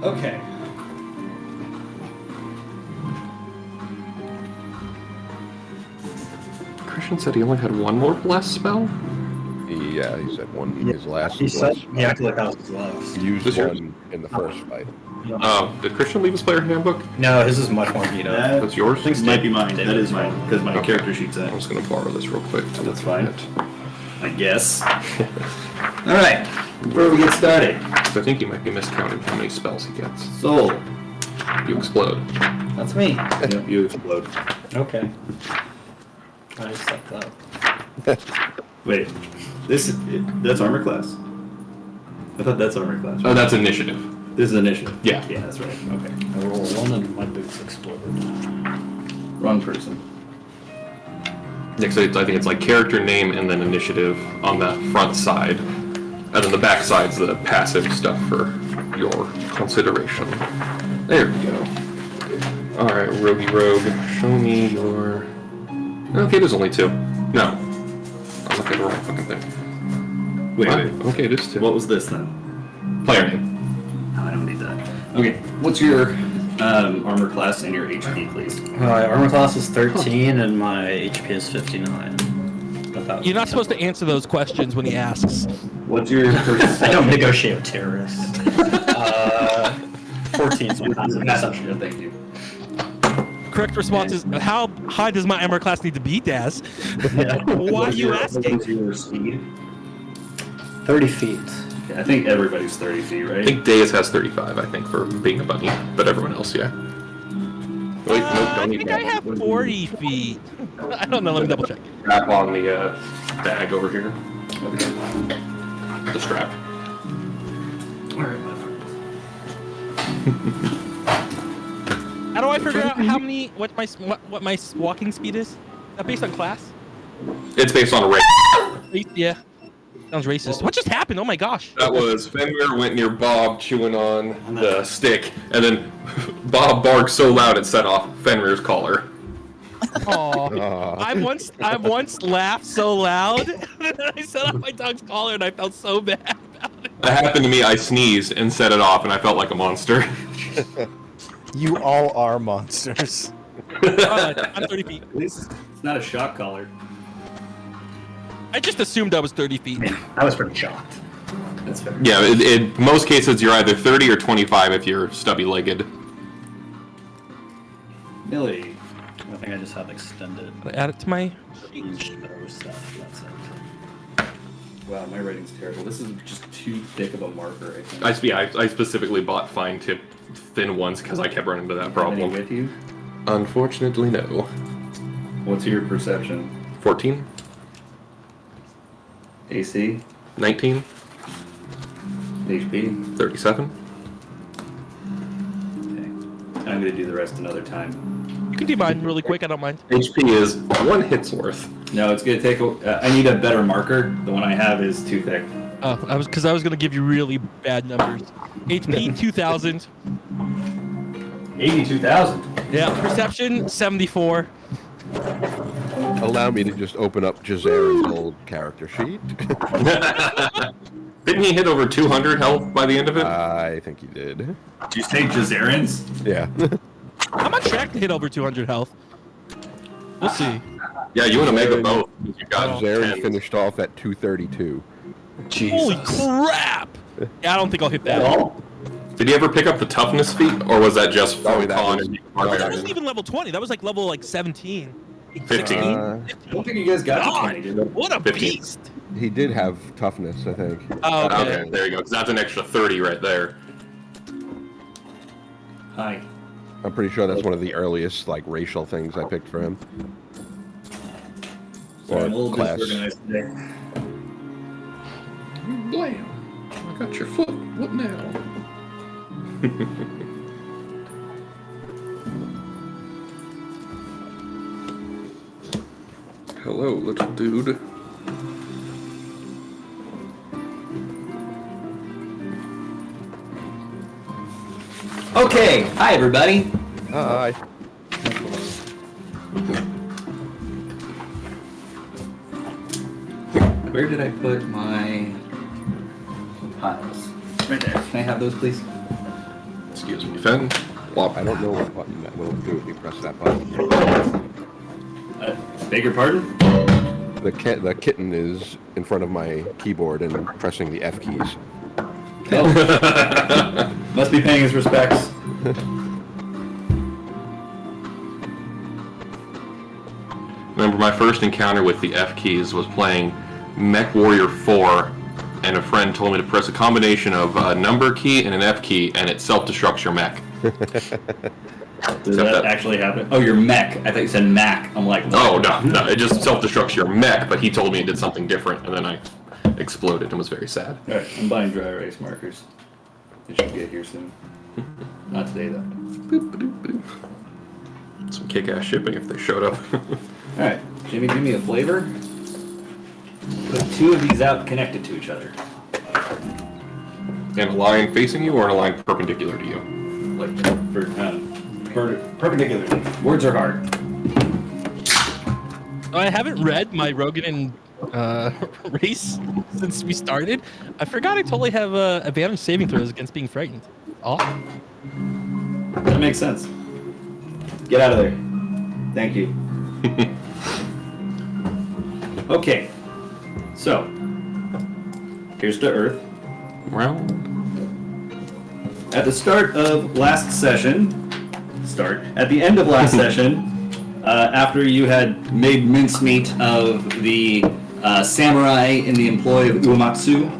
Okay. Christian said he only had one more bless spell. Yeah, he said one. His last. He said he acted like that was his last. He used This one in the first fight. Oh, did Christian leave his player handbook? No, his is much more beat up. That's yours? I think it might be mine. That is mine, because my character sheet's I'm in. just gonna borrow this real quick. That's fine. I guess. Alright, before we get started. I think he might be miscounting how many spells he gets. Soul. You explode. That's me. Yep, you explode. Okay. I sucked up. Wait, that's armor class? I thought that's armor class. Oh, that's initiative. This is initiative. Yeah. Yeah, that's right. Okay. I roll 1 and my boots exploded. Wrong person. Yeah, so I think it's like character name and then initiative on the front side. And then the back side's the passive stuff for your consideration. There we go. Alright, Roguey Rogue, show me your... Okay, there's only 2. No. I'm looking at the wrong fucking thing. Wait. Okay, it is 2. What was this then? Player name. No, I don't need that. Okay, what's your armor class and your HP, please? My armor class is 13 and my HP is 59. You're not supposed to answer those questions when he asks. What's your I don't negotiate with terrorists. 14 is my perception? Thank you. Correct response is, how high does my armor class need to be, Daz? Why are you asking? What's your speed? 30 feet. I think everybody's 30 feet, I right? think Deus has 35, I think, for being a bunny. But everyone else, yeah. Wait, nope, I don't need think that. I have 40 feet. I don't know, let me double check. Strap on the bag over here. Okay. The strap. Alright, How do I figure out how many, what my walking speed is? Is that based on class? It's based on a race. Yeah. Sounds racist. What just happened? Oh my gosh. That was Fenrir went near Bob chewing on the stick, and then Bob barked so loud it set off Fenrir's collar. Aw. I once laughed so loud that I set off my dog's collar and I felt so bad about it. That happened to me. I sneezed and set it off, and I felt like a monster. You all are monsters. I'm 30 feet. At least it's not a shock collar. I just assumed I was 30 feet. I was pretty shocked. That's fair. Yeah, in most cases, you're either 30 or 25 if you're stubby-legged. Millie. I think I just have extended Add it to my... shadow stuff. That's it. Wow, my writing's terrible. This is just too thick of a marker, I think. I specifically bought fine tip thin ones because I kept running into that Any problem. with you? Unfortunately, no. What's your perception? 14? AC? 19? HP? 37? Okay. I'm gonna do the rest another time. You can do mine really quick, I don't mind. HP is 1 hit's worth. No, it's gonna take I need a better marker. The one I have is too thick. Oh, I was gonna give you really bad numbers. HP 2000. 82,000. Yeah. Perception 74. Allow me to just open up Jazaren's old character sheet. Didn't he hit over 200 health by the end of it? I think he did. Did you say Jazarens? Yeah. I'm on track to hit over 200 health. We'll see. Yeah, you want to make them both. You got Jazaren 10. finished off at 232. Holy crap! Yeah, I don't think I'll hit that. Did he ever pick up the toughness feat, or was that just Oh, from that con was- and no, that That barbarian? wasn't even level 20. That was like level 17. 15. I don't think you guys got to 20, did you? What a 15. beast! He did have toughness, I think. Oh, okay. Okay, there you go. 'Cause that's an extra 30 right there. Hi. I'm pretty sure that's one of the earliest like racial things I picked for him. Sorry, I'm a Or little class. disorganized today. Blam! I got your foot. What now? Hello, little dude. Okay, hi everybody. Hi. Where did I put my piles? Right there. Can I have those, please? Excuse me, Fen. Wop. I don't know what button that will do if you press that button. Beg your pardon? The kitten is in front of my keyboard and pressing the F keys. Oh. Must be paying his respects. Remember, my first encounter with the F keys was playing Mech Warrior 4, and a friend told me to press a combination of a number key and an F key, and it self-destructs your mech. Does that actually happen? Oh, your mech. I thought you said Mac. I'm like, Oh, no, it just self-destructs your mech, but he told me it did something different, and then I exploded and was very sad. Alright, I'm buying dry erase markers. They should get here soon. Not today, though. Boop, boop, boop. Some kick-ass shipping if they showed up. Alright, Jimmy, give me a flavor. Put two of these out connected to each other. In a line facing you or in a line perpendicular to you? Like, perpendicular. Words are hard. I haven't read my Rogan and race since we started. I forgot I totally have advantage saving throws against being frightened. Awesome. That makes sense. Get out of there. Thank you. Okay. So, here's to Earth. Round. At the start of last session, at the end of last session, after you had made mincemeat of the samurai in the employ of Uematsu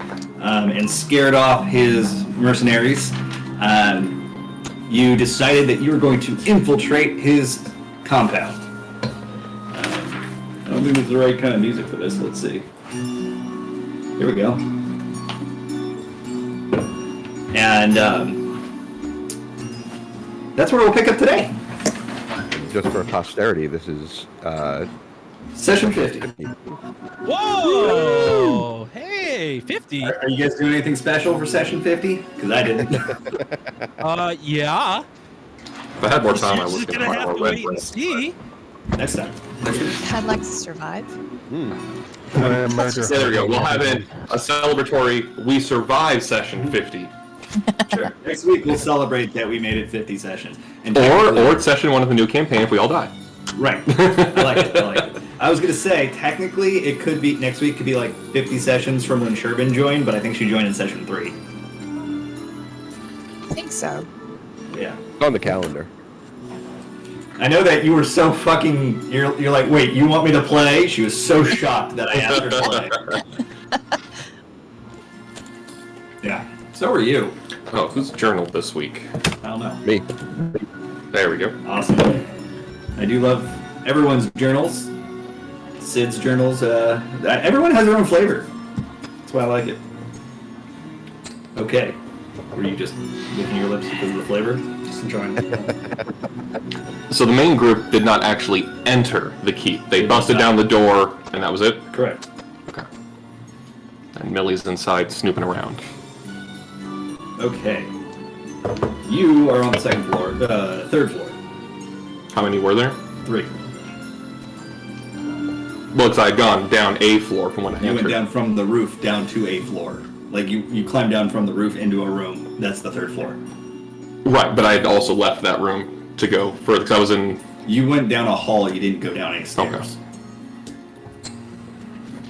and scared off his mercenaries, you decided that you were going to infiltrate his compound. I don't think it's the right kind of music for this. Let's see. Here we go. And that's where we'll pick up today. Just for posterity, this is Session 50. Whoa! Hey, 50. Are you guys doing anything special for session 50? Because I didn't. Yeah. If I had more time, I was Just going gonna to have more to red wait and bread. see. Next time. I'd like to survive. Yeah, there we go. We'll have a celebratory We Survive Session 50. Sure. Next week we'll celebrate that we made it 50 sessions. And Or it's Session 1 of the new campaign if we all die. Right. I like it. I was going to say, technically, it could be, next week could be like 50 sessions from when Sherbin joined, but I think she joined in session 3. I think so. Yeah. It's on the calendar. I know that you were so fucking, you're like, wait, you want me to play? She was so shocked that I asked her to play. Yeah. So are you. Oh, who's journaled this week? I don't know. Me. There we go. Awesome. I do love everyone's journals. Sid's journals. Everyone has their own flavor. That's why I like it. Okay. Were you just licking your lips because of the flavor? Just enjoying it. So the main group did not actually enter the keep. They busted down the door, and that was it? Correct. Okay. And Millie's inside snooping around. Okay. You are on the second floor. Third floor. How many were there? 3. Well, because I had gone down a floor from when I You entered. went down from the roof down to a floor. Like, you climbed down from the roof into a room. That's the third floor. Right, but I had also left that room to go further, because I was in... You went down a hall, you didn't go down any stairs.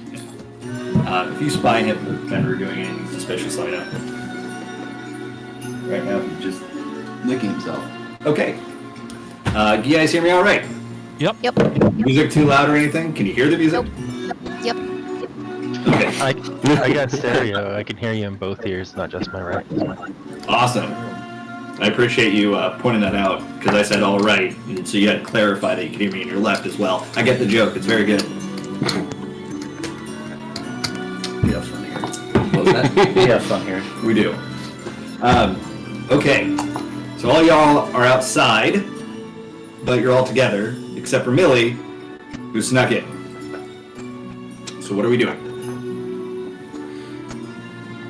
Okay. If you spy him, Fenrir doing anything suspicious like that. Right now, he's just licking himself. Okay. Do you guys hear me all right? Yep. Yep. Music too loud or anything? Can you hear the music? Yep. Okay. I got stereo. I can hear you in both ears, not just my right. Awesome. I appreciate you pointing that out, because I said all right, and so you had to clarify that you could hear me in your left as well. I get the joke. It's very good. We have fun here. What was that? We have fun here. We do. Okay. So all y'all are outside, but you're all together, except for Millie, who snuck in. So what are we doing?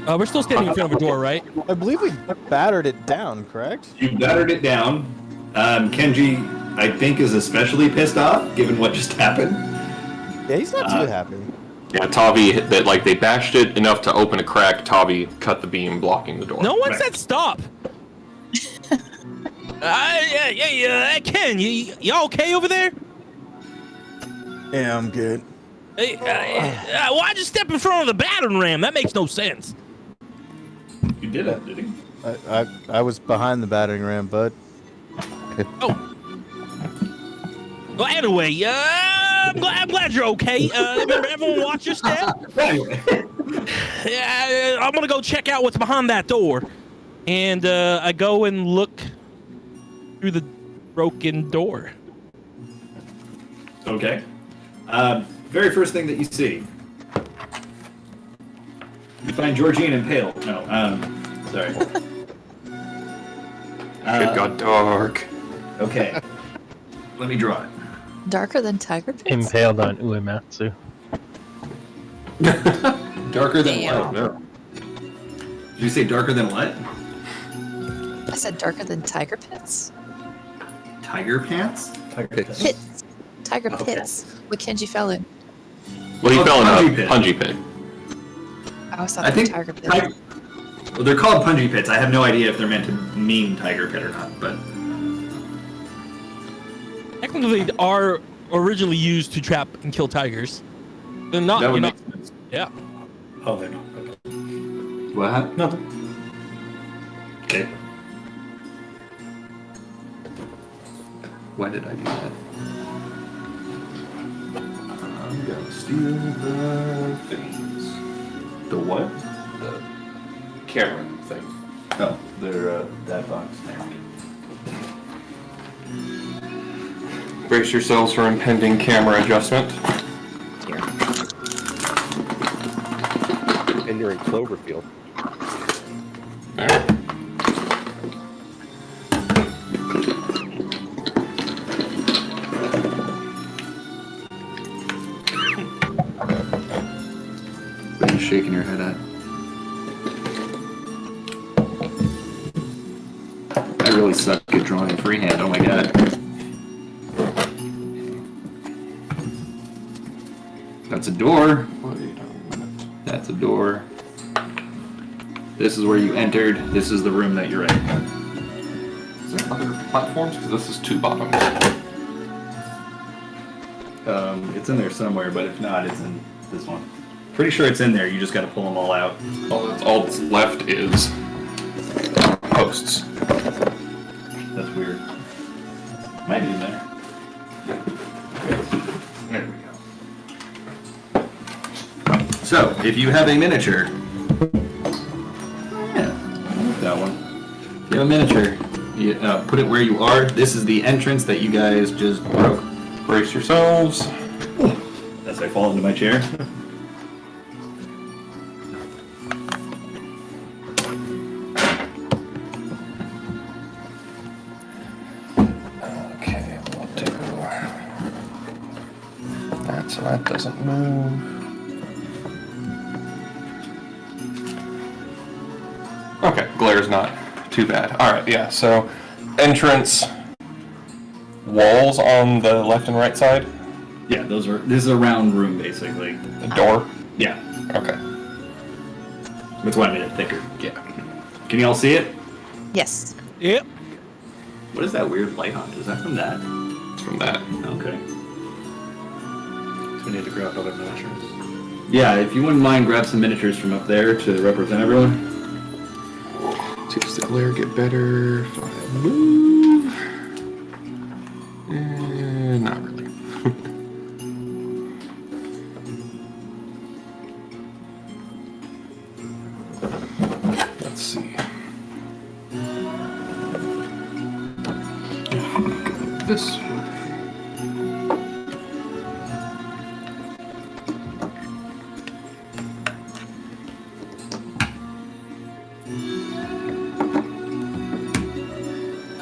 We're still standing in front of a door, right? I believe we battered it down, correct? You battered it down. Kenji, I think, is especially pissed off, given what just happened. Yeah, he's not too happy. Yeah, Tavi, they bashed it enough to open a crack. Tavi cut the beam, blocking the door. No one Right. said stop. Yeah, Ken, you okay over there? Yeah, I'm good. Hey, why'd you step in front of the battering ram? That makes no sense. You did it, did he? I was behind the battering ram, bud. Oh. Well, anyway, I'm glad you're okay. Remember, everyone watch your step. Yeah, I'm gonna go check out what's behind that door, and I go and look through the broken door. Okay. Very first thing that you see, you find Georgine impaled. No, sorry. It got dark. Okay. Let me draw it. Darker than tiger pits? Impaled on Uematsu. Darker than Damn. what? No. Did you say darker than what? I said darker than tiger pits? Tiger pants? Pits. Tiger Okay. pits. What Kenji fell in. Well, he Oh, fell in punji a pit. punji pit. I always thought I they were think tiger pits. well, they're called punji pits. I have no idea if they're meant to mean tiger pit or not, but Technically, they are originally used to trap and kill tigers. They're not. that You're would not. make sense. Yeah. Oh, they're not. Okay. What happened? Nothing. Okay. Why did I do that? I'm gonna steal the things. The what? The camera thing. Oh, they're that box. Brace yourselves for impending camera adjustment. And you're in Cloverfield. Alright. What are you shaking your head at? I really suck at drawing freehand. Oh my god. That's a door. That's a door. This is where you entered. This is the room that you're in. Is there other platforms? Because this is 2 bottoms. It's in there somewhere, but if not, it's in this one. Pretty sure it's in there. You just got to pull them all out. All that's left is posts. That's weird. Might be in there. There we go. So, if you have a miniature, yeah, I like that one. If you have a miniature, you put it where you are. This is the entrance that you guys just broke. Brace yourselves. As I fall into my chair. Okay, we'll do. That so that doesn't move. Okay, glare's not too bad. Alright, yeah, so entrance walls on the left and right side. Yeah, this is a round room basically. The door. Yeah, Okay. that's why I made it thicker. Yeah. Can you all see it? Yes. Yep. What is that weird light on? Is that from that? It's from that. Okay. So we need to grab other miniatures. Yeah, if you wouldn't mind, grab some miniatures from up there to represent everyone. Does the glare get better if I move? Not really. Let's see. Go this way.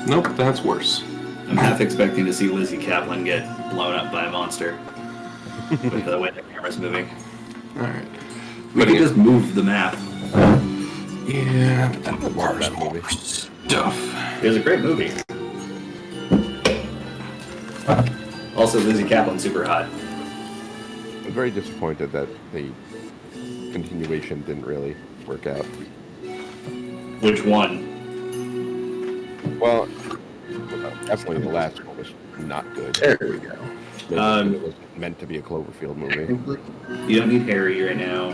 Nope, that's worse. I'm half expecting to see Lizzie Kaplan get blown up by a monster. With the way the camera's moving. Alright. We can just move the map. Yeah, but that requires that more movie. stuff. It was a great movie. Also, Lizzie Kaplan's super hot. I'm very disappointed that the continuation didn't really work out. Which one? Well, Definitely the last one was not good. There we go. Maybe it was meant to be a Cloverfield movie. You don't need Harry right now.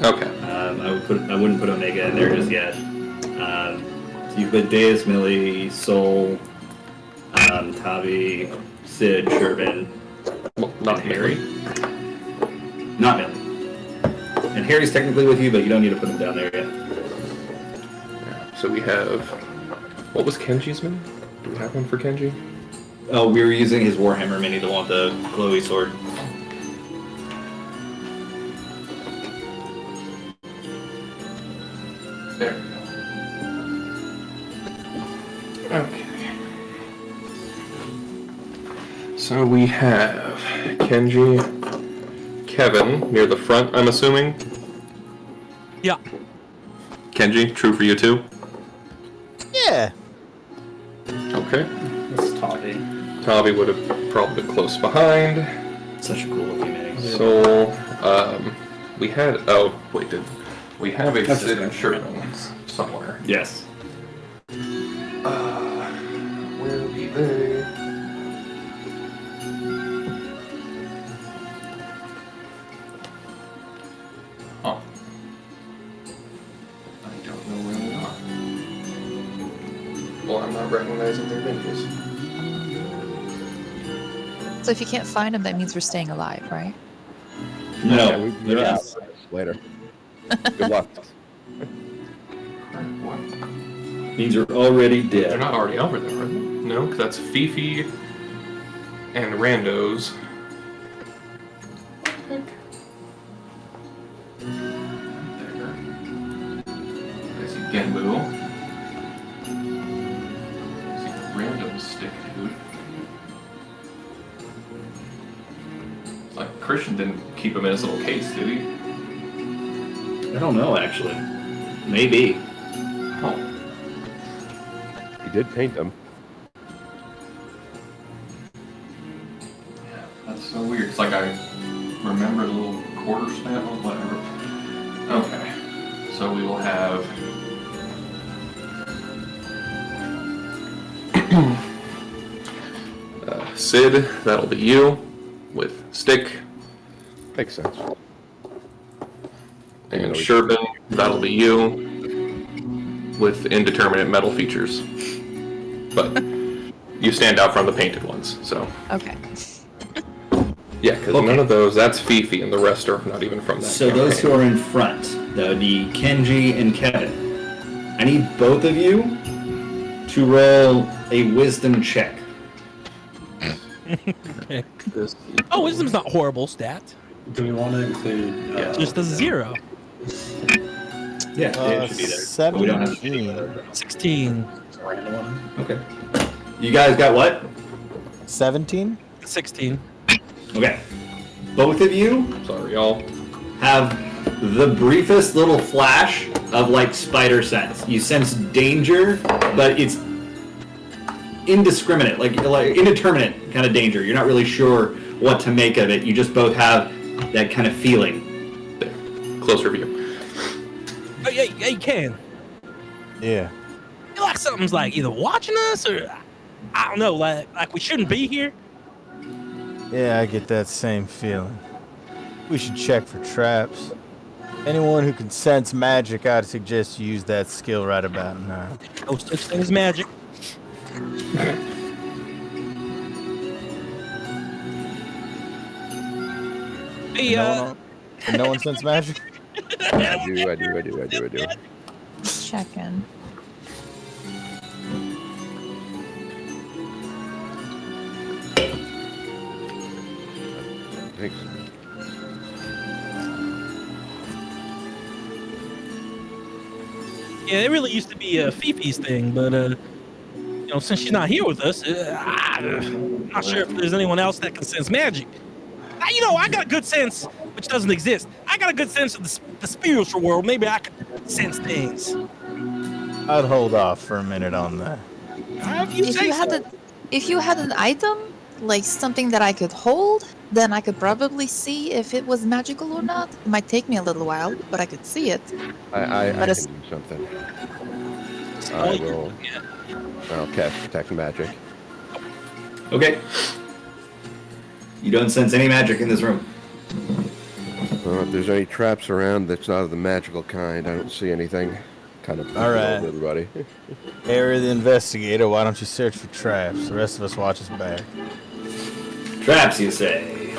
Okay. I wouldn't put Omega in there just yet. So you put Deus, Millie, Soul, Tavi, Sid, Shervin, Well, not Harry. Harry. Not Millie. And Harry's technically with you, but you don't need to put him down there yet. So we have. What was Kenji's mini? Do we have one for Kenji? Oh, we were using his Warhammer mini, the one with the glowy sword. There we go. Okay. So we have Kenji, Kevin near the front, I'm assuming. Yeah. Kenji, true for you too? Yeah. Okay. That's Tavi. Tavi would have probably been close behind. Such a cool looking mini. So, we had. Oh, wait, we have a That's Sid just and Sherman somewhere. Yes. Where be they? Oh. I don't know where they are. Well, I'm not recognizing their ninjas. So if you can't find them, that means we're staying alive, right? No. Yeah, we're they're out. out. Later. Good luck. What? Means you're already They're dead. not already over there, are they? No, because that's Fifi and Randos. There. I see Genbu. I see Randos stick, dude. It's like Christian didn't keep him in his little case, did he? I don't know, actually. Maybe. Oh. He did paint them. That's so weird. It's like I remember the little quarter span or whatever. Okay. So we will have Sid, that'll be you, with Stick, Makes sense. and Sherbin, that'll be you, with indeterminate metal features. But you stand out from the painted ones, so. Okay. Yeah, because none of those, that's Fifi, and the rest are not even from that So those who campaign. are in front, that would be Kenji and Kevin. I need both of you to roll a wisdom check. Okay. This- Oh, wisdom's not horrible stat. Do we want to include? Just a 0. Yeah, it should be there. But we don't have to do 17. 16. Random one. Okay. You guys got what? 17? 16. Okay. Both of you Sorry, y'all. have the briefest little flash of like spider sense. You sense danger, but it's indiscriminate, like indeterminate kind of danger. You're not really sure what to make of it. You just both have that kind of feeling. There. Closer view. Oh, yeah, yeah, you can. Yeah. I feel like something's like either watching us or I don't know, like we shouldn't be here. Yeah, I get that same feeling. We should check for traps. Anyone who can sense magic, I'd suggest you use that skill right about now. No such thing as magic. Hey, No one sense magic? I do. Check in. Thanks. yeah, it really used to be Fifi's thing, but you know, since she's not here with us, I'm not sure if there's anyone else that can sense magic. You know, I got a good sense, which doesn't exist. I got a good sense of the spiritual world. Maybe I could sense things. I'd hold off for a minute on that. If you had an item, like something that I could hold, then I could probably see if it was magical or not. It might take me a little while, but I could see it. I But can it's- do something. I'll cast detect magic. Okay. You don't sense any magic in this room. If there's any traps around that's not of the magical kind, I don't see anything. Kind of All right. over everybody. Harry the investigator, why don't you search for traps? The rest of us watch us back. Traps, you say?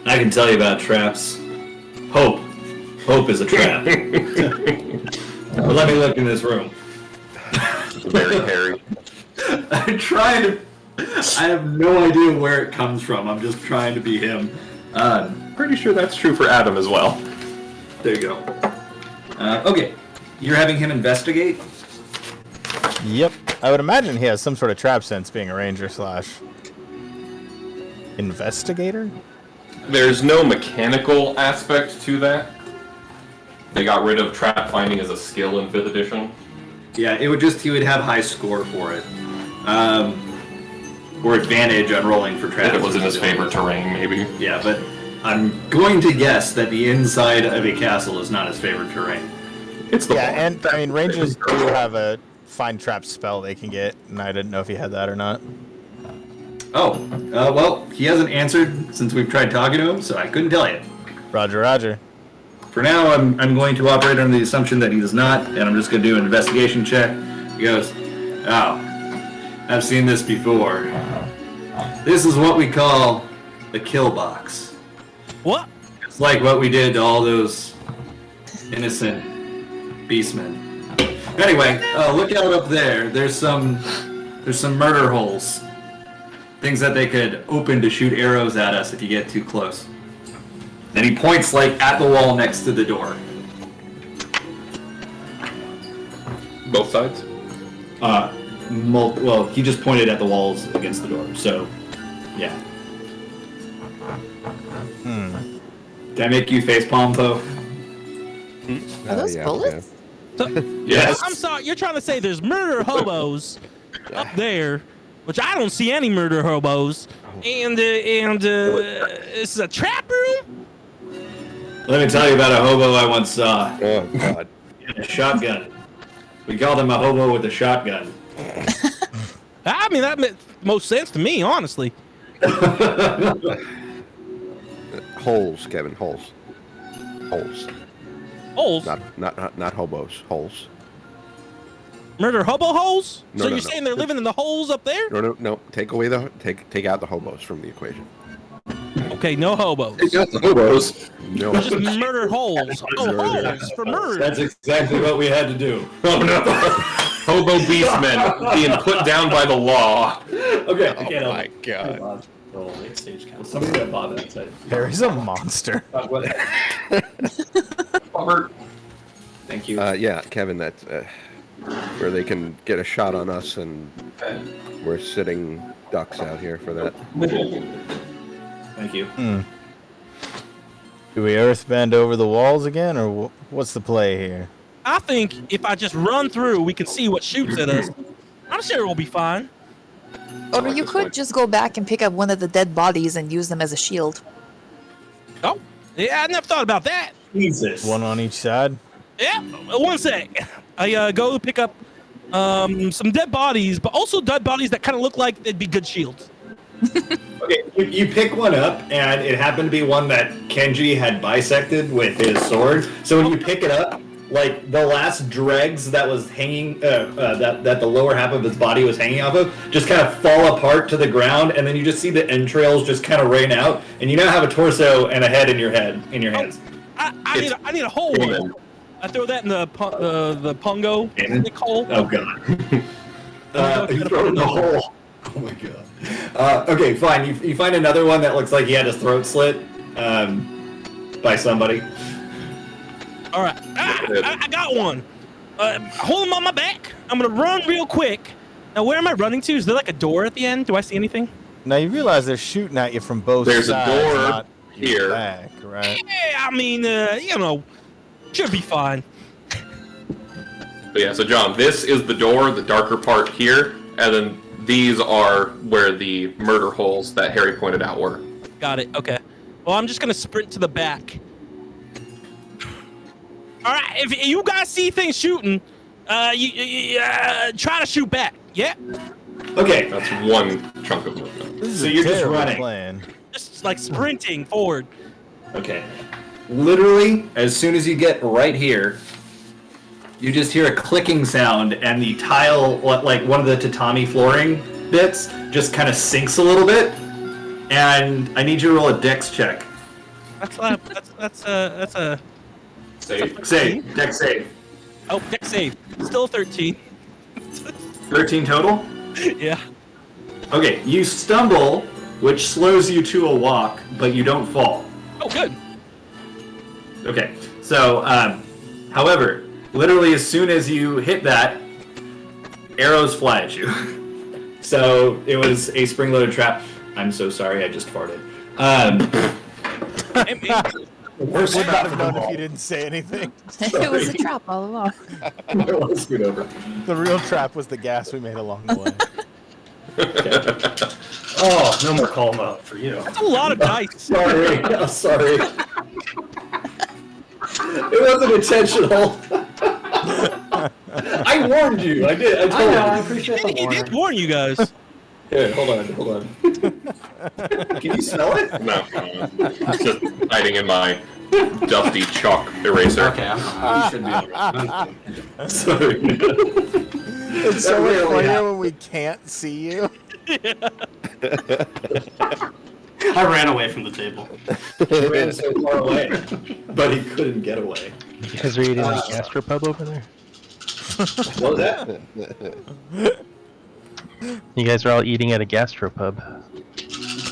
I can tell you about traps. Hope. Hope is a trap. But let me look in this room. Very hairy. I'm trying to... I have no idea where it comes from. I'm just trying to be him. Pretty sure that's true for Adam as well. There you go. Okay. You're having him investigate? Yep. I would imagine he has some sort of trap sense being a ranger slash investigator? There's no mechanical aspect to that. They got rid of trap finding as a skill in 5th edition. Yeah, it would just... He would have high score for it. Or advantage on rolling for traps. If it was in his favorite terrain, maybe. Yeah, but I'm going to guess that the inside of a castle is not his favorite terrain. It's the Yeah, ball. and I mean, rangers do have a find trap spell they can get, and I didn't know if he had that or not. Oh, well, he hasn't answered since we've tried talking to him, so I couldn't tell you. Roger, Roger. For now, I'm going to operate under the assumption that he does not, and I'm just going to do an investigation check. He goes, oh, I've seen this before. This is what we call a kill box. What? It's like what we did to all those innocent beastmen. Anyway, look out up there. There's some murder holes. Things that they could open to shoot arrows at us if you get too close. And he points like at the wall next to the door. Both sides? Well, he just pointed at the walls against the door, so yeah. Did I make you facepalm, though? Are those yeah, bullets? Yes. I'm sorry, you're trying to say there's murder hobos up there, which I don't see any murder hobos, and this is a trap room? Let me tell you about a hobo I once saw. Oh, God. He had a shotgun. We called him a hobo with a shotgun. I mean, that makes most sense to me, honestly. Holes, Kevin, holes. Holes. Holes? Not hobos. Holes. Murder hobo holes? No, so no, you're no. saying they're living in the holes up there? No. Take out the hobos from the equation. Okay, no hobos. They got the hobos. No. Just murder holes. Oh, holes for murder. That's exactly what we had to do. Oh no! Hobo beastmen being put down by the law. Okay, I Oh can't my God. Oh, late stage count. Somebody that bought that side. Harry's a monster. Robert. Thank you. Yeah, Kevin, that's where they can get a shot on us, and we're sitting ducks out here for that. Thank you. Do we earthbend over the walls again, or what's the play here? I think if I just run through, we can see what shoots at us. I'm sure we'll be fine. Or like you this could one. just go back and pick up one of the dead bodies and use them as a shield. Oh, yeah, I never thought about that. Jesus. One on each side? Yeah, one sec. I go pick up some dead bodies, but also dead bodies that kind of look like they'd be good shields. Okay, you pick one up, and it happened to be one that Kenji had bisected with his sword. So when you pick it up, like the last dregs that was hanging, that the lower half of his body was hanging off of, just kind of fall apart to the ground, and then you just see the entrails just kind of rain out, and you now have a torso and a head in your hands. I need a hole. Human. I throw that in the pungo hole. Oh god. You throw it in the hole. Oh my god. Okay, fine. You find another one that looks like he had his throat slit by somebody. All right, I got one. Hold him on my back. I'm gonna run real quick. Now, where am I running to? Is there like a door at the end? Do I see anything? Now you realize they're shooting at you from both There's a sides. door not your here. Back, right? Yeah, I mean, should be fine. But yeah, so John, this is the door, the darker part here, and then these are where the murder holes that Harry pointed out were. Got it. Okay. Well, I'm just gonna sprint to the back. All right. If you guys see things shooting, you try to shoot back. Yeah. Okay, That's one chunk of movement. This is So a you're just terrible running. plan. Just like sprinting forward. okay. Literally, as soon as you get right here, you just hear a clicking sound, and the tile, like one of the tatami flooring bits, just kind of sinks a little bit. And I need you to roll a dex check. That's a Save. Save. Dex save. oh, dex save. Still 13. 13 total? Yeah. Okay, you stumble, which slows you to a walk, but you don't fall. Oh, good. Okay, so, however, literally as soon as you hit that, arrows fly at you. So it was a spring-loaded trap. I'm so sorry, I just farted. Hey, man. Worst Would not trap have of known them if all. you didn't say anything. It was a trap all along. I'll scoot over. The real trap was the gas we made along the way. Oh, no more call mode for you. That's a lot of dice. Sorry, I'm sorry. It wasn't intentional. I warned you. I did. I told I you. appreciate He the did warning. warn you guys. Here, hold on. Can you smell it? No, it's just hiding in my dusty chalk eraser. Okay, you should be alright. Sorry. It's so much funnier when we can't see you. I ran away from the table. He ran so far away, but he couldn't get away. You guys are eating a gastropub over there? What was that? You guys are all eating at a gastropub.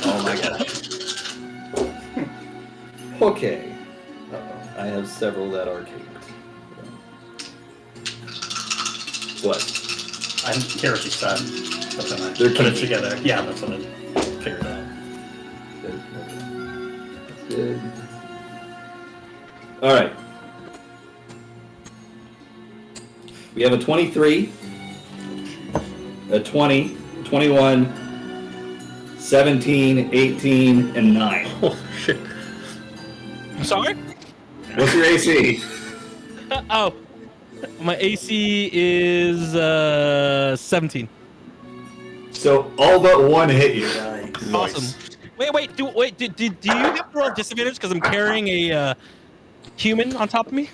Oh my gosh. Okay. Uh-oh. I have several that are caked. What? I hear what you said. But then I They're put it kinky. together. Yeah, that's what I figured out. Good. Okay. That's good. Alright. We have a 23, a 20, 21, 17, 18, and 9. Oh shit. I'm sorry? What's your AC? Oh. My AC is 17. So all but one hit you. Yikes. Awesome. Wait, do you have to roll disadvantage because I'm carrying a human on top of me?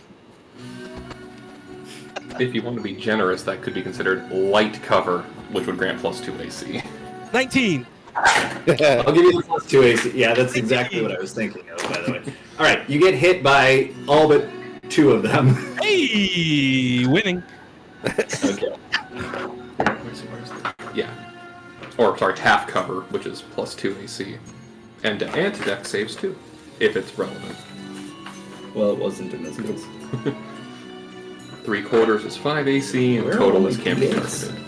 If you want to be generous, that could be considered light cover, which would grant +2 AC. 19. I'll give you the +2 AC. Yeah, that's exactly what I was thinking of, by the way. Alright, you get hit by all but 2 of them. Hey, winning. Okay. Yeah. Or, sorry, half cover, which is +2 AC. And dex saves too, if it's relevant. Well, it wasn't in this case. 3/4 is 5 AC, and Where total are is my can be d8s? targeted.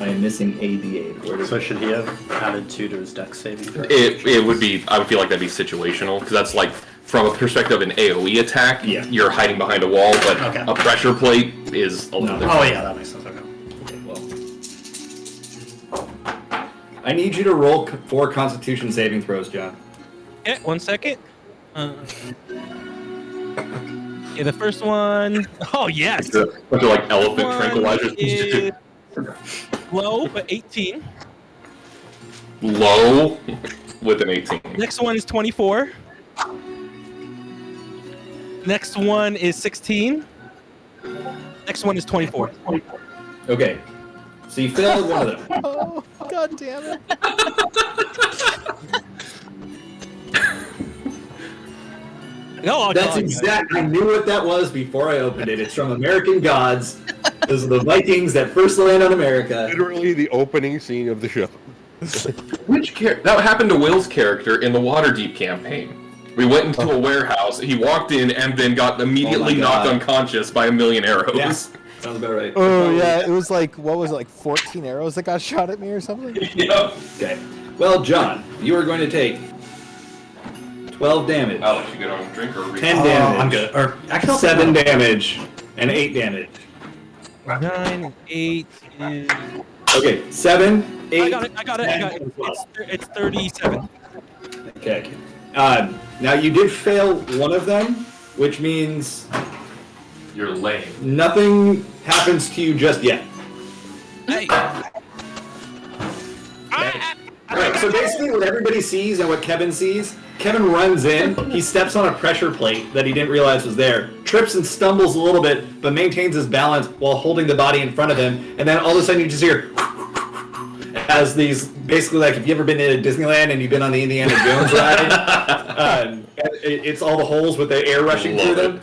I am missing a D8. Where did So should he have added 2 to his dex saving throw? It would be, I would feel like that'd be situational, because that's like, from a perspective of an AoE attack, Yeah. you're hiding behind a wall, but Okay. a pressure plate is a little Oh different. yeah, that makes sense. Okay. Okay, well. I need you to roll 4 Constitution saving throws, John. Okay, 1 second. Okay, the first one. Oh, yes. It's a bunch of like elephant One tranquilizers. is low, but 18. Low with an 18. Next one is 24. Next one is 16. Next one is 24. Okay. So you failed one of them. Oh, god damn it. No, That's exact. I knew what that was before I opened it. It's from American Gods. Those are the Vikings that first land on America. Literally the opening scene of the show. Which character? That happened to Will's character in the Waterdeep campaign. We went into a warehouse, he walked in and then got immediately Oh my knocked God. unconscious by a million arrows. Yes. Sounds about right. Oh, yeah, it was like, what was it, like 14 arrows that got shot at me or something? Yep. Okay. Well, John, you are going to take 12 damage, I'll let you get on a drink or 10 Oh, damage, I'm good. Or actually, I'll 7 take damage, and 8 damage. 9, 8 is. Okay, 7, 8. I got it. It's 37. Okay. Now you did fail one of them, which means You're lame. nothing happens to you just yet. right. Alright, so basically what everybody sees and what Kevin sees, Kevin runs in, he steps on a pressure plate that he didn't realize was there, trips and stumbles a little bit, but maintains his balance while holding the body in front of him, and then all of a sudden you just hear as these, basically like if you've ever been to Disneyland and you've been on the Indiana Jones ride, it's all the holes with the air rushing through them.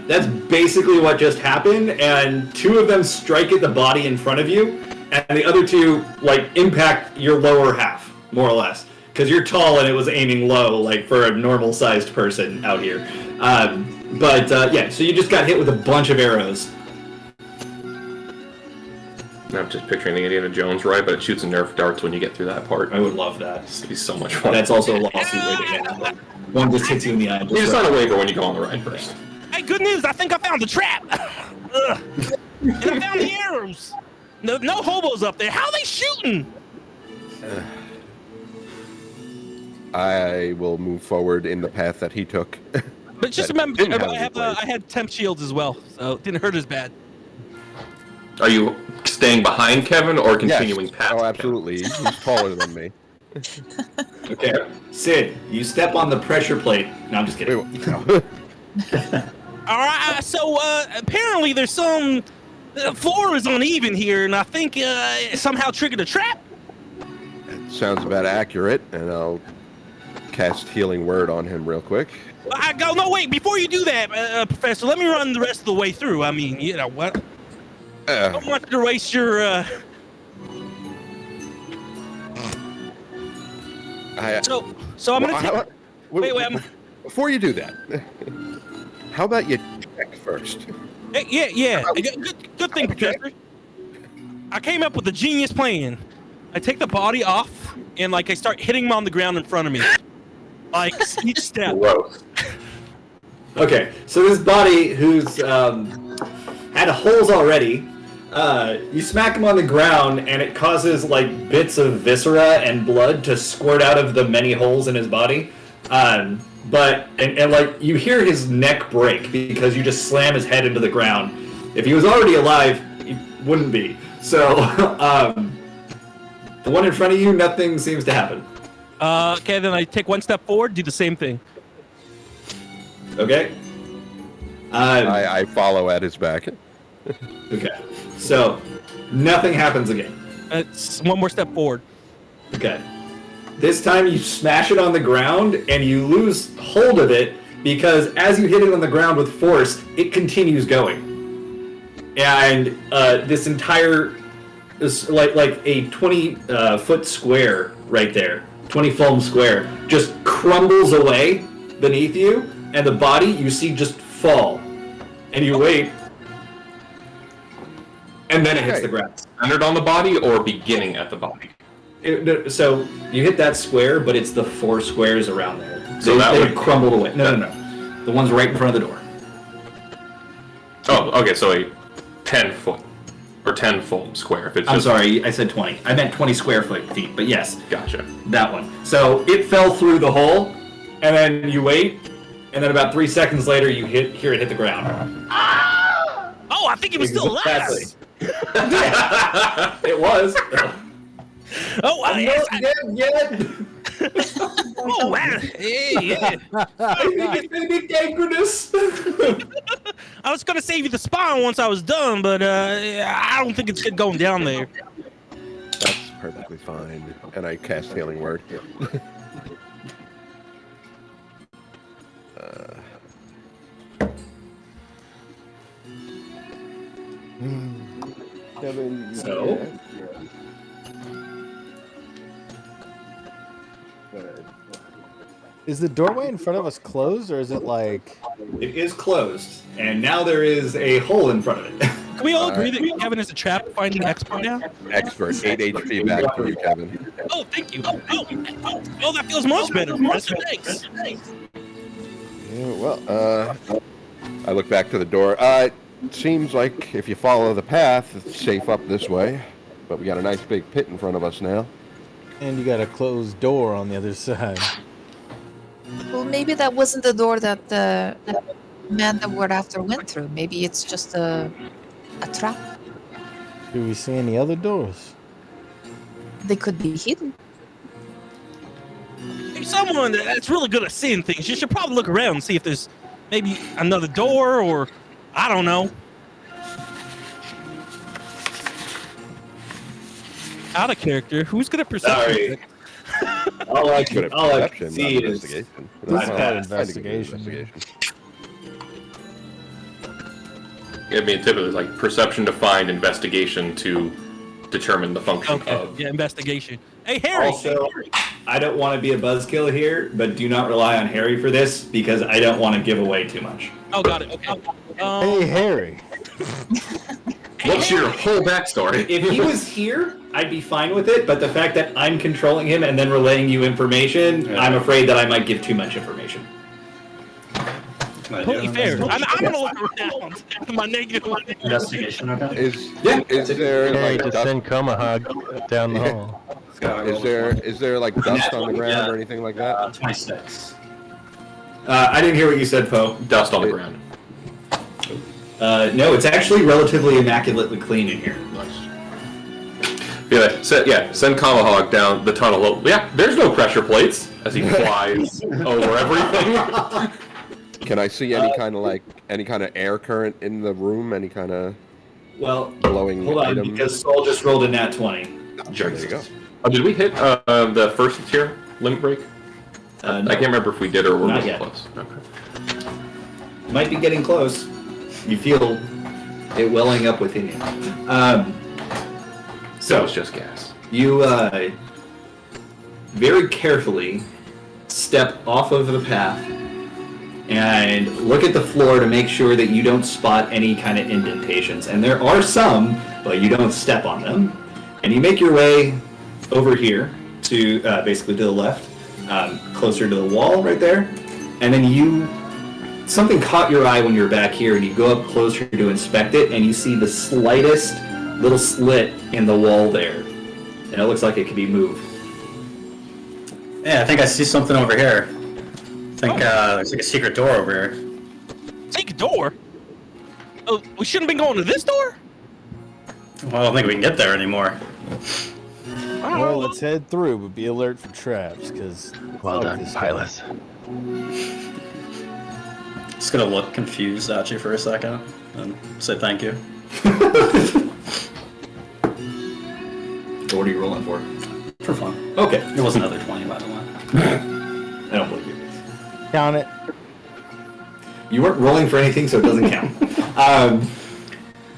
That's basically what just happened, and 2 of them strike at the body in front of you, and the other 2 like impact your lower half, more or less, because you're tall and it was aiming low, like for a normal-sized person out here. Yeah, so you just got hit with a bunch of arrows. I'm just picturing the Indiana Jones ride, but it shoots Nerf darts when you get through that part. I would love that. It'd be so much fun. That's also a lawsuit way to get. One just hits you in the eye. You just sign a waiver when you go on the ride first. Hey, good news! I think I found the trap. And I found the arrows. No hobos up there. How are they shooting? I will move forward in the path that he took. But just That remember, didn't have any I had temp shields as well, so it didn't hurt as bad. Are you staying behind Kevin or continuing Yes. past Oh, Kevin? absolutely. He's taller than me. Okay, Sid, you step on the pressure plate. No, I'm just kidding. Wait, no. All right, so apparently there's some floor is uneven here, and I think somehow triggered a trap. That sounds about accurate, and I'll cast Healing Word on him real quick. I go. No, wait. Before you do that, Professor, let me run the rest of the way through. I mean, you know what? I don't want to waste your. So I'm gonna. Wait. Before you do that, how about you check first? Yeah. Good thing, Professor. I came up with a genius plan. I take the body off and I start hitting him on the ground in front of me, like each step. Gross. Okay, so this body who's had holes already, you smack him on the ground and it causes bits of viscera and blood to squirt out of the many holes in his body. But you hear his neck break because you just slam his head into the ground. If he was already alive, he wouldn't be. So, the one in front of you, nothing seems to happen. Okay, then I take one step forward, do the same thing. Okay. I follow at his back. Okay. So, nothing happens again. It's one more step forward. Okay. This time you smash it on the ground and you lose hold of it because as you hit it on the ground with force, it continues going. And this entire, like a 20-foot square right there, 20 foam square, just crumbles away beneath you, and the body you see just fall. And you wait, and then it hits the ground. Centered on the body or beginning at the body? So you hit that square, but it's the 4 squares around there. So that they would crumbled away. No. The ones right in front of the door. Oh, okay, so a 10-foot or 10 foam square. If it's I'm just... sorry, I said 20. I meant 20 square feet, but yes. Gotcha. That one. So it fell through the hole, and then you wait, and then about 3 seconds later you hear it hit the ground. Oh, I think he was still alive. Exactly. It was. Oh, I'm yes, not dead yet. oh, wow. Yeah. I think it's gonna be dangerous. I was gonna save you the spine once I was done, but I don't think it's good going down there. That's perfectly fine. And I cast Healing Word. So? Is the doorway in front of us closed, or is it like... It is closed, and now there is a hole in front of it. Can we all agree that Kevin is a trap finding expert now? Expert. 8 HP back for you, Kevin. Oh, thank you. Oh, that feels much better, Professor. Thanks. Yeah, well, I look back to the door. It seems like if you follow the path, it's safe up this way. But we got a nice big pit in front of us now. And you got a closed door on the other side. Well, maybe that wasn't the door that the man that we're after went through. Maybe it's just a trap. Do we see any other doors? They could be hidden. If someone that's really good at seeing things, you should probably look around and see if there's maybe another door or I don't know. Out of character. Who's good at perception? Sorry. All I Good can, at all I perception, can not see is investigation. This Well, is I called think it's investigation. I mean, typically it's like perception to find, investigation to determine the function Okay. of. Yeah, investigation. Hey, Harry. also. I don't want to be a buzzkill here, but do not rely on Harry for this because I don't want to give away too much. Oh, got it. Okay. Hey, Harry. What's your whole backstory? If he was here, I'd be fine with it, but the fact that I'm controlling him and then relaying you information, I'm afraid that I might give too much information. Totally fair. I'm gonna look around. My negative one. Investigation, okay? Is there Hey, like just dust, send Comahog down the hall. is there like dust on the ground or anything like that? 26. I didn't hear what you said, Poe. Dust on the ground. No, it's actually relatively immaculately clean in here. Send Comahog down the tunnel. Oh, yeah, there's no pressure plates as he flies over everything. Can I see any kind of air current in the room? Any kind of Well, glowing hold on, item? because Saul just rolled a nat 20. There you go. Oh, did we hit the first tier limit break? No, I can't remember if we did or were Not we yet. close. Okay. might be getting close. You feel it welling up within you. So So it's just gas. you very carefully step off of the path and look at the floor to make sure that you don't spot any kind of indentations. And there are some, but you don't step on them. And you make your way over here to basically to the left, closer to the wall right there. And then something caught your eye when you were back here, and you go up closer to inspect it, and you see the slightest little slit in the wall there. And it looks like it could be moved. Yeah, I think I see something over here. I think there's like a secret door over here. Take a door. Oh, we shouldn't have been going to this door. Well, I don't think we can get there anymore. Well, let's head through, but be alert for traps, because... Well done, Pilot. Just gonna look confused at you for a second and say thank you. So what are you rolling for? For fun. Okay. It was another 20, by the way. I don't believe you. Count it. You weren't rolling for anything, so it doesn't count.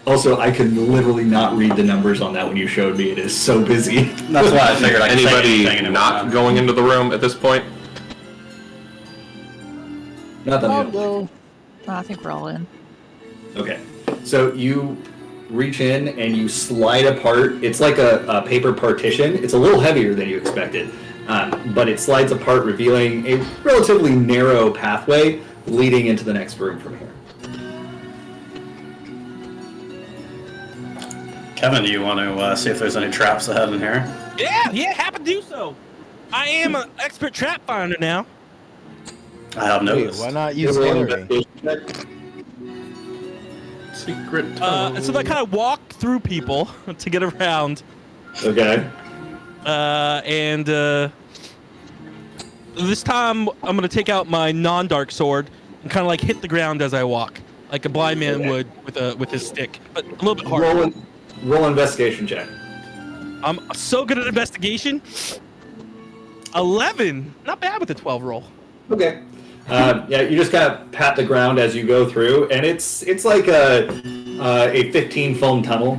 Also, I could literally not read the numbers on that when you showed me. It is so busy. That's why I figured I could say anything Anybody and it not would going into the room at this point? Not that I I'll don't. go. I think we're all in. Okay. So you reach in and you slide apart. It's like a paper partition. It's a little heavier than you expected, but it slides apart, revealing a relatively narrow pathway leading into the next room from here. Kevin, do you want to see if there's any traps ahead in here? Yeah, happy to do so. I am an expert trap finder now. I have Hey, noticed. why not use Harry? Secret So I kind of walk through people to get around, Okay. and this time I'm gonna take out my non-dark sword and kind of like hit the ground as I walk, like a blind man would with his stick, but a little bit harder. Roll investigation check. I'm so good at investigation. 11, not bad with the 12 roll. Okay. Yeah, you just kind of pat the ground as you go through, and it's like a 15-foam tunnel.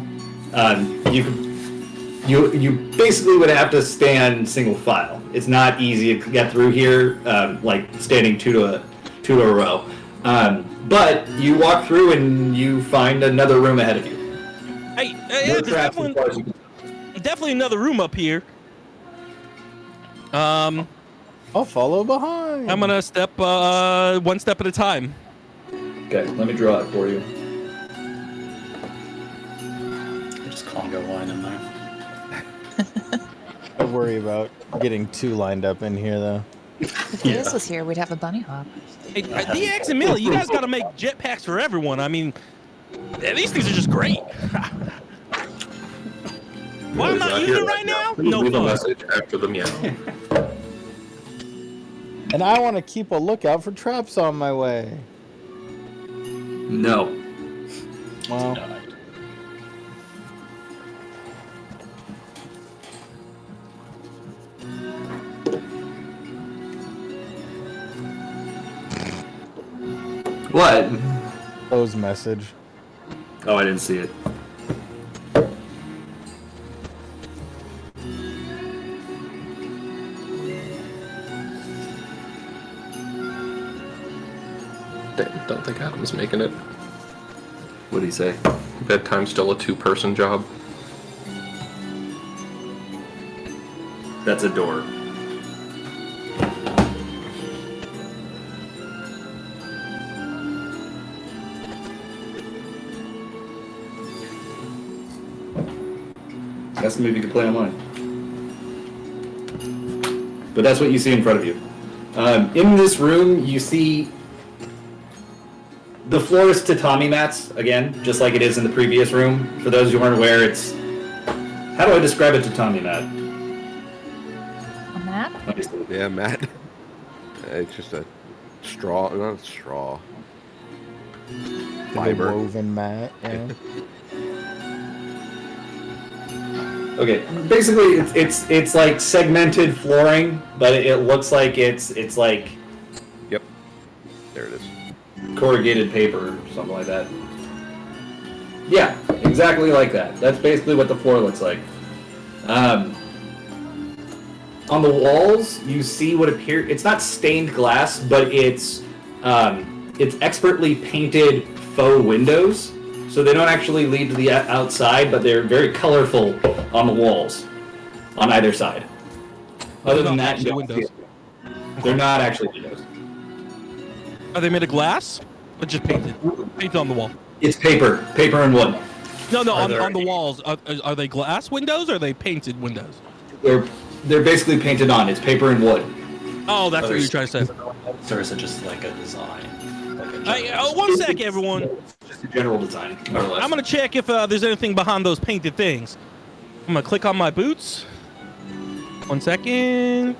You basically would have to stand single file. It's not easy to get through here, like standing two to a row. But you walk through and you find another room ahead of you. Hey, No there's traps as far as you can definitely another room up here. I'll follow behind. I'm gonna step one step at a time. Okay, let me draw it for you. Just Congo line in there. Don't worry about getting two lined up in here, though. If Diaz was here, we'd have a bunny hop. Hey, DX and Millie, you guys gotta make jetpacks for everyone. I mean, these things are just great. Why am I Not using here it right now? Please No leave a fun. message after the meow. And I want to keep a lookout for traps on my way. No. Well, What? close message. Oh, I didn't see it. Don't think Adam's making it. What did he say? Bedtime's still a 2-person job. That's a door. That's the movie you can play online. But that's what you see in front of you. In this room, you see the floor is tatami mats, again, just like it is in the previous room. For those who aren't aware, it's... How do I describe a tatami mat? A map? Yeah, Matt. It's just a straw, not a straw. Fiber. Woven mat. Yeah. Okay, basically it's like segmented flooring, but it looks like it's like Yep. There it is. corrugated paper or something like that. Yeah, exactly like that. That's basically what the floor looks like. On the walls, you see what appears. It's not stained glass, but it's expertly painted faux windows. So they don't actually lead to the outside, but they're very colorful on the walls, on either side. Other than that, you don't see it. They're not actually windows. Are they made of glass? Or just painted? Painted on the wall? It's paper and wood. No, on the walls. Are they glass windows or are they painted windows? They're basically painted on. It's paper and wood. Oh, that's what you're trying to say. Or is it just like a design? Like a One sec, everyone. Just a general design, more or less. I'm gonna check if there's anything behind those painted things. I'm gonna click on my boots. 1 second.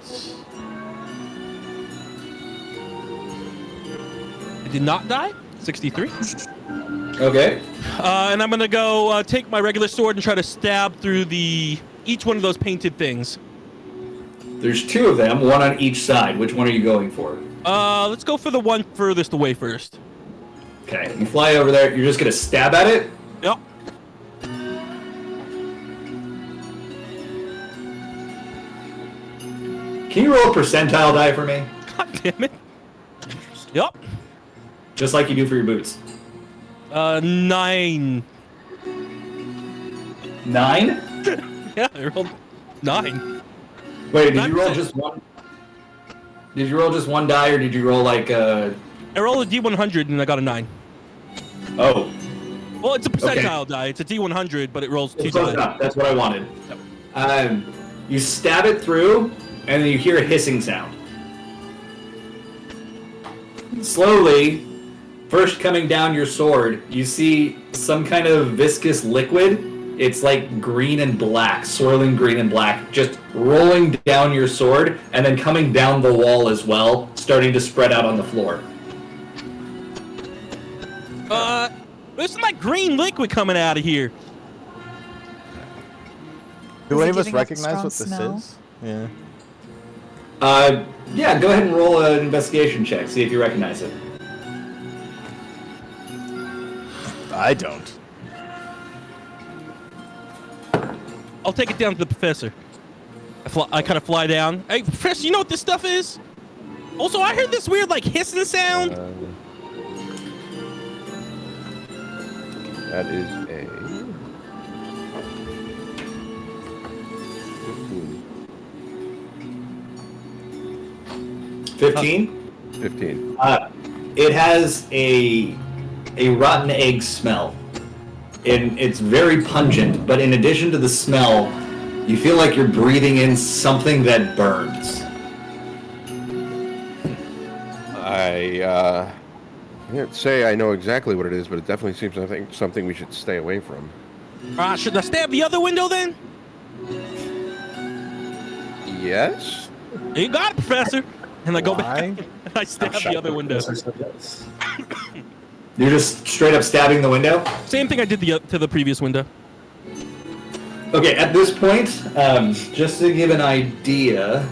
I did not die. 63. Okay. And I'm gonna go take my regular sword and try to stab through each one of those painted things. There's 2 of them, one on each side. Which one are you going for? Let's go for the one furthest away first. Okay, you fly over there. You're just gonna stab at it. Yep. Can you roll a percentile die for me? God damn it. Yep. Just like you do for your boots. 9. 9? Yeah, I rolled 9. Wait, did you 9%. roll just one? Did you roll just one die, or did you roll like I rolled a D100 and I got a 9. Oh, Well, it's a percentile die. It's a D100, but it rolls 2 it's close dice. enough. That's what I wanted. You stab it through, and then you hear a hissing sound. Slowly, first coming down your sword, you see some kind of viscous liquid. It's like green and black, swirling green and black, just rolling down your sword, and then coming down the wall as well, starting to spread out on the floor. There's some like green liquid coming out of here. Do Is any it of us giving off a recognize strong what this smell? is? Yeah. Yeah, go ahead and roll an investigation check, see if you recognize it. I don't. I'll take it down to the professor. I kind of fly down. Hey, professor, you know what this stuff is? Also, I heard this weird like hissing sound. That is a 15? 15. It has a rotten egg smell. And it's very pungent, but in addition to the smell, you feel like you're breathing in something that burns. I can't say I know exactly what it is, but it definitely seems like something we should stay away from. Should I stab the other window then? Yes. You got it, Professor. And I go back Why? and I stab the other window. You're just straight up stabbing the window? Same thing I did to the previous window. Okay, at this point, just to give an idea,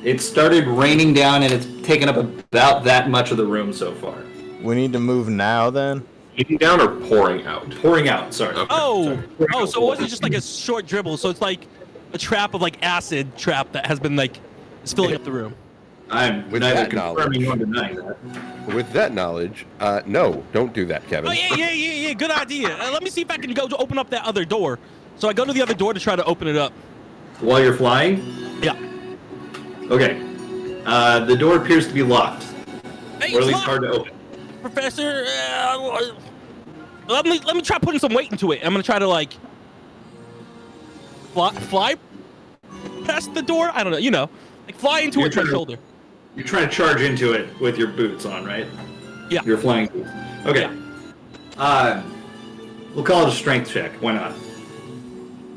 it started raining down and it's taken up about that much of the room so far. We need to move now then? Raining down or pouring out? Pouring out, sorry. Okay. Oh, so it wasn't just like a short dribble. So it's like a trap of like acid trap that has been like is filling up the room. I'm With neither that knowledge. confirming nor denying that. With that knowledge, no, don't do that, Kevin. Oh yeah. Good idea. Let me see if I can go to open up that other door. So I go to the other door to try to open it up. While you're flying? Yeah. Okay. The door appears to be locked. Hey, Or at it's least locked, hard to open. Professor. Let me try putting some weight into it. I'm gonna try to like fly past the door. I don't know. You know, like fly into it with my shoulder. You're trying to charge into it with your boots on, right? Yeah. Your flying boots. Okay. We'll call it a strength check. Why not?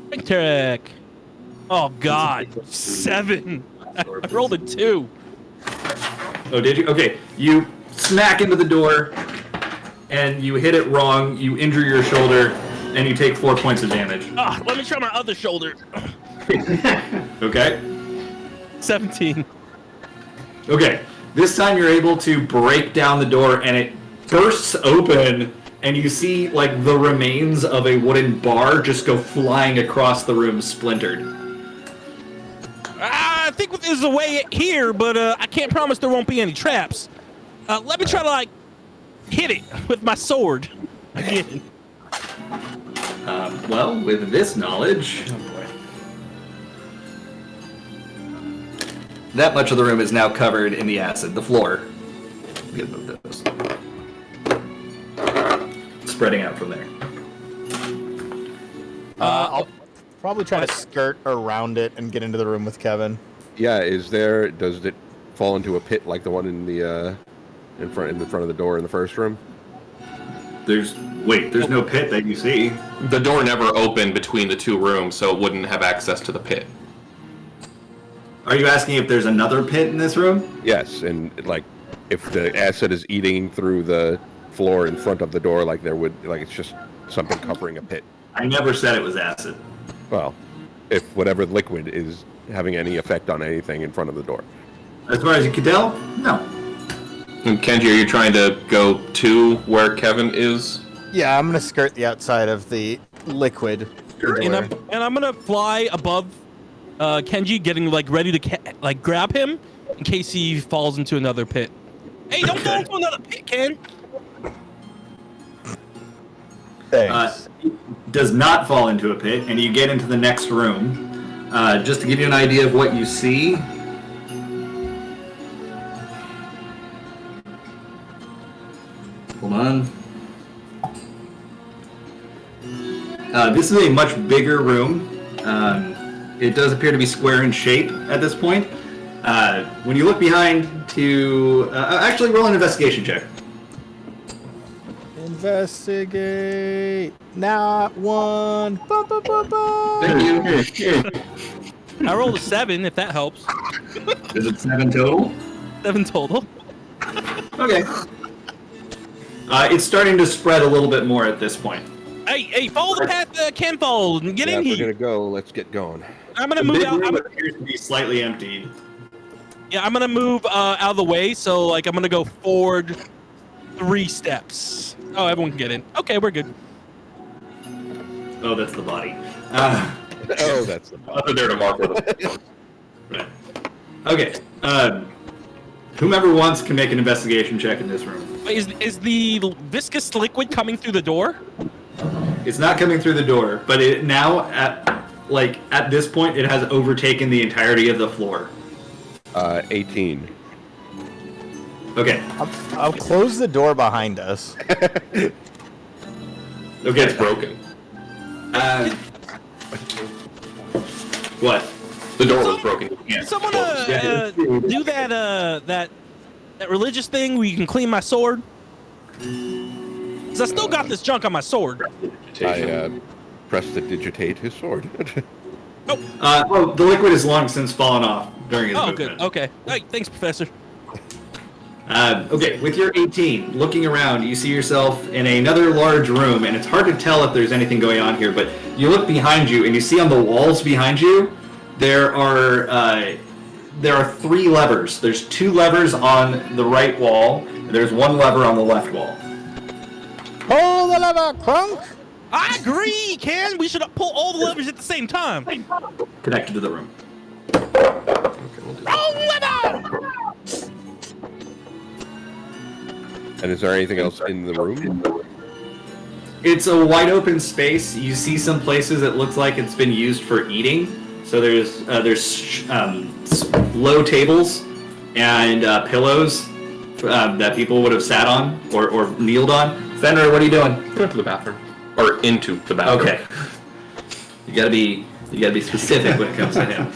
Strength check. Oh God, 7. I rolled a 2. Oh, did you? Okay. You smack into the door, and you hit it wrong. You injure your shoulder, and you take 4 points of damage. Let me try my other shoulder. Okay. 17. Okay. This time you're able to break down the door, and it bursts open, and you see like the remains of a wooden bar just go flying across the room, splintered. I think there's a way here, but I can't promise there won't be any traps. Let me try to like hit it with my sword again. Well, with this knowledge, oh boy, that much of the room is now covered in the acid. The floor, get move those, spreading out from there. I'll probably try to skirt around it and get into the room with Kevin. Yeah, does it fall into a pit like the one in the in front of the door in the first room? There's no pit that you see. The door never opened between the two rooms, so it wouldn't have access to the pit. Are you asking if there's another pit in this room? Yes, and like if the acid is eating through the floor in front of the door, like there would, like it's just something covering a pit. I never said it was acid. Well, if whatever liquid is having any effect on anything in front of the door. As far as you can tell, no. And Kenji, are you trying to go to where Kevin is? Yeah, I'm gonna skirt the outside of the liquid. And I'm gonna fly above Kenji, getting like ready to like grab him in case he falls into another pit. Hey, don't fall into another pit, Ken. Thanks. Does not fall into a pit, and you get into the next room. Just to give you an idea of what you see. Hold on. This is a much bigger room. It does appear to be square in shape at this point. When you look behind to... actually, roll an investigation check. Investigate. Not one. Bum, bum, bum, bum. Thank you. I rolled a 7, if that helps. Is it 7 total? 7 total. Okay. It's starting to spread a little bit more at this point. Hey, follow the path Ken followed and get in If we're here. gonna go, let's get going. I'm gonna The move big out. room appears to be slightly empty. Yeah, I'm gonna move out of the way. So like I'm gonna go forward 3 steps. Oh, everyone can get in. Okay, we're good. Oh, that's the body. Oh, that's the Other there to mark where the Right. Okay. Whomever wants can make an investigation check in this room. Wait, is the viscous liquid coming through the door? It's not coming through the door, but it now at this point it has overtaken the entirety of the floor. 18. Okay. I'll close the door behind us. Okay. It's broken. What? The door was broken. You Can can't someone close it. do that religious thing where you can clean my sword? Because I still got this junk on my sword. I prestidigitate his sword. The liquid has long since fallen off during his movement. Good. Okay. Hey, thanks, Professor. Okay, with your 18, looking around, you see yourself in another large room, and it's hard to tell if there's anything going on here, but you look behind you, and you see on the walls behind you, there are 3 levers. There's 2 levers on the right wall, and there's 1 lever on the left wall. Pull the lever, Crunk! I agree, Ken. We should pull all the levers at the same time. Connected to the room. Roll lever! And is there anything else in the room? It's a wide open space. You see some places it looks like it's been used for eating. So there's low tables and pillows that people would have sat on or kneeled on. Fenrir, what are you doing? Go to the bathroom. Or into the bathroom. Okay. You gotta be specific when it comes to him.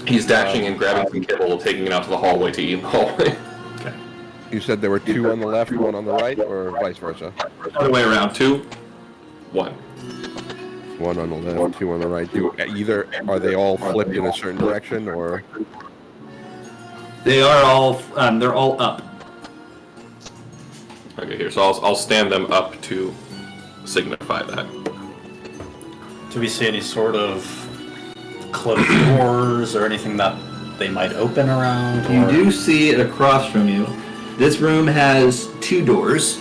He's dashing and grabbing some kibble, taking it out to the hallway to eat in the hallway. Okay. You said there were 2 on the left, 1 on the right, or vice versa? Other way around. 2, 1. 1 on the left, 2 on the right. Are they all flipped in a certain direction, or? They are all they're all up. Okay, here. So I'll stand them up to signify that. Do we see any sort of closed doors or anything that they might open around? You or- do see it across from you. This room has 2 doors,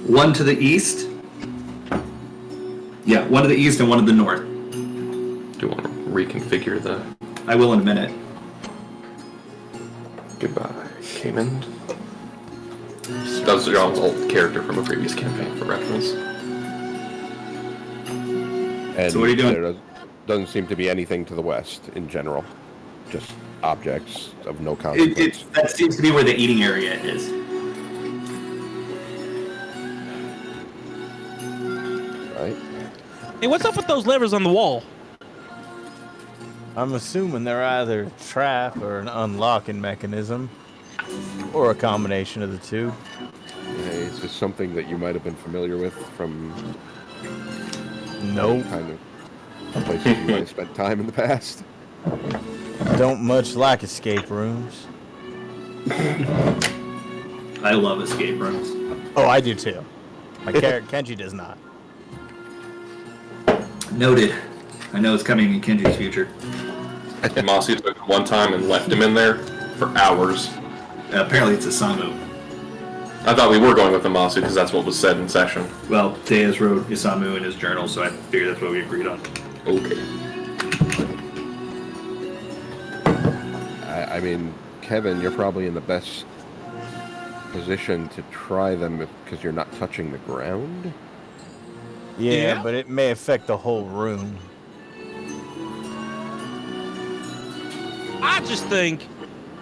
one to the east. Yeah, one to the east and one to the north. Do you want to reconfigure the... I will in a minute. Goodbye, Cayman. That was John's old character from a previous campaign for reference. And So what are you doing? There doesn't seem to be anything to the west in general. Just objects of no consequence. That seems to be where the eating area is. Right? Hey, what's up with those levers on the wall? I'm assuming they're either a trap or an unlocking mechanism, or a combination of the 2. Hey, is this something that you might have been familiar with from Nope. kind of places you might have spent time in the past? Don't much like escape rooms. I love escape rooms. Oh, I do too. My character Kenji does not. Noted. I know it's coming in Kenji's future. Mossy took him one time and left him in there for hours. Apparently it's a Isamu. I thought we were going with the Masu because that's what was said in session. Well, Deus wrote Isamu in his journal, so I figured that's what we agreed on. Okay. I mean, Kevin, you're probably in the best position to try them because you're not touching the ground. Yeah, but it may affect the whole room. I just think,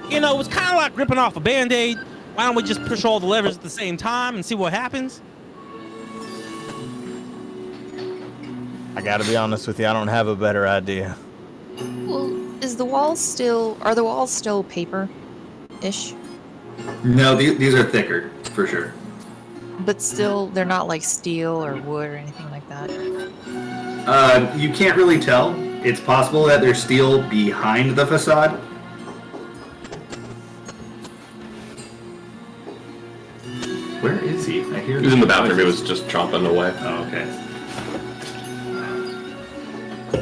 it's kind of like ripping off a Band-Aid. Why don't we just push all the levers at the same time and see what happens? I gotta be honest with you, I don't have a better idea. Well, are the walls still paper-ish? No, these are thicker, for sure. But still, they're not like steel or wood or anything like that. You can't really tell. It's possible that there's steel behind the facade. Where is he? I hear He was in the bathroom. He was just chomping away. Oh, okay.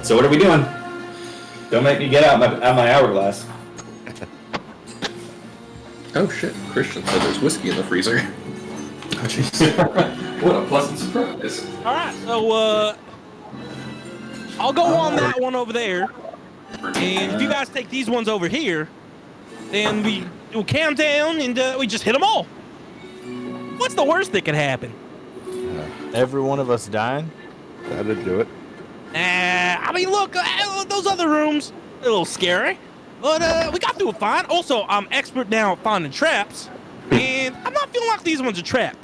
So what are we doing? Don't make me get out my hourglass. Oh shit! Christian said there's whiskey in the freezer. What a pleasant surprise! All right, so I'll go on that one over there, and if you guys take these ones over here, then we do a countdown and we just hit them all. What's the worst that could happen? Every one of us dying? That'd do it. I mean, look, those other rooms, a little scary, but we got through it fine. Also, I'm expert now at finding traps, and I'm not feeling like these ones are trapped.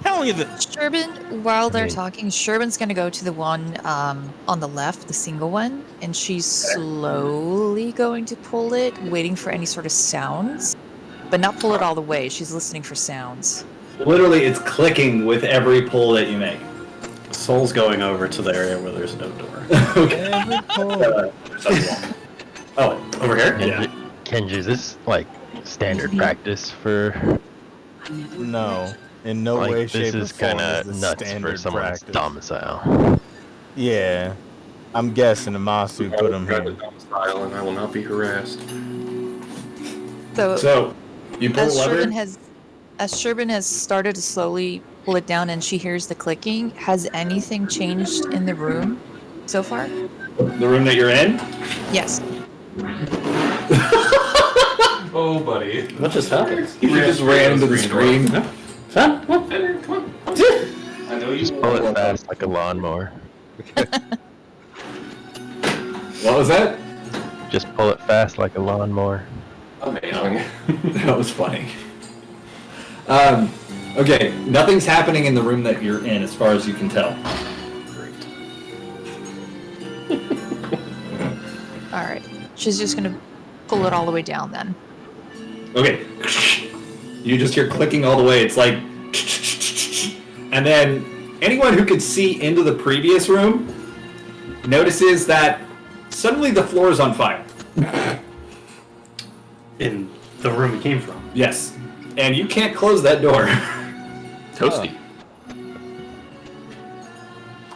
Telling you this. Sherbin, while they're talking, Sherbin's gonna go to the one on the left, the single one, and she's slowly going to pull it, waiting for any sort of sounds, but not pull it all the way. She's listening for sounds. Literally, it's clicking with every pull that you make. Soul's going over to the area where there's no door. Every pull. Oh, over here? Kenji, is this like standard practice for? No, in no Like, way, this shape, or is form kind is of this nuts standard for someone's practice. domicile. Yeah, I'm guessing Amasu put him Private here. domicile, and I will not be harassed. So, you pull the lever. As Sherbin has started to slowly pull it down and she hears the clicking, has anything changed in the room so far? The room that you're in? Yes. Oh, buddy. What just happened? You just ran into the screen. Fun? Come on. I know you Just pull it fast like a lawnmower. What was that? Just pull it fast like a lawnmower. Amazing. That was funny. Okay, nothing's happening in the room that you're in as far as you can tell. All right. She's just going to pull it all the way down then. Okay. You just hear clicking all the way. It's like... And then anyone who could see into the previous room notices that suddenly the floor is on fire. In the room he came from. Yes. And you can't close that door. Toasty.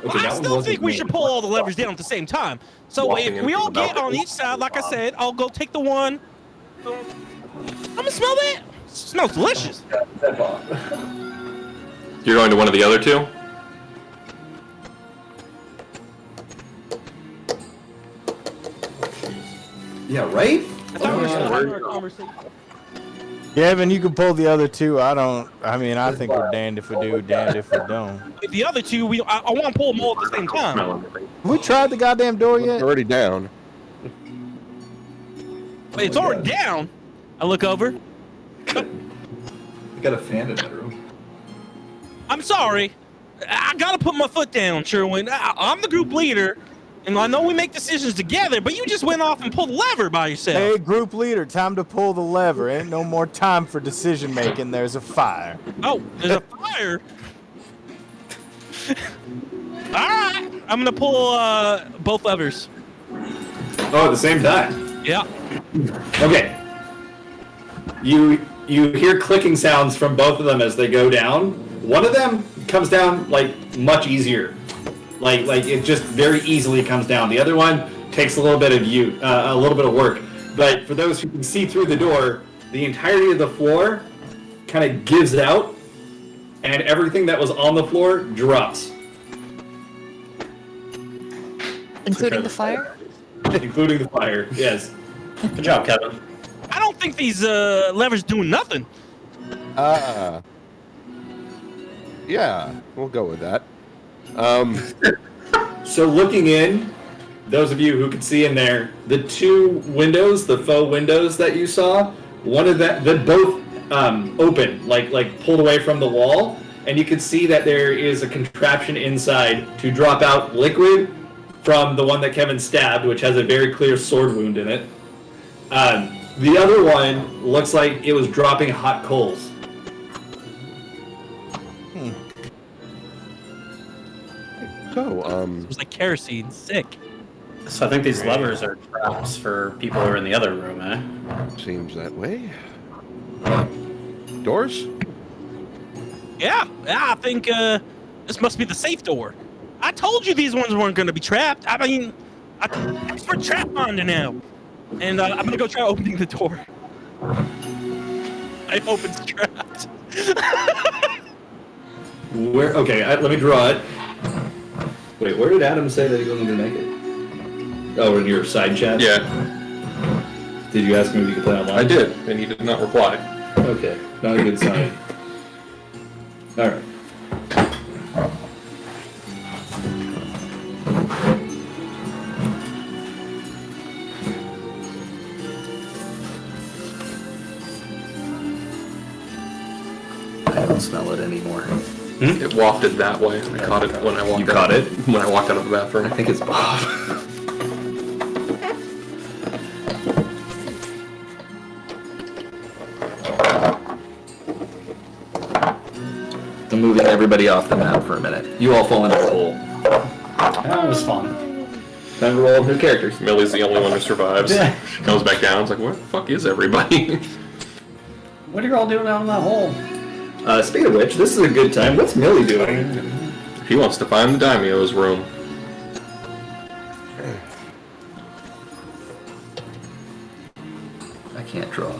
Okay, I that one still wasn't think we me. should pull all the levers down at the same time. So Walking if we into all the get on balcony. each side, like I said, I'll go take the one. I'm gonna smell that. It smells delicious. You're going to one of the other two? Yeah, right? I thought we were still having our conversation. Yeah, Evan, you can pull the other two. I think we're damned if we do, damned if we don't. If the other two, I want to pull them all at the same time. Smell anything. Have we tried the goddamn door It's yet? already down. But it's already down. I look over. I got a fan in that room. I'm sorry. I gotta put my foot down, Sherwin. I'm the group leader, and I know we make decisions together, but you just went off and pulled the lever by yourself. Hey, group leader, time to pull the lever. Ain't no more time for decision making. There's a fire. Oh, there's a fire. All right, I'm gonna pull both levers. Oh, at the same time. Yeah. Okay. You hear clicking sounds from both of them as they go down. One of them comes down like much easier. Like it just very easily comes down. The other one takes a little bit of work. But for those who can see through the door, the entirety of the floor kind of gives out, and everything that was on the floor drops, Including the fire? including the fire. Yes. Good job, Kevin. I don't think these levers doing nothing. Yeah, we'll go with that. So looking in, those of you who could see in there, the two windows, the faux windows that you saw, one of that, they're both open, like pulled away from the wall, and you can see that there is a contraption inside to drop out liquid from the one that Kevin stabbed, which has a very clear sword wound in it. The other one looks like it was dropping hot coals. So, It was like kerosene. Sick. So I think these levers are traps for people who are in the other room, eh? seems that way. Doors? Yeah, I think this must be the safe door. I told you these ones weren't going to be trapped. I mean, I'm expert trap finder now. And I'm going to go try opening the door. I hope it's trapped. Where? Okay, let me draw it. Wait, where did Adam say that he wasn't gonna make it? Oh, in your side chat? Yeah, Did you ask him if he could play online? I did, and he did not reply. Okay, not a good sign. Alright. I don't smell it anymore. It wafted that way. I caught it when I walked You out. caught it? When I walked out of the bathroom. I think it's Bob. So moving everybody off the map for a minute. You all fall into the hole. That was fun. Time to roll new characters. Millie's the only one who survives. She comes back down. It's like, where the fuck is everybody? What are you all doing down in that hole? Speaking of which, this is a good time. What's Millie doing? He wants to find the daimyo's room. I can't draw.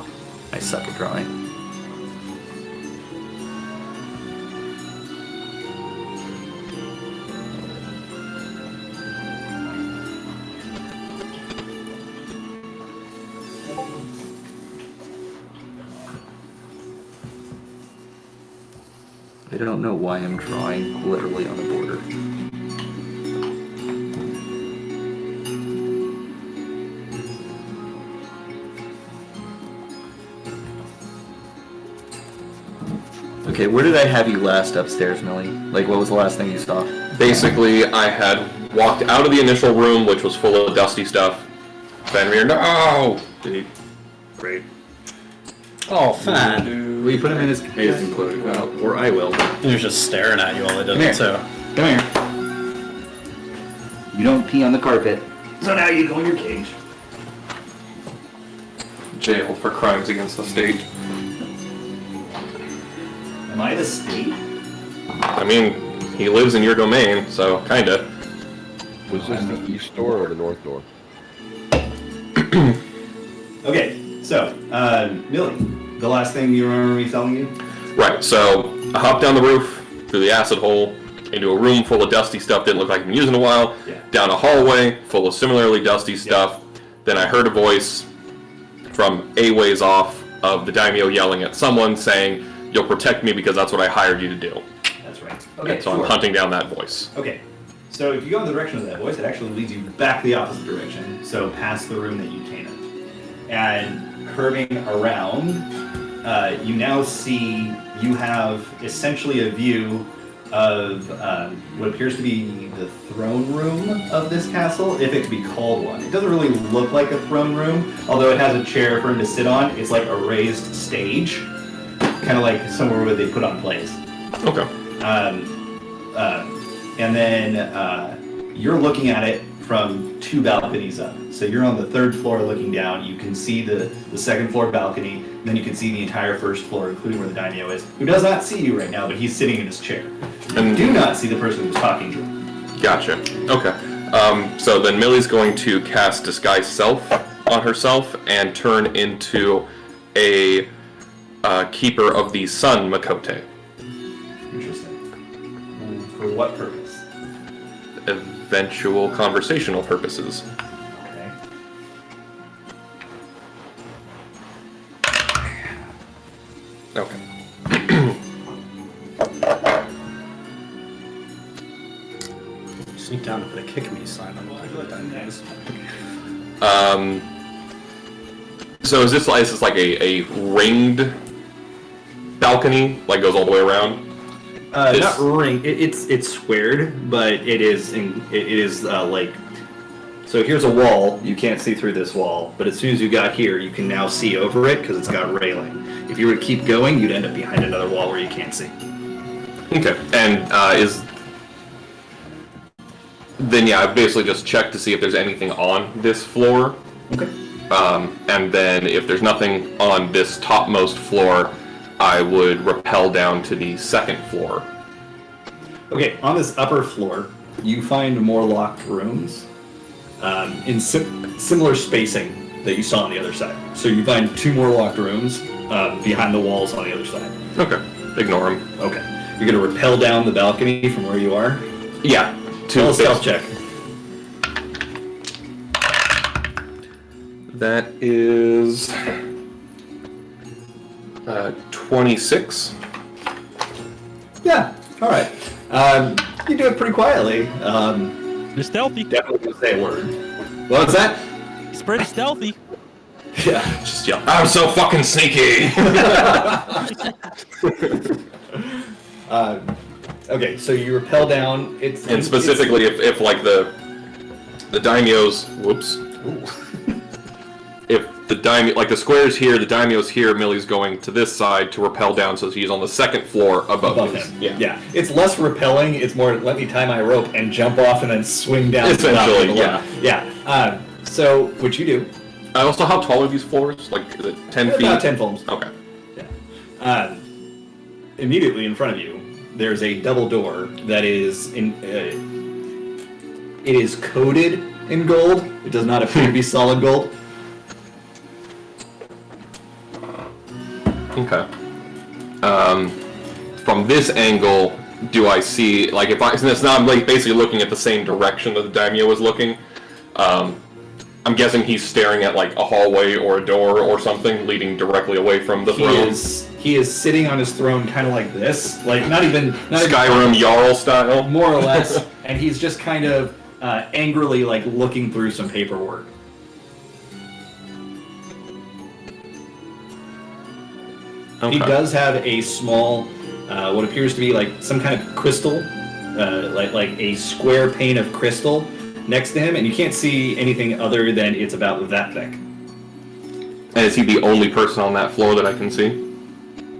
I suck at drawing. I don't know why I'm drawing literally on the border. Okay, where did I have you last upstairs, Millie? Like, what was the last thing you saw? Basically, I had walked out of the initial room, which was full of dusty stuff. Fenrir, no! Great. Oh, fine. Will you put him in his enclosure? Well, or I will. He was just staring at you while I did Come it, here. too. Come here. You don't pee on the carpet. So now you go in your cage. Jailed for crimes against the state. Am I the state? I mean, he lives in your domain, so kinda. Was this the east door or the north door? Okay, so, Millie, the last thing you remember me telling you? Right, so I hopped down the roof, through the acid hole, into a room full of dusty stuff, didn't look like I'd been used in a while, Yeah. down a hallway full of similarly dusty stuff. Then I heard a voice from a ways off of the daimyo yelling at someone saying, "You'll protect me because that's what I hired you to do." That's right. Okay, And so I'm hunting down that voice. Okay, so if you go in the direction of that voice, it actually leads you back the opposite direction, so past the room that you came in. And curving around, you now see you have essentially a view of what appears to be the throne room of this castle, if it could be called one. It doesn't really look like a throne room, although it has a chair for him to sit on. It's like a raised stage, kind of like somewhere where they put on plays. Okay. And then you're looking at it from two balconies up. So you're on the third floor looking down. You can see the second floor balcony, and then you can see the entire first floor, including where the daimyo is, who does not see you right now, but he's sitting in his chair. You do not see the person who's talking to him. Gotcha. Okay. So then Millie's going to cast Disguise Self on herself and turn into a keeper of the sun Makote. Interesting. For what purpose? Eventual conversational purposes. Okay. Okay. Sneak down to put a kick me sign on the back of the daimyo's. So is this like a ringed balcony, like goes all the way around? Not ring. It's squared, but it is like. So here's a wall. You can't see through this wall, but as soon as you got here, you can now see over it because it's got railing. If you were to keep going, you'd end up behind another wall where you can't see. Okay. And then I basically just check to see if there's anything on this floor. Okay. And then if there's nothing on this topmost floor, I would rappel down to the second floor. Okay. On this upper floor, you find more locked rooms in similar spacing that you saw on the other side. So you find two more locked rooms behind the walls on the other side. Okay. Ignore them. Okay. You're gonna rappel down the balcony from where you are. Yeah. Roll a stealth check. That is 26. Yeah. All right. You do it pretty quietly. You're stealthy. Definitely gonna say a word. What's that? It's pretty stealthy. Yeah. Just yell, "I'm so fucking sneaky!" Okay. So you rappel down. And specifically, if like the daimyo's, whoops, if the daimyo, like the square's here, the daimyo's here, Millie's going to this side to rappel down, so he's on the second floor above his. him. Yeah. It's less repelling. It's more let me tie my rope and jump off and then swing down. Essentially, Yeah. So what you do? Also, how tall are these floors? Like, is it 10 feet? About 10 foams. Okay. Yeah. Immediately in front of you, there's a double door that is in. It is coated in gold. It does not appear to be solid gold. Okay. From this angle, do I see, like, if I, since now I'm like basically looking at the same direction that the daimyo was looking, I'm guessing he's staring at like a hallway or a door or something leading directly away from the throne. He is sitting on his throne kind of like this, like not even Skyrim Jarl style, more or less, and he's just kind of angrily like looking through some paperwork. Okay. He does have a small, what appears to be like some kind of crystal, like a square pane of crystal next to him, and you can't see anything other than it's about that thick. And is he the only person on that floor that I can see?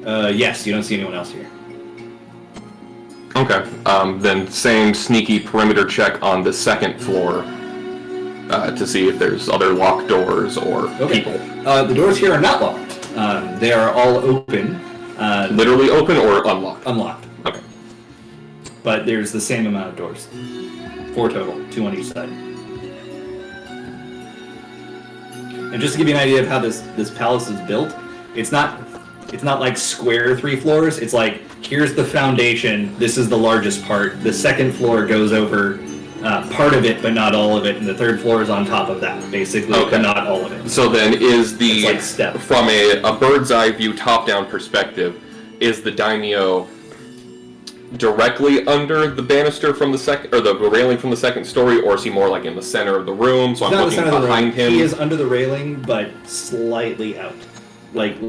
Yes, you don't see anyone else here. Okay. Then same sneaky perimeter check on the second floor to see if there's other locked doors or people. The doors here are not locked. They are all open. Literally open or unlocked? Unlocked. Okay. But there's the same amount of doors. 4 total, 2 on each side. And just to give you an idea of how this palace is built, it's not like square 3 floors. It's like, here's the foundation, this is the largest part. The second floor goes over part of it, but not all of it, and the third floor is on top of that, basically, but not all of it. So then is the, like step. from a bird's eye view, top-down perspective, is the daimyo directly under the banister from the second, or the railing from the second story, or is he more like in the center of the room, so I'm looking behind him? He is under the railing, but slightly out. Like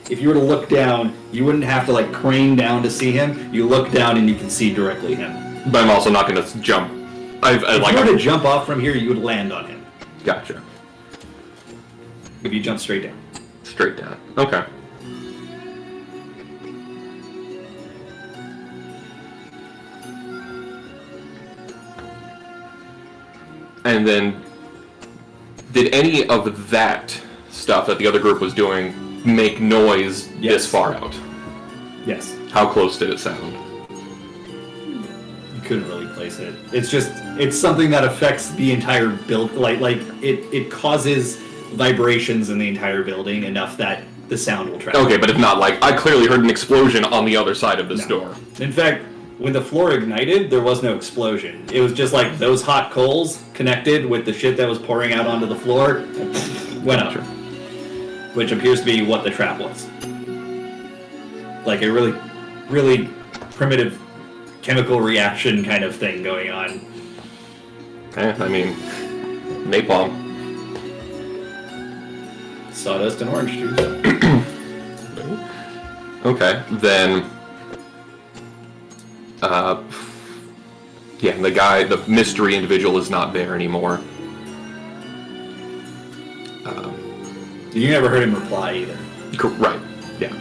if you were to look down, you wouldn't have to like crane down to see him. You look down and you can see directly him. But I'm also not going to jump. If you were to jump off from here, you would land on him. Gotcha. If you jump straight down. Straight down. Okay. And then, did any of that stuff that the other group was doing make noise this far out? Yes. How close did it sound? You couldn't really place it. It's something that affects the entire build. Like it causes vibrations in the entire building enough that the sound will travel. Okay, but if not, like, I clearly heard an explosion on the other side of this door. In fact, when the floor ignited, there was no explosion. It was just like those hot coals connected with the shit that was pouring out onto the floor, went up. Which appears to be what the trap was. Like a really, really primitive chemical reaction kind of thing going on. I mean, napalm. Sawdust and orange juice. Okay, then... yeah, the mystery individual is not there anymore. You never heard him reply either. Right, yeah.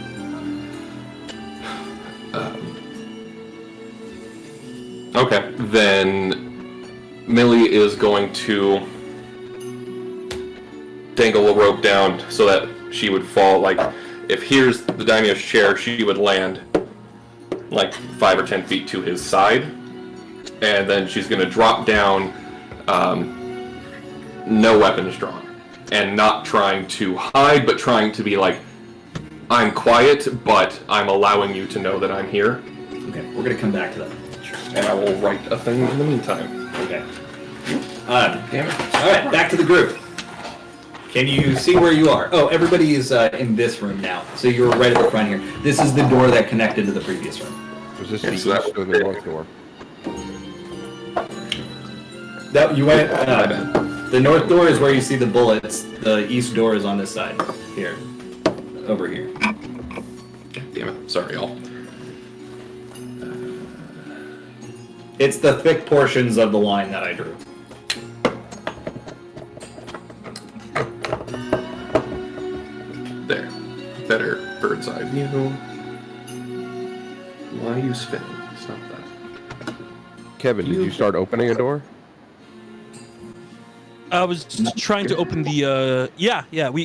Okay, then Millie is going to dangle a rope down so that she would fall, like, if here's the daimyo's chair, she would land like 5 or 10 feet to his side, and then she's going to drop down, no weapons drawn, and not trying to hide, but trying to be like, I'm quiet, but I'm allowing you to know that I'm here. Okay, we're going to come back to that. And I will write a thing in the meantime. Okay. Damn it. Alright, back to the group. Can you see where you are? Oh, everybody is in this room now, so you're right at the front here. This is the door that connected to the previous room. Was this the east or the north door? That you went. The north door is where you see the bullets. The east door is on this side. Here, over here. Damn it. Sorry, y'all. It's the thick portions of the line that I drew. better bird's eye view. Why are you spinning? It's not that. Kevin, did you start opening a door? I was just trying to open the.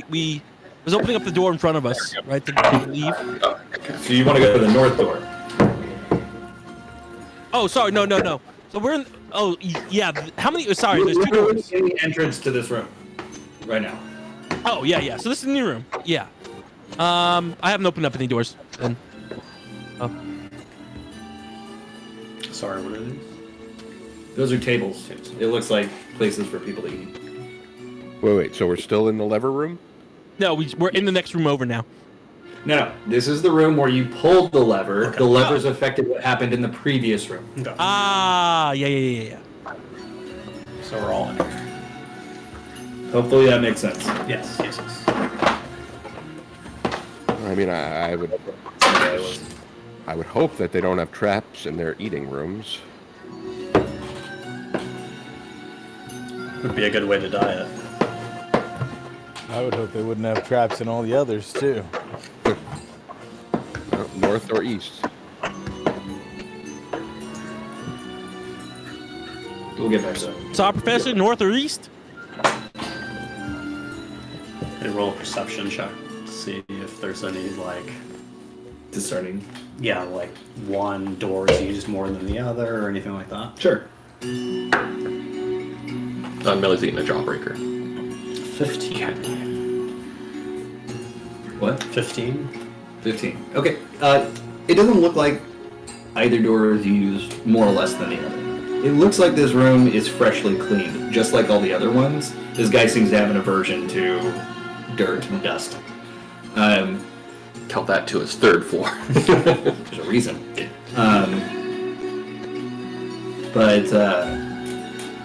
We was opening up the door in front of us, right, to leave. Oh, okay. So you want to go to the north door? Oh, sorry, no. So we're in. Oh, yeah. How many? Sorry, there's two doors. In the entrance to this room, right now. Oh, yeah. So this is the new room. Yeah. I haven't opened up any doors. Then. Oh. Sorry, what are these? Those are tables. It looks like places for people to eat. Wait. So we're still in the lever room? No, we're in the next room over now. No. This is the room where you pulled the lever. Okay. The levers affected what happened in the previous room. Okay. Ah, yeah. So we're all in here. Hopefully that makes sense. Yes. I mean, I would hope that they don't have traps in their eating rooms. Would be a good way to die it. I would hope they wouldn't have traps in all the others, too. North or east? We'll get there, so. So, Professor, north or east? Could roll a perception check to see if there's any, like... Discerning. Yeah, like one door is used more than the other or anything like that. Sure. Millie's eating a jawbreaker. 15. What? 15? 15. Okay. It doesn't look like either door is used more or less than the other. It looks like this room is freshly cleaned, just like all the other ones. This guy seems to have an aversion to dirt and dust. Tell that to his third floor. There's a reason. But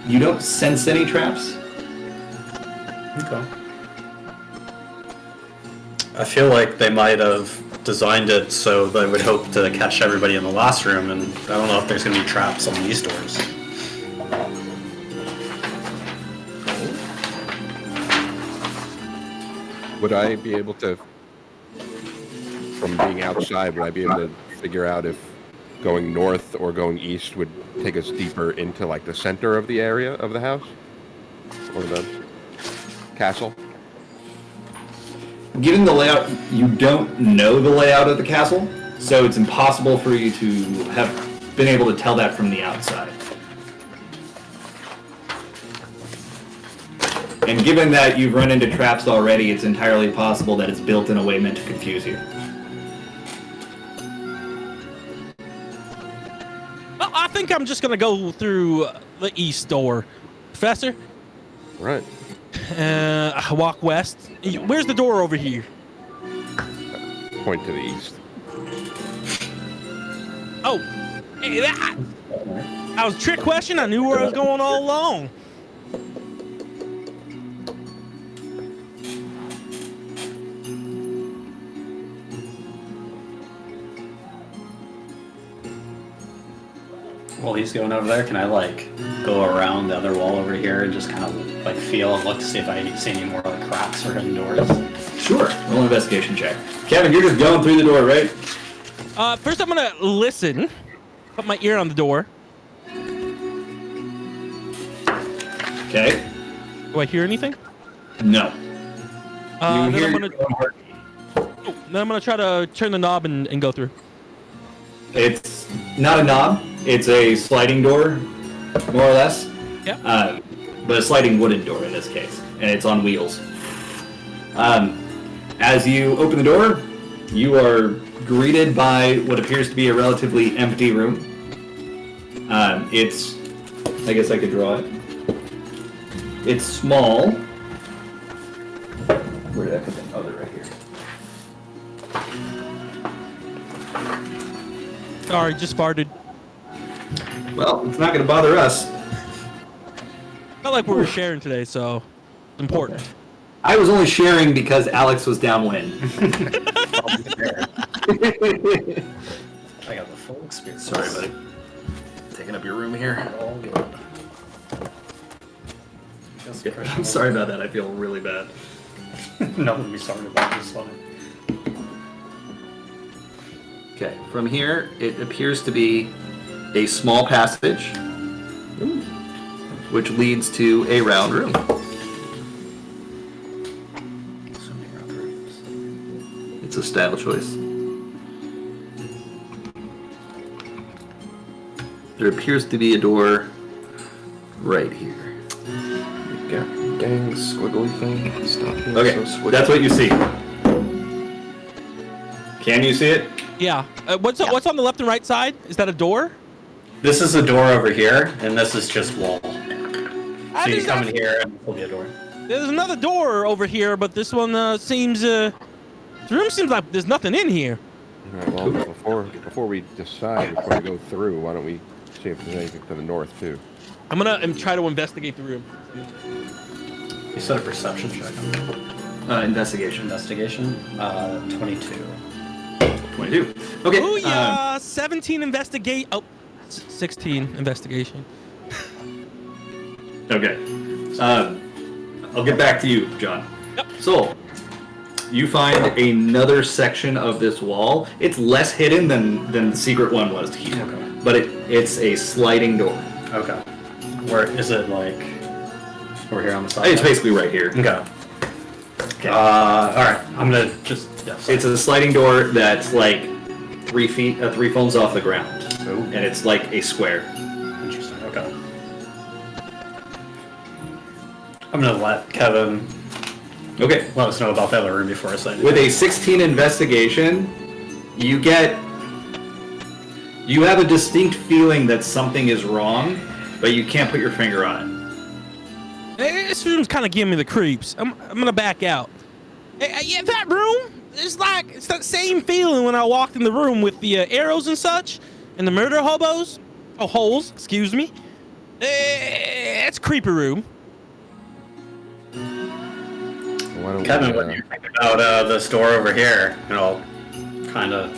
you don't sense any traps? Okay. I feel like they might have designed it so they would hope to catch everybody in the last room, and I don't know if there's going to be traps on these doors. Would I be able to, from being outside, would I be able to figure out if going north or going east would take us deeper into like the center of the area of the house? Or the castle? Given the layout, you don't know the layout of the castle, so it's impossible for you to have been able to tell that from the outside. And given that you've run into traps already, it's entirely possible that it's built in a way meant to confuse you. Well, I think I'm just gonna go through the east door, Professor. Right. I walk west. Where's the door over here? Point to the east. Oh, hey, that was a trick question. I knew where I was going all along. While he's going over there, can I like go around the other wall over here and just kind of like feel and look to see if I see any more like cracks or hidden doors? Sure. Roll an investigation check. Kevin, you're just going through the door, right? First I'm gonna listen. Put my ear on the door. Okay. Do I hear anything? No. Then hear I'm your gonna. own heartbeat. Then I'm gonna try to turn the knob and go through. It's not a knob. It's a sliding door, more or less. Yeah. But a sliding wooden door in this case, and it's on wheels. As you open the door, you are greeted by what appears to be a relatively empty room. It's, I guess I could draw it. It's small. Where did I put them? Oh, they're right here. Sorry, just farted. Well, it's not going to bother us. Not like we were sharing today, so it's important. I was only sharing because Alex was downwind. I got the full experience. Sorry, buddy. Taking up your room here. All good. I'm sorry about that. I feel really bad. Nothing to be sorry about this one. Okay, from here, it appears to be a small passage, which leads to a round room. So many round rooms. It's a style choice. There appears to be a door right here. Yeah, dang squiggly thing. Stop being Okay, so squiggly. that's what you see. Can you see it? Yeah. What's on the left and right side? Is that a door? This is a door over here, and this is just wall. So you there's come in here, and there'll be a door. There's another door over here, but this one seems. The room seems like there's nothing in here. All right, well, before we decide if we're going to go through, why don't we see if there's anything to the north, too? I'm gonna try to investigate the room. You said a perception check. Investigation. Investigation. 22. 22. Okay. Oh yeah, 17 investigate. Oh, 16 investigation. Okay. I'll get back to you, John. Yep. So, you find another section of this wall. It's less hidden than the secret one was here. Okay. But it's a sliding door. Okay. Where is it, like, over here on the side? It's basically right here. Okay. Alright, I'm gonna just... Yeah, It's a sliding door that's like 3 feet, 3 phones off the ground. Ooh. And it's like a square. Interesting, okay. I'm gonna let Kevin Okay. let us know about the other room before I say anything. With a 16 investigation, you have a distinct feeling that something is wrong, but you can't put your finger on it. This room's kind of giving me the creeps. I'm gonna back out. Yeah, that room is like it's that same feeling when I walked in the room with the arrows and such, and the murder holes. Excuse me. It's a creepy room. Why don't Kevin, we, what do you think about this door over here? You know, kind of...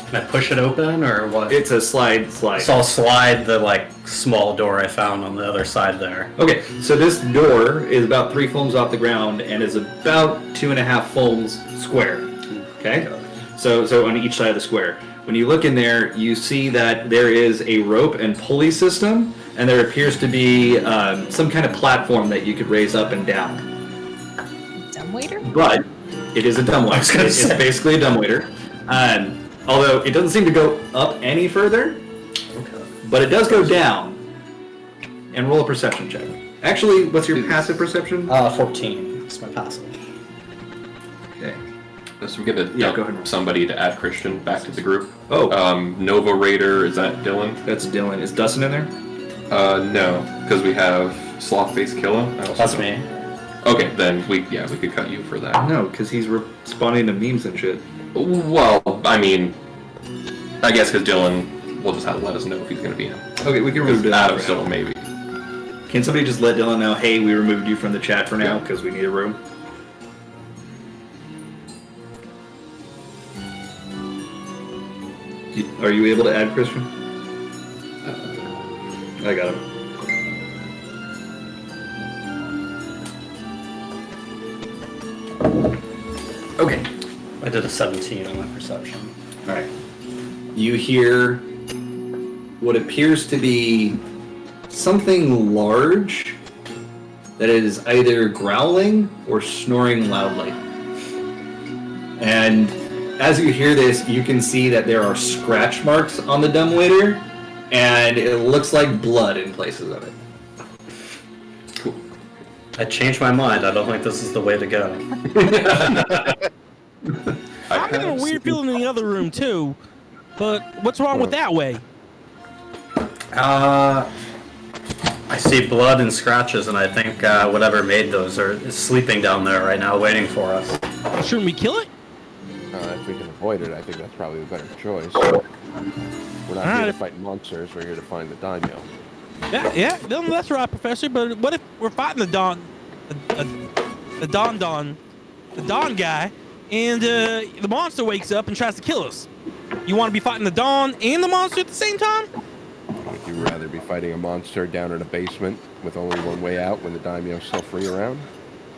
Can I push it open, or what? It's a slide. So I'll slide the, like, small door I found on the other side there. Okay, so this door is about 3 foams off the ground and is about 2.5 foams square. Okay? So on each side of the square. When you look in there, you see that there is a rope and pulley system, and there appears to be some kind of platform that you could raise up and down. Dumbwaiter? But it is a dumbwaiter. It's basically a dumbwaiter. Although it doesn't seem to go up any further, but it does go down. And roll a perception check. Actually, what's your passive perception? 14. That's my passive. Okay. So we get to Yeah, go ahead. somebody to add Christian back to the group. Oh. Nova Raider, is that Dylan? That's Dylan. Is Dustin in there? No, because we have Slothface Killa. That's me. Okay, then we could cut you for that. No, because he's responding to memes and shit. Well, I mean, I guess because Dylan will just have to let us know if he's going to be in. Okay, we can remove Dylan. Adam for still now. maybe. Can somebody just let Dylan know, hey, we removed you from the chat for now because we need a room? Are you able to add Christian? I got him. Okay. I did a 17 on my perception. Alright. You hear what appears to be something large that is either growling or snoring loudly. And as you hear this, you can see that there are scratch marks on the dumbwaiter, and it looks like blood in places of it. I changed my mind. I don't think this is the way to go. I'm getting a weird feeling in the other room too, but what's wrong with that way? I see blood and scratches, and I think whatever made those is sleeping down there right now, waiting for us. Shouldn't we kill it? if we can avoid it, I think that's probably the better choice. We're not here to Alright. fight monsters, we're here to find the daimyo. Yeah, that's right, Professor. But what if we're fighting the Don guy, and the monster wakes up and tries to kill us? You want to be fighting the Don and the monster at the same time? Would you rather be fighting a monster down in a basement with only one way out when the daimyo's still free around?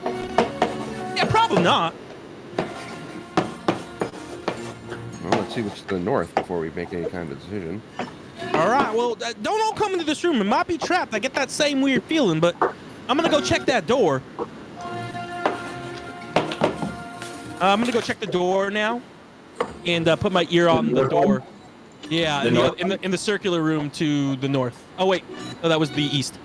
Yeah, probably not. Well, let's see what's to the north before we make any kind of decision. All right, well, don't all come into this room. It might be trapped. I get that same weird feeling, but I'm gonna go check that door. I'm gonna go check the door now, and put my ear on the door. Yeah, in the circular room to the north. Oh wait, no, that was the east.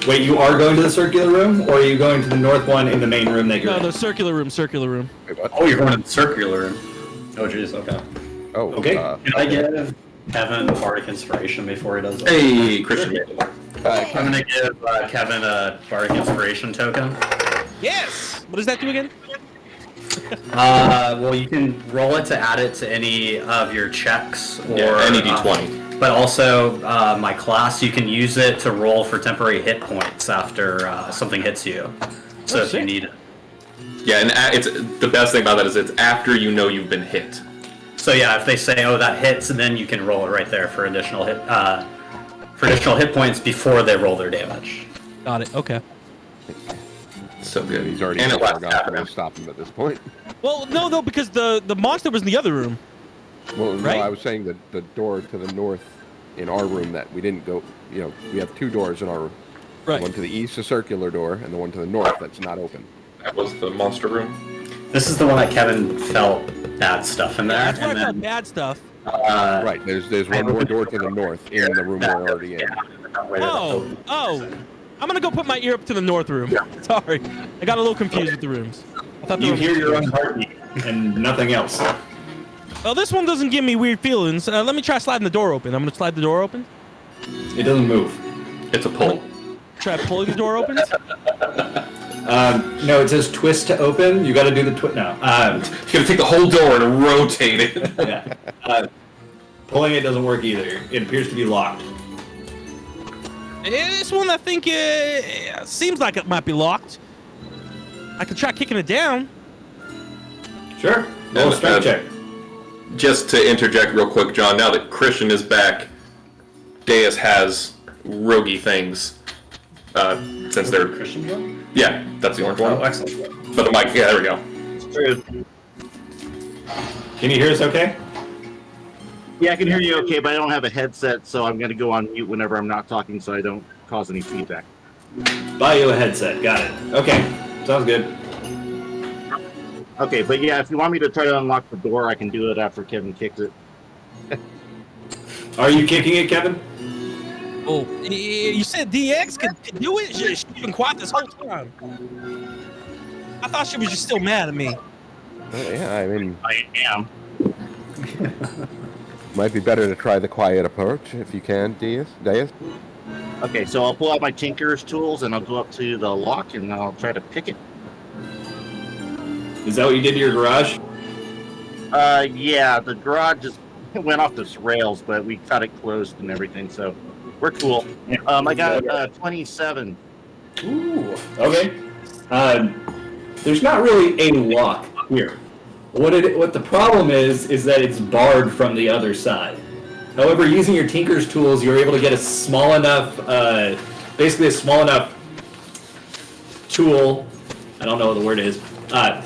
Wait, you are going to the circular room, or are you going to the north one in the main room that you're No, in? the circular room. Wait, what? Oh, you're going to the circular room. Oh, jeez. Okay. Oh, Okay. Can I give Kevin bardic inspiration before he does that? Hey, Christian. I'm gonna give Kevin a bardic inspiration token. Yes. What does that do again? Well, you can roll it to add it to any of your checks, or any d20. But also, my class, you can use it to roll for temporary hit points after something hits you. So if you need it. Yeah, and it's the best thing about that is it's after you know you've been hit. So yeah, if they say, "Oh, that hits," then you can roll it right there for additional hit points before they roll their damage. Got it. Okay. So good. He's already and so it far lasts gone, half so an we'll hour. stop him at this point. Well, no, because the monster was in the other room. Well, Right? no, I was saying that the door to the north in our room that we didn't go, we have two doors in our room. Right. The one to the east, a circular door, and the one to the north that's not open. That was the monster room. This is the one that Kevin felt bad stuff in there. That's why I and felt then, bad stuff. Right, there's one more door to the north in the room we're already in. Oh. I'm gonna go put my ear up to the north room. Sorry, I got a little confused with the rooms. I thought You hear your own heartbeat and nothing else. Well, this one doesn't give me weird feelings. Let me try sliding the door open. I'm gonna slide the door open. It doesn't move. It's a pull. Try pulling the door open. No, it says twist to open. You got to do the twist. No. You gotta take the whole door and rotate it. Yeah. Pulling it doesn't work either. It appears to be locked. This one I think seems like it might be locked. I could try kicking it down. Sure. Roll a strength check. Just to interject real quick, John, now that Christian is back, Deus has roguey things. Since they're... Christian one? Yeah, that's the orange one. Oh, excellent. But the mic, yeah, there we go. Can you hear us okay? Yeah, I can hear you okay, but I don't have a headset, so I'm going to go on mute whenever I'm not talking so I don't cause any feedback. Buy you a headset. Got it. Okay. Sounds good. Okay, but yeah, if you want me to try to unlock the door, I can do it after Kevin kicks it. Are you kicking it, Kevin? Oh, you said DX could do it? She's been quiet this whole time. I thought she was just still mad at me. Yeah, I mean, I am. might be better to try the quiet approach if you can, Deus. Okay, so I'll pull out my Tinker's tools and I'll go up to the lock and I'll try to pick it. Is that what you did to your garage? Yeah, the garage just went off the rails, but we got it closed and everything, so we're cool. I got 27. Ooh. Okay. There's not really a lock here. What the problem is that it's barred from the other side. However, using your Tinker's tools, you're able to get a small enough, basically a small enough tool, I don't know what the word is,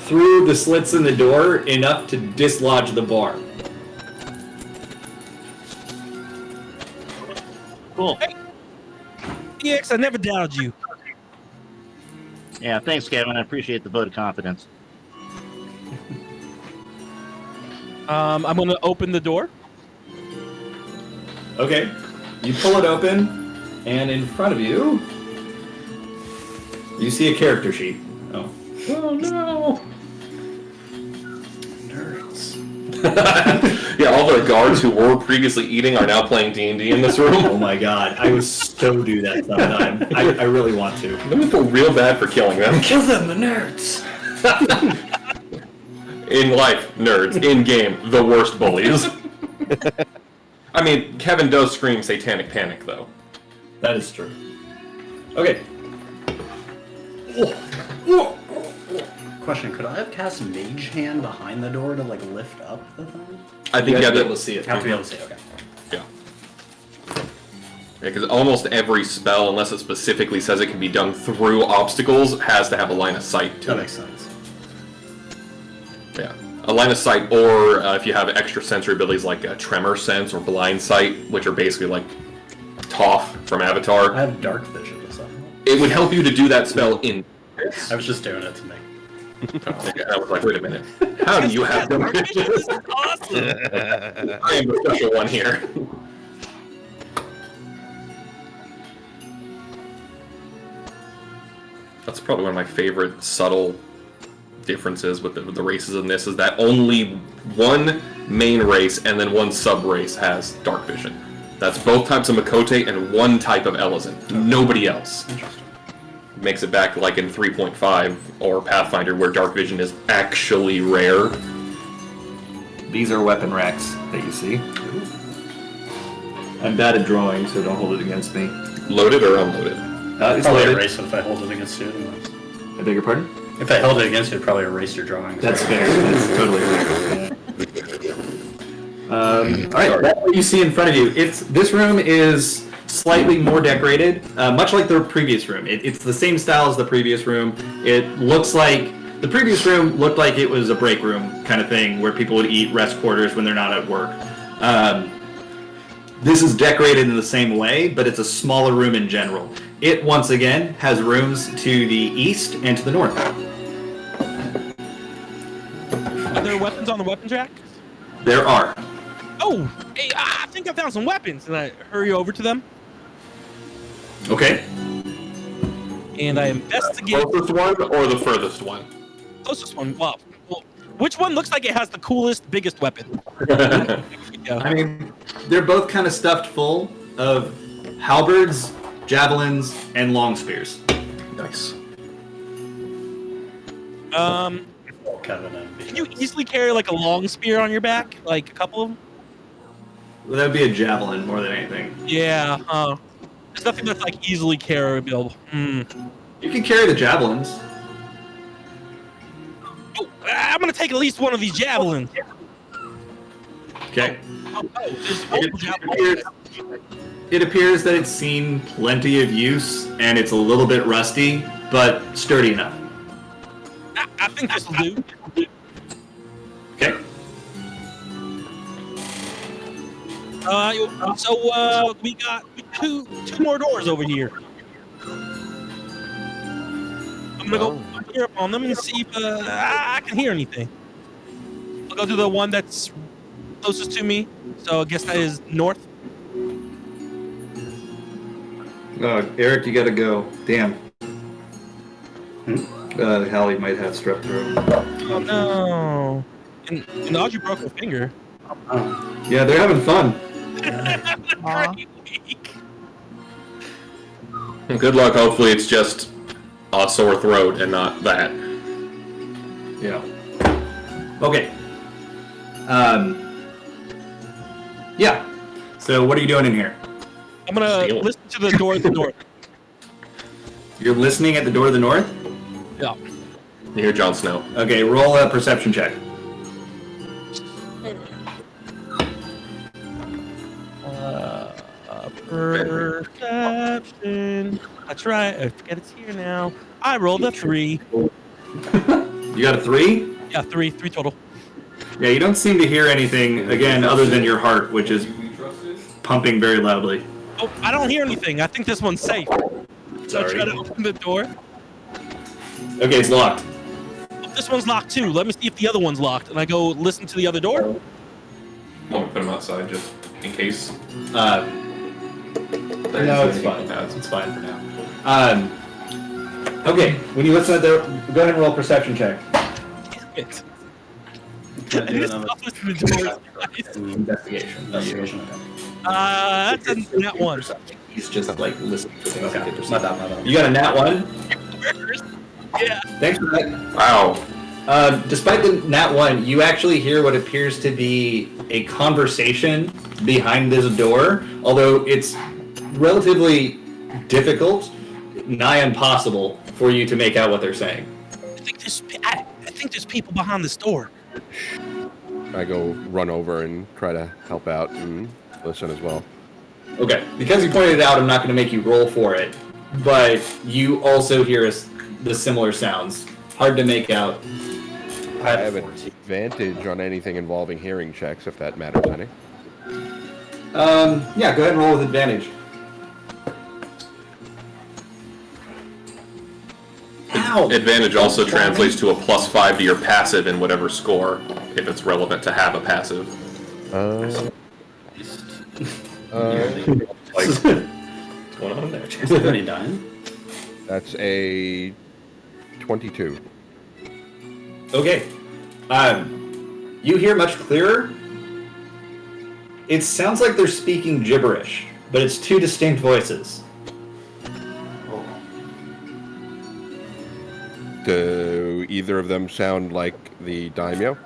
through the slits in the door enough to dislodge the bar. Cool. Hey, DX, I never doubted you. Yeah, thanks, Kevin. I appreciate the vote of confidence. I'm gonna open the door. Okay. You pull it open, and in front of you, you see a character sheet. Oh. Oh no! Nerds. Yeah, all the guards who were previously eating are now playing D&D in this room. Oh my god, I would so do that sometime. I really want to. Let me feel real bad for killing them. Kill them, the nerds! In life, nerds. In game, the worst bullies. I mean, Kevin does scream satanic panic, though. That is true. Okay. Question, could I have cast Mage Hand behind the door to, like, lift up the thing? I think you have be to able to see it. Have to be able to see, okay. Yeah. Yeah, because almost every spell, unless it specifically says it can be done through obstacles, has to have a line of sight to That it. makes sense. Yeah. A line of sight, or if you have extra sensory abilities like tremor sense or blind sight, which are basically like Toph from Avatar. I have dark vision. Does that help? It would help you to do that spell in. I was just doing it to make. I was like, wait a minute. How do you have dark vision? This is awesome. I am the special one here. That's probably one of my favorite subtle differences with the races in this, is that only one main race and then one sub-race has dark vision. That's both types of Makote and one type of Elezen. Nobody else. Interesting. Makes it back like in 3.5 or Pathfinder, where dark vision is actually rare. These are weapon racks that you see. I'm bad at drawing, so don't hold it against me. Loaded or unloaded? It's Probably loaded. erase it if I hold it against you. I beg your pardon? If I held it against you, it'd probably erase your drawings. That's fair. That's totally fair. All right, that's what you see in front of you. This room is slightly more decorated, much like the previous room. It's the same style as the previous room. It looks like the previous room looked like it was a break room kind of thing, where people would eat rest quarters when they're not at work. This is decorated in the same way, but it's a smaller room in general. It, once again, has rooms to the east and to the north. Are there weapons on the weapons rack? There are. Oh, hey, I think I found some weapons, and I hurry over to them, Okay. and I investigate Closest one or the furthest one? closest one. Well, which one looks like it has the coolest, biggest weapon? Yeah. I mean, they're both kind of stuffed full of halberds, javelins, and long spears. Nice. Kevin and Can you easily carry like a long spear on your back, like a couple of them? Well, that would be a javelin more than anything. Yeah. There's nothing that's like easily carryable. You can carry the javelins. Oh, I'm gonna take at least one of these javelins. Okay. Oh, there's multiple javelins. It appears that it's seen plenty of use, and it's a little bit rusty, but sturdy enough. I think this will do. Okay. So we got two more doors over here. I'm gonna go clear up on them and see if I can hear anything. I'll go to the one that's closest to me. So I guess that is north. Eric, you gotta go. Damn. Hallie might have strep throat. Oh no! And Audrey broke her finger. Yeah, they're having fun. Great week. Good luck. Hopefully it's just a sore throat and not that. Yeah. Okay. Yeah. So what are you doing in here? I'm gonna Steal. listen to the door at the north. You're listening at the door to the north? Yeah. You hear Jon Snow. Okay, roll a perception check. Perception. That's right. I forget it's here now. I rolled a 3. You got a 3? Yeah, 3 total. Yeah, you don't seem to hear anything, again, other than your heart, which is pumping very loudly. Oh, I don't hear anything. I think this one's safe. So I try to open the door. Okay, it's locked. Oh, this one's locked too. Let me see if the other one's locked. And I go listen to the other door. Won't put him outside just in case. No, it's fine. It's fine for now. Okay, when you listen at the... Go ahead and roll a perception check. Damn it. I just stopped listening to the doors. Investigation. Investigation. Okay. That's a nat 1. He's just, like, listening for things. Okay. My bad. You got a nat 1? Yeah. Thanks for that. Wow. Despite the nat 1, you actually hear what appears to be a conversation behind this door, although it's relatively difficult, nigh impossible, for you to make out what they're saying. I think there's people behind this door. I go run over and try to help out and listen as well. Okay, because you pointed it out, I'm not going to make you roll for it, but you also hear the similar sounds. Hard to make out I have an advantage on anything involving hearing checks, if that matters any. Yeah, go ahead and roll with advantage. Ow! Advantage also translates to a +5 to your passive in whatever score, if it's relevant to have a passive. What's going on there? Chance of any dying? That's a 22. Okay. You hear much clearer. It sounds like they're speaking gibberish, but it's two distinct voices. Do either of them sound like the daimyo?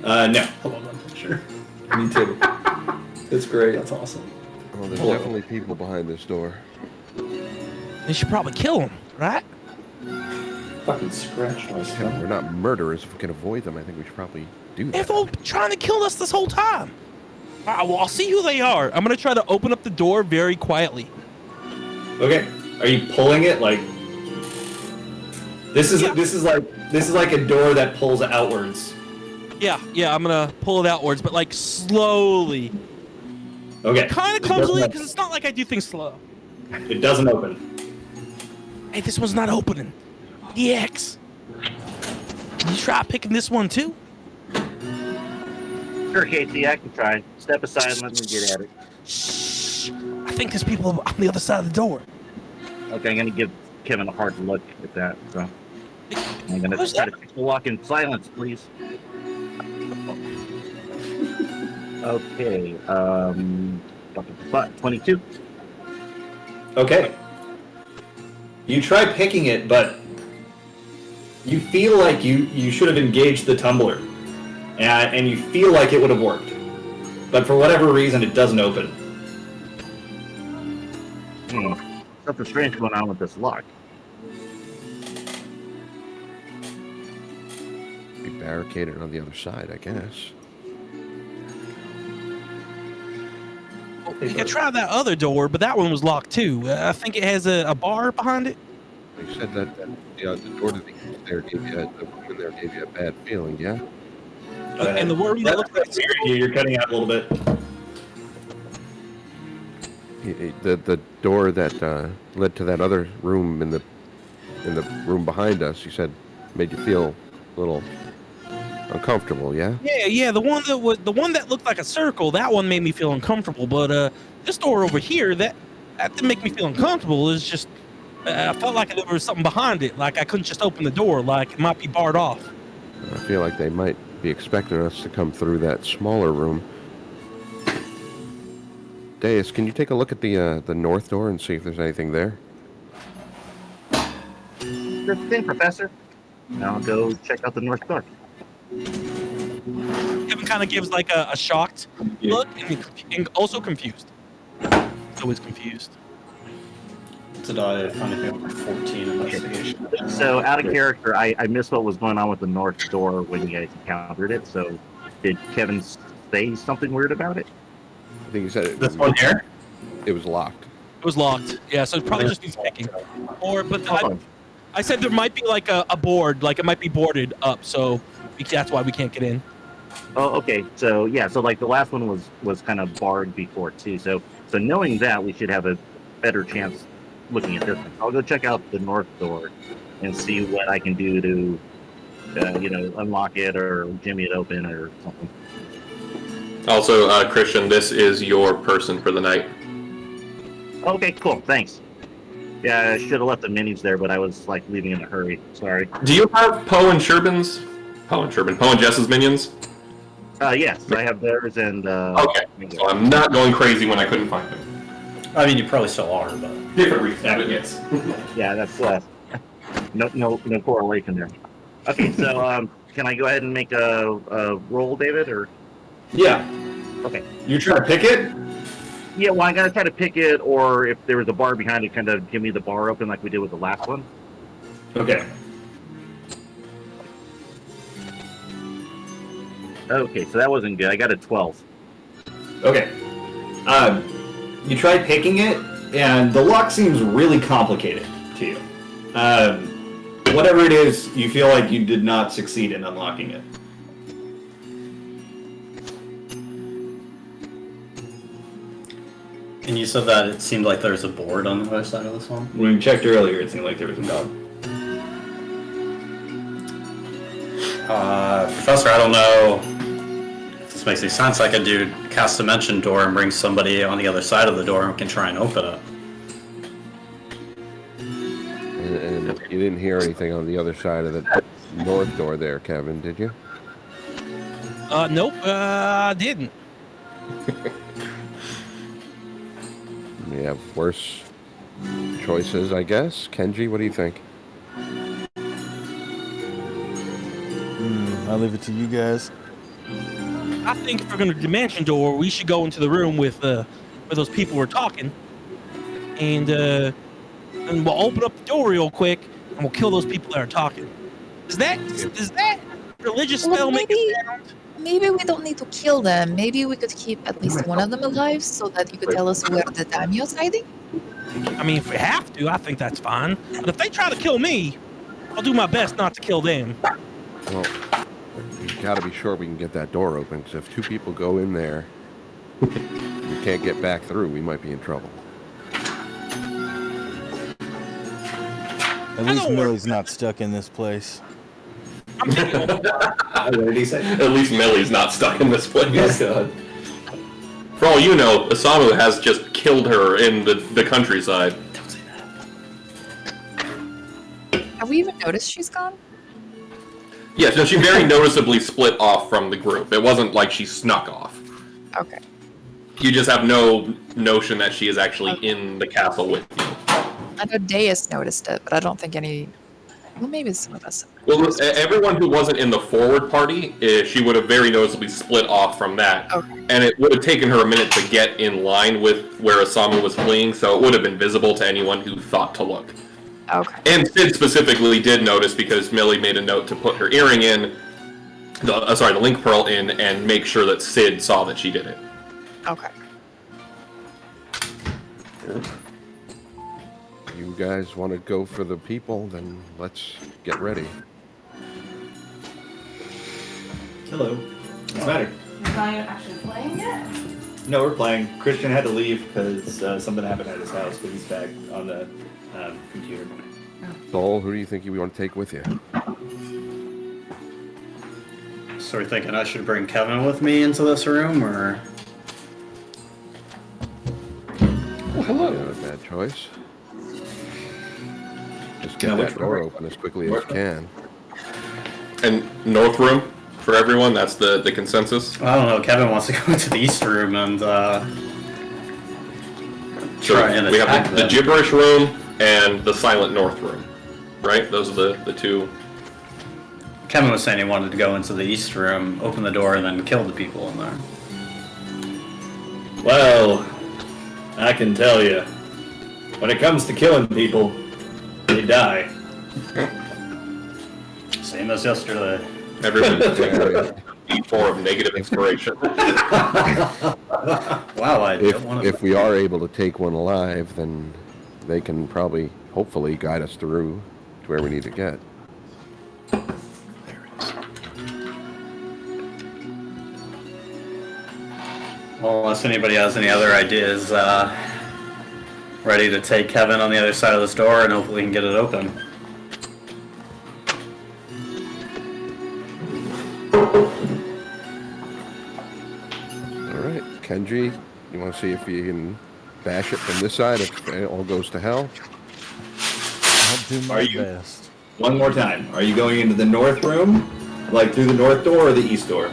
No. Hold on, I'm sure. Me too. That's great. That's awesome. Well, there's definitely people behind this door. They should probably kill him, right? Fucking scratch my Yeah, stomach. we're not murderers. If we can avoid them, I think we should probably do that. They've all been trying to kill us this whole time. All right, well, I'll see who they are. I'm gonna try to open up the door very quietly. Okay. Are you pulling it like? This is like a door that pulls outwards. Yeah, I'm gonna pull it outwards, but like slowly. Okay. Kind of clumsily, because it's not like I do things slow. It doesn't open. Hey, this one's not opening. EX. Can you try picking this one too? Sure, Casey, I can try. Step aside and let me get at it. Shh. I think there's people on the other side of the door. Okay, I'm gonna give Kevin a hard look at that. So I'm gonna Who's try that? to walk in silence, please. Okay, 22. Okay. You try picking it, but you feel like you should have engaged the tumbler, and you feel like it would have worked, but for whatever reason, it doesn't open. Something strange going on with this lock. Be barricaded on the other side, I guess. You can try that other door, but that one was locked too. I think it has a bar behind it. They said that the door to the east there gave you the woman there gave you a bad feeling, yeah? And the room that looks like You're cutting out a little bit. The door that led to that other room in the room behind us, you said made you feel a little uncomfortable, yeah? Yeah. The one that looked like a circle. That one made me feel uncomfortable. But this door over here, that didn't make me feel uncomfortable. It's just I felt like there was something behind it. Like I couldn't just open the door. Like it might be barred off. I feel like they might be expecting us to come through that smaller room. Deus, can you take a look at the north door and see if there's anything there? Sure thing, Professor. Now I'll go check out the north door. Kevin kind of gives like a shocked look and also confused. Always confused. Did I find anything like 14 investigation? So out of character, I missed what was going on with the north door when you guys encountered it. So did Kevin say something weird about it? I think you said it. This one here? It was locked. It was locked. Yeah, so it probably just needs picking. I said there might be like a board, like it might be boarded up, so that's why we can't get in. Oh, okay. So yeah, so like the last one was kind of barred before too. So knowing that, we should have a better chance looking at this one. I'll go check out the north door and see what I can do to, unlock it or jimmy it open or something. Also, Christian, this is your person for the night. Okay, cool. Thanks. Yeah, I should have left the minis there, but I was like leaving in a hurry. Sorry. Do you have Poe and Jess's minions? Yes, I have theirs and. Okay, so I'm not going crazy when I couldn't find them. I mean, you probably still are, but Different reasons, but yes. Yeah, that's no correlation there. Okay, so can I go ahead and make a roll, David, or? Yeah. Okay. You try to pick it? Yeah, well, I gotta try to pick it, or if there was a bar behind it, kind of give me the bar open like we did with the last one. Okay. Okay, so that wasn't good. I got a 12. Okay. You try picking it, and the lock seems really complicated to you. whatever it is, you feel like you did not succeed in unlocking it. And you said that it seemed like there's a board on the other side of this one? When we checked earlier, it seemed like there was a dog. Professor, I don't know if this makes any sense. I could cast Dimension Door and bring somebody on the other side of the door and we can try and open it. And you didn't hear anything on the other side of the north door there, Kevin, did you? Nope, I didn't. We have worse choices, I guess. Kenji, what do you think? I'll leave it to you guys. I think if we're going to Dimension Door, we should go into the room with where those people were talking, and we'll open up the door real quick, and we'll kill those people that are talking. Does that religious spell make a sound? Maybe we don't need to kill them. Maybe we could keep at least one of them alive so that you could tell us where the daimyo's hiding. I mean, if we have to, I think that's fine. But if they try to kill me, I'll do my best not to kill them. Well, we've got to be sure we can get that door open, because if two people go in there, we can't get back through, we might be in trouble. At least Millie's not stuck in this place. I'm taking What did he say? At least Millie's not stuck in this place. Yes, God. For all you know, Osamu has just killed her in the countryside. Don't say that. Have we even noticed she's gone? Yes, no, she very noticeably split off from the group. It wasn't like she snuck off. Okay. You just have no notion that she is actually in the castle with you. I know Deus noticed it, but I don't think any... Well, maybe some of us. Well, everyone who wasn't in the forward party, she would have very noticeably split off from that. Okay. And it would have taken her a minute to get in line with where Osamu was fleeing, so it would have been visible to anyone who thought to look. Okay. And Sid specifically did notice because Millie made a note to put her earring in, the link pearl in, and make sure that Sid saw that she did it. Okay. You guys want to go for the people, then let's get ready. Hello. What's the matter? You're not even actually playing yet? No, we're playing. Christian had to leave because something happened at his house, but he's back on the computer. Soul, who do you think you want to take with you? So we're thinking I should bring Kevin with me into this room, or... Not a bad choice. Just get that door open as quickly as you can. And North Room for everyone, that's the consensus. I don't know, Kevin wants to go into the East Room and So try and we attack have the them. Gibberish Room and the Silent North Room, right? Those are the two. Kevin was saying he wanted to go into the East Room, open the door, and then kill the people in there. Well, I can tell you, when it comes to killing people, they die. Same as yesterday. Everyone's E4 of negative inspiration. Wow, I don't want to... If we are able to take one alive, then they can probably, hopefully, guide us through to where we need to get. Well, unless anybody has any other ideas, ready to take Kevin on the other side of this door and hopefully we can get it open. Alright, Kenji, you want to see if you can bash it from this side if it all goes to hell? I'll do my Are you- best. One more time. Are you going into the North Room? Like through the North Door or the East Door?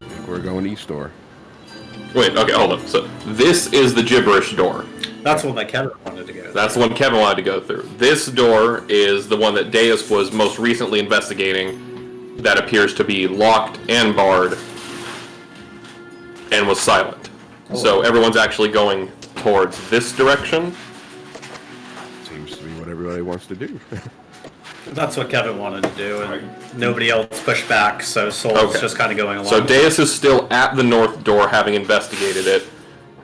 I think we're going east door. Wait, okay, hold on. So this is the Gibberish door. That's the one that Kevin wanted to go. That's the one Kevin wanted to go through. This door is the one that Deus was most recently investigating that appears to be locked and barred and was silent. So everyone's actually going towards this direction. Seems to be what everybody wants to do. That's what Kevin wanted to do, and nobody else pushed back, so Soul's Okay. just kind of going along. So Deus is still at the north door having investigated it,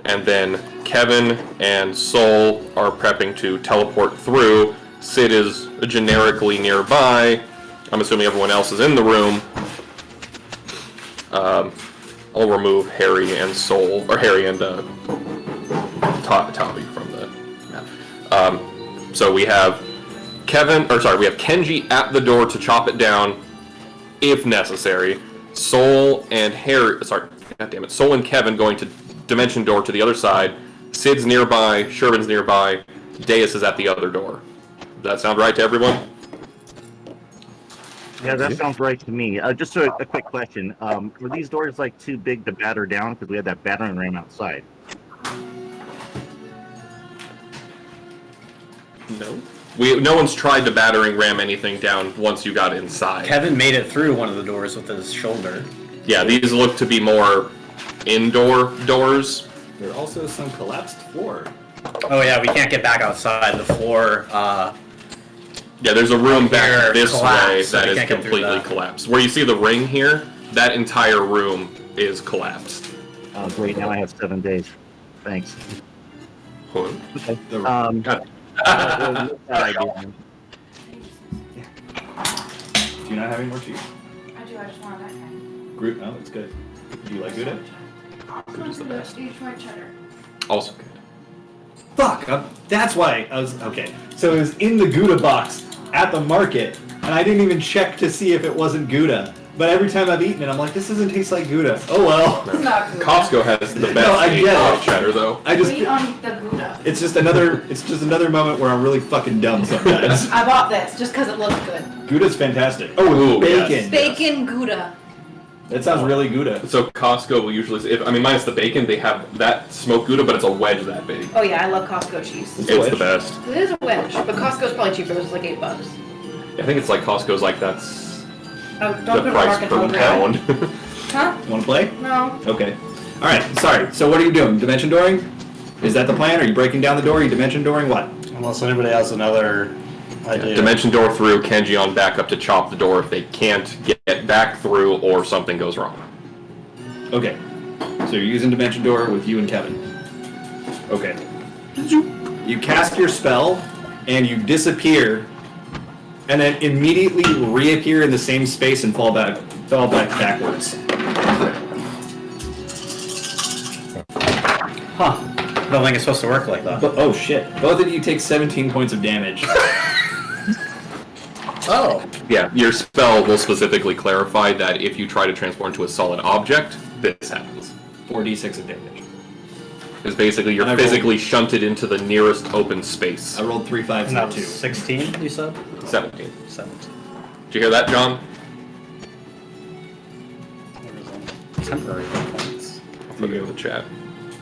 and then Kevin and Soul are prepping to teleport through, Sid is generically nearby. I'm assuming everyone else is in the room. I'll remove Harry and Soul, or Harry and Toby from the map. So we have we have Kenji at the door to chop it down if necessary. Soul and Soul and Kevin going to Dimension Door to the other side. Sid's nearby, Sherman's nearby, Deus is at the other door. Does that sound right to everyone? Yeah, that sounds right to me. Just a quick question. Were these doors like too big to batter down? Because we had that battering ram outside. No. No one's tried to battering ram anything down once you got inside. Kevin made it through one of the doors with his shoulder. Yeah, these look to be more indoor doors. There are also some collapsed floor. Oh yeah, we can't get back outside. The floor, yeah, there's a room back this collapsed, way so that we is can't get through completely that. collapsed. Where you see the ring here, that entire room is collapsed. Oh, great. Now I have 7 days. Thanks. Hold on. Okay. Do you not have any more cheese? I do, I just wanted that kind. Groot, no, it's good. Do you like Gouda? Good is the best. Each my cheddar. Also good. Fuck! That's why I was okay. So it was in the Gouda box at the market, and I didn't even check to see if it wasn't Gouda. But every time I've eaten it, I'm like, this doesn't taste like Gouda. Oh well. It's not good. Costco has the best No, I get it. cheddar though. I just Wait on the Gouda. it's just another moment where I'm really fucking dumb sometimes. I bought this just because it looks good. Gouda's fantastic. Oh, Ooh, bacon. yes. Bacon Gouda. That sounds really Gouda. So Costco will usually, minus the bacon, they have that smoked Gouda, but it's a wedge that big. Oh yeah, I love Costco cheese. It's the best. It is a wedge, but Costco's probably cheaper. This is like $8. I think it's like Costco's like that's Oh, the don't go to price market per till pound. Huh? Want to play? No. Okay. All right. Sorry. So what are you doing? Dimension dooring? Is that the plan? Are you breaking down the door? Are you dimension dooring? What? Unless anybody has another idea. Dimension door through, Kenji on back up to chop the door if they can't get back through or something goes wrong. Okay. So you're using dimension door with you and Kevin. Okay. You cast your spell and you disappear, and then immediately reappear in the same space and fall back backwards. Huh. I don't think it's supposed to work like that. But, oh shit. Both of you take 17 points of damage. Oh. Yeah, your spell will specifically clarify that if you try to transform into a solid object, this happens. 4d6 of damage. Because basically you're physically shunted into the nearest open space. I rolled 3 5s And that and a was 2. 16, you said? 17. 17. Did you hear that, John? Temporary points. I'll put it in the chat.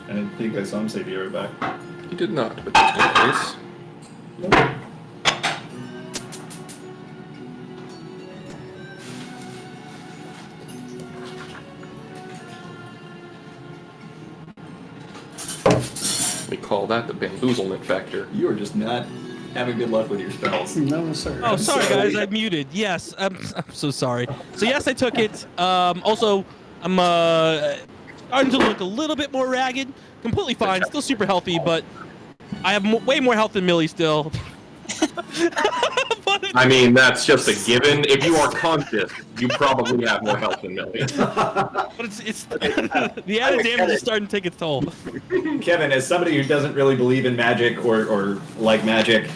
I didn't think I saw him say be right back. He did not, but just in case. We call that the bamboozlement factor. You are just not having good luck with your spells. No, sir. Oh, sorry guys, I muted. Yes, I'm so sorry. So yes, I took it. Also, I'm starting to look a little bit more ragged. Completely fine, still super healthy, but I have way more health than Millie still. I mean, that's just a given. If you are conscious, you probably have more health than Millie. But it's the added damage is starting to take its toll. Kevin, as somebody who doesn't really believe in magic or like magic,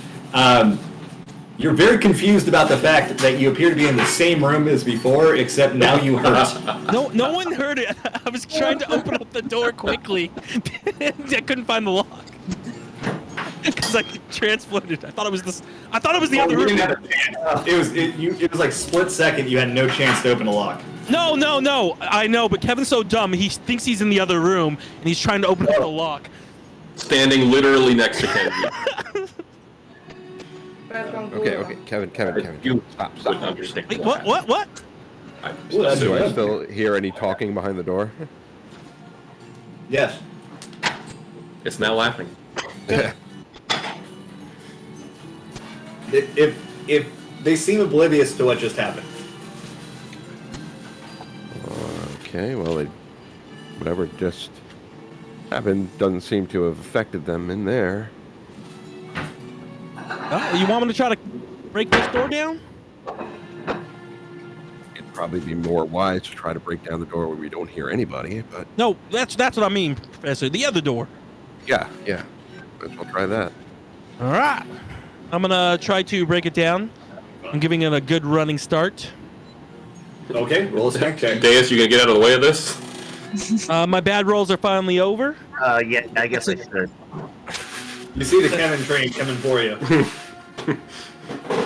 you're very confused about the fact that you appear to be in the same room as before, except now you hurt. No one heard it. I was trying to open up the door quickly. I couldn't find the lock. Because I transploded. I thought it was the other room. It was like split second. You had no chance to open a lock. No. I know, but Kevin's so dumb. He thinks he's in the other room, and he's trying to open up the lock. Standing literally next to Kenji. Okay, Kevin. You Stop. wouldn't understand. Wait, what? Do I still hear any talking behind the door? Yes. It's now laughing. If they seem oblivious to what just happened. Okay, well, whatever just happened doesn't seem to have affected them in there. Huh? You want me to try to break this door down? It'd probably be more wise to try to break down the door where we don't hear anybody, but No, that's what I mean, Professor. The other door. yeah. Might as well try that. All right. I'm gonna try to break it down. I'm giving it a good running start. Okay, roll a strength check. Deus, you gonna get out of the way of this? My bad rolls are finally over. Yeah, I guess I should. You see the Kevin train coming for you.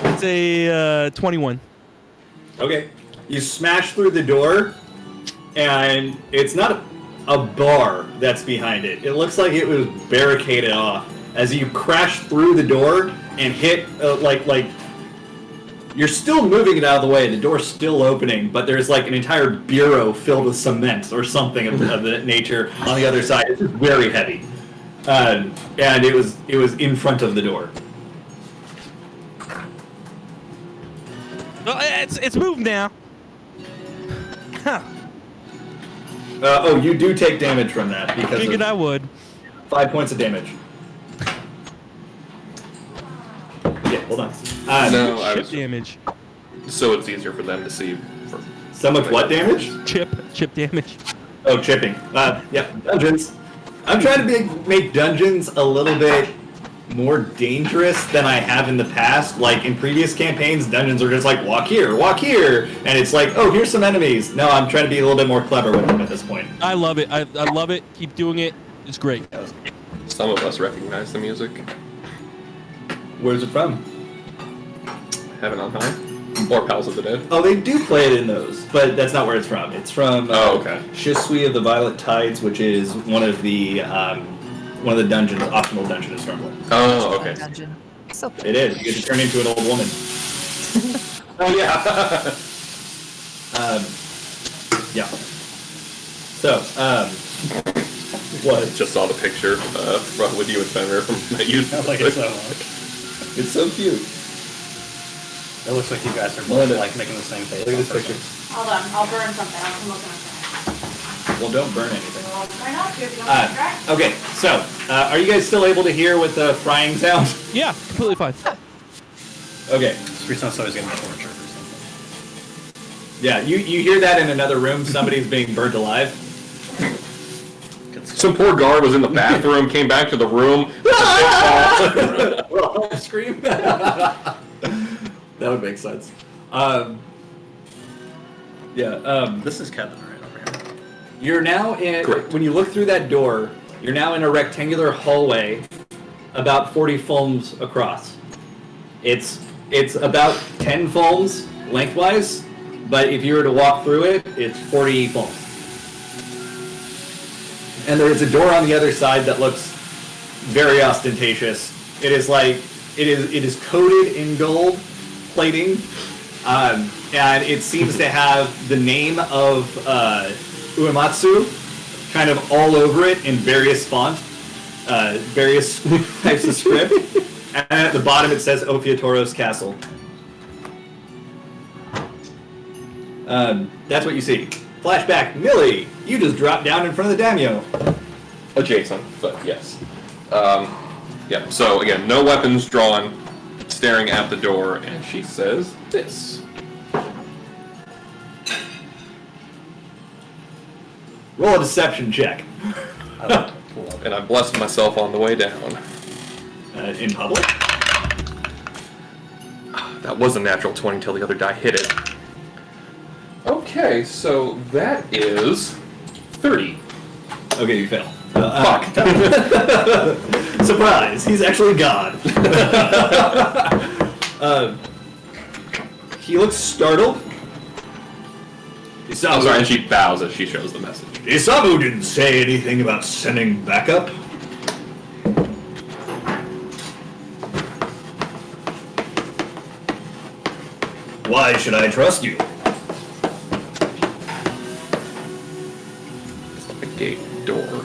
It's a 21. Okay. You smash through the door, and it's not a bar that's behind it. It looks like it was barricaded off. As you crash through the door and hit, like you're still moving it out of the way. The door's still opening, but there's like an entire bureau filled with cement or something of that nature on the other side. It's very heavy, and it was in front of the door. Oh, it's moved now. Huh. You do take damage from that because Figured I of would. 5 points of damage. Yeah, hold on. No, I Chip was. damage. So it's easier for them to see. For So much what damage? Chip damage. Oh, chipping. Yeah, dungeons. I'm trying to make dungeons a little bit more dangerous than I have in the past. Like in previous campaigns, dungeons are just like walk here, and it's like, oh, here's some enemies. No, I'm trying to be a little bit more clever with them at this point. I love it. I love it. Keep doing it. It's great. Some of us recognize the music. Where's it from? Heaven on High, or Pals of the Dead. Oh, they do play it in those, but that's not where it's from. It's from okay. Je suis of the Violet Tides, which is one of the dungeons, optional dungeons normally. Oh, okay. Dungeon. So It is. You get to turn into an old woman. Oh yeah. Yeah. So, what? Just saw the picture with you and Fenrir from that you. Like it's so It's so cute. It looks like you guys are both Melinda. like making the same face. Look at this picture. Hold on, I'll burn something. I'm looking at that. Well, don't burn anything. Well, try not to if you don't want to try. Okay, so, are you guys still able to hear with the frying sound? Yeah, completely fine. Okay. Street sounds always getting tortured or something. Yeah, you hear that in another room. Somebody's being burnt alive. Some poor guard was in the bathroom, came back to the room. Well, scream. That would make sense. This is Kevin right over here. You're now in. Correct. When you look through that door, you're now in a rectangular hallway, about 40 fulms across. It's about 10 fulms lengthwise, but if you were to walk through it, it's 40 fulms. And there's a door on the other side that looks very ostentatious. It is coated in gold plating, and it seems to have the name of Uematsu kind of all over it in various font, various types of script. And at the bottom it says Ophiatoro's Castle. That's what you see. Flashback, Millie, you just dropped down in front of the daimyo. Adjacent, but yes. Yeah, so again, no weapons drawn, staring at the door, and she says this. Roll a deception check. And I blessed myself on the way down. In public? That was a natural 20 till the other die hit it. Okay, so that is 30. Okay, you fail. Fuck. Surprise! He's actually God. He looks startled. I'm sorry, and she bows as she shows the message. Isamu didn't say anything about sending backup. Why should I trust you? It's like a gate door.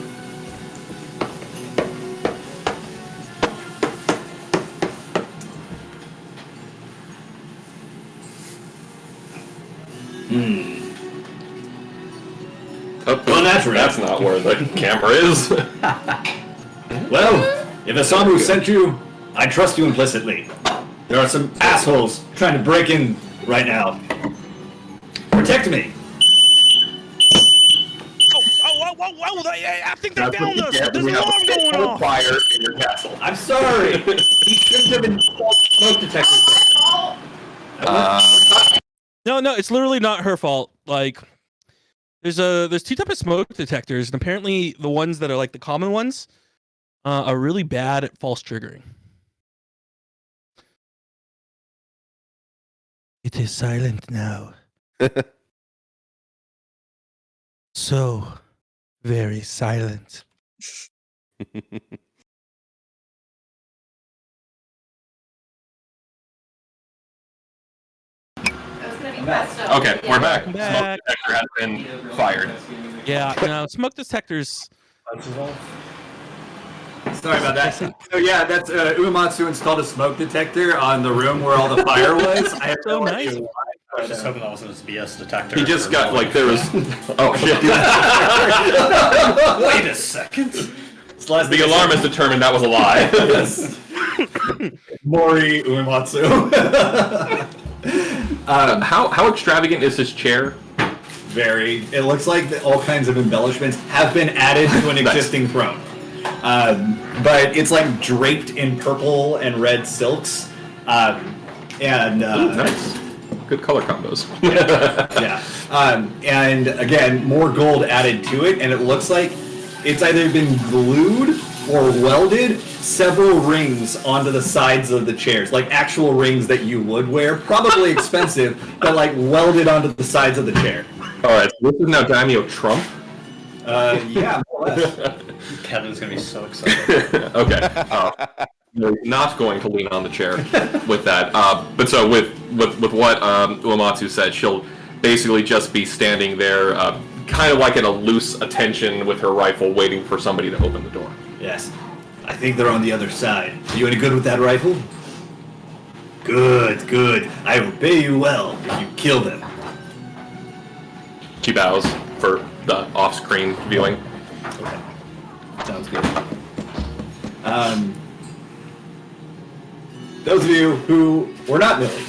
Oh, Well, naturally. that's not where the camera is. Well, if Isamu sent you, I trust you implicitly. There are some assholes trying to break in right now. Protect me. Whoa, I think they found us. get There's when an you have alarm a going full off. fire in your castle. I'm sorry. He shouldn't have installed smoke detectors. No, it's literally not her fault. Like, there's two types of smoke detectors, and apparently the ones that are like the common ones are really bad at false triggering. It is silent now. So very silent. Okay, we're back. Welcome back. Smoke detector has been fired. Yeah, no, smoke detectors. Sorry about that. So yeah, that's Uematsu installed a smoke detector on the room where all the fire was. I have So no nice. idea why. I was just hoping that wasn't his BS detector. He just got like there was. Oh shit! Wait a second. The alarm has determined that was a lie. Yes. Mori Uematsu. How extravagant is this chair? Very. It looks like all kinds of embellishments have been added to an existing throne. But it's like draped in purple and red silks. Ooh, nice. Good color combos. Yeah. And again, more gold added to it, and it looks like it's either been glued or welded several rings onto the sides of the chairs, like actual rings that you would wear, probably expensive, but like welded onto the sides of the chair. All right, so this is now Daimyo Trump. Yeah, more or less. Kevin's gonna be so excited. Okay. We're not going to lean on the chair with that. But so with what Uematsu said, she'll basically just be standing there, kind of like in a loose attention with her rifle, waiting for somebody to open the door. Yes. I think they're on the other side. Are you any good with that rifle? Good, good. I will pay you well if you kill them. She bows for the off-screen viewing. Okay. Sounds good. Those of you who were not Millie,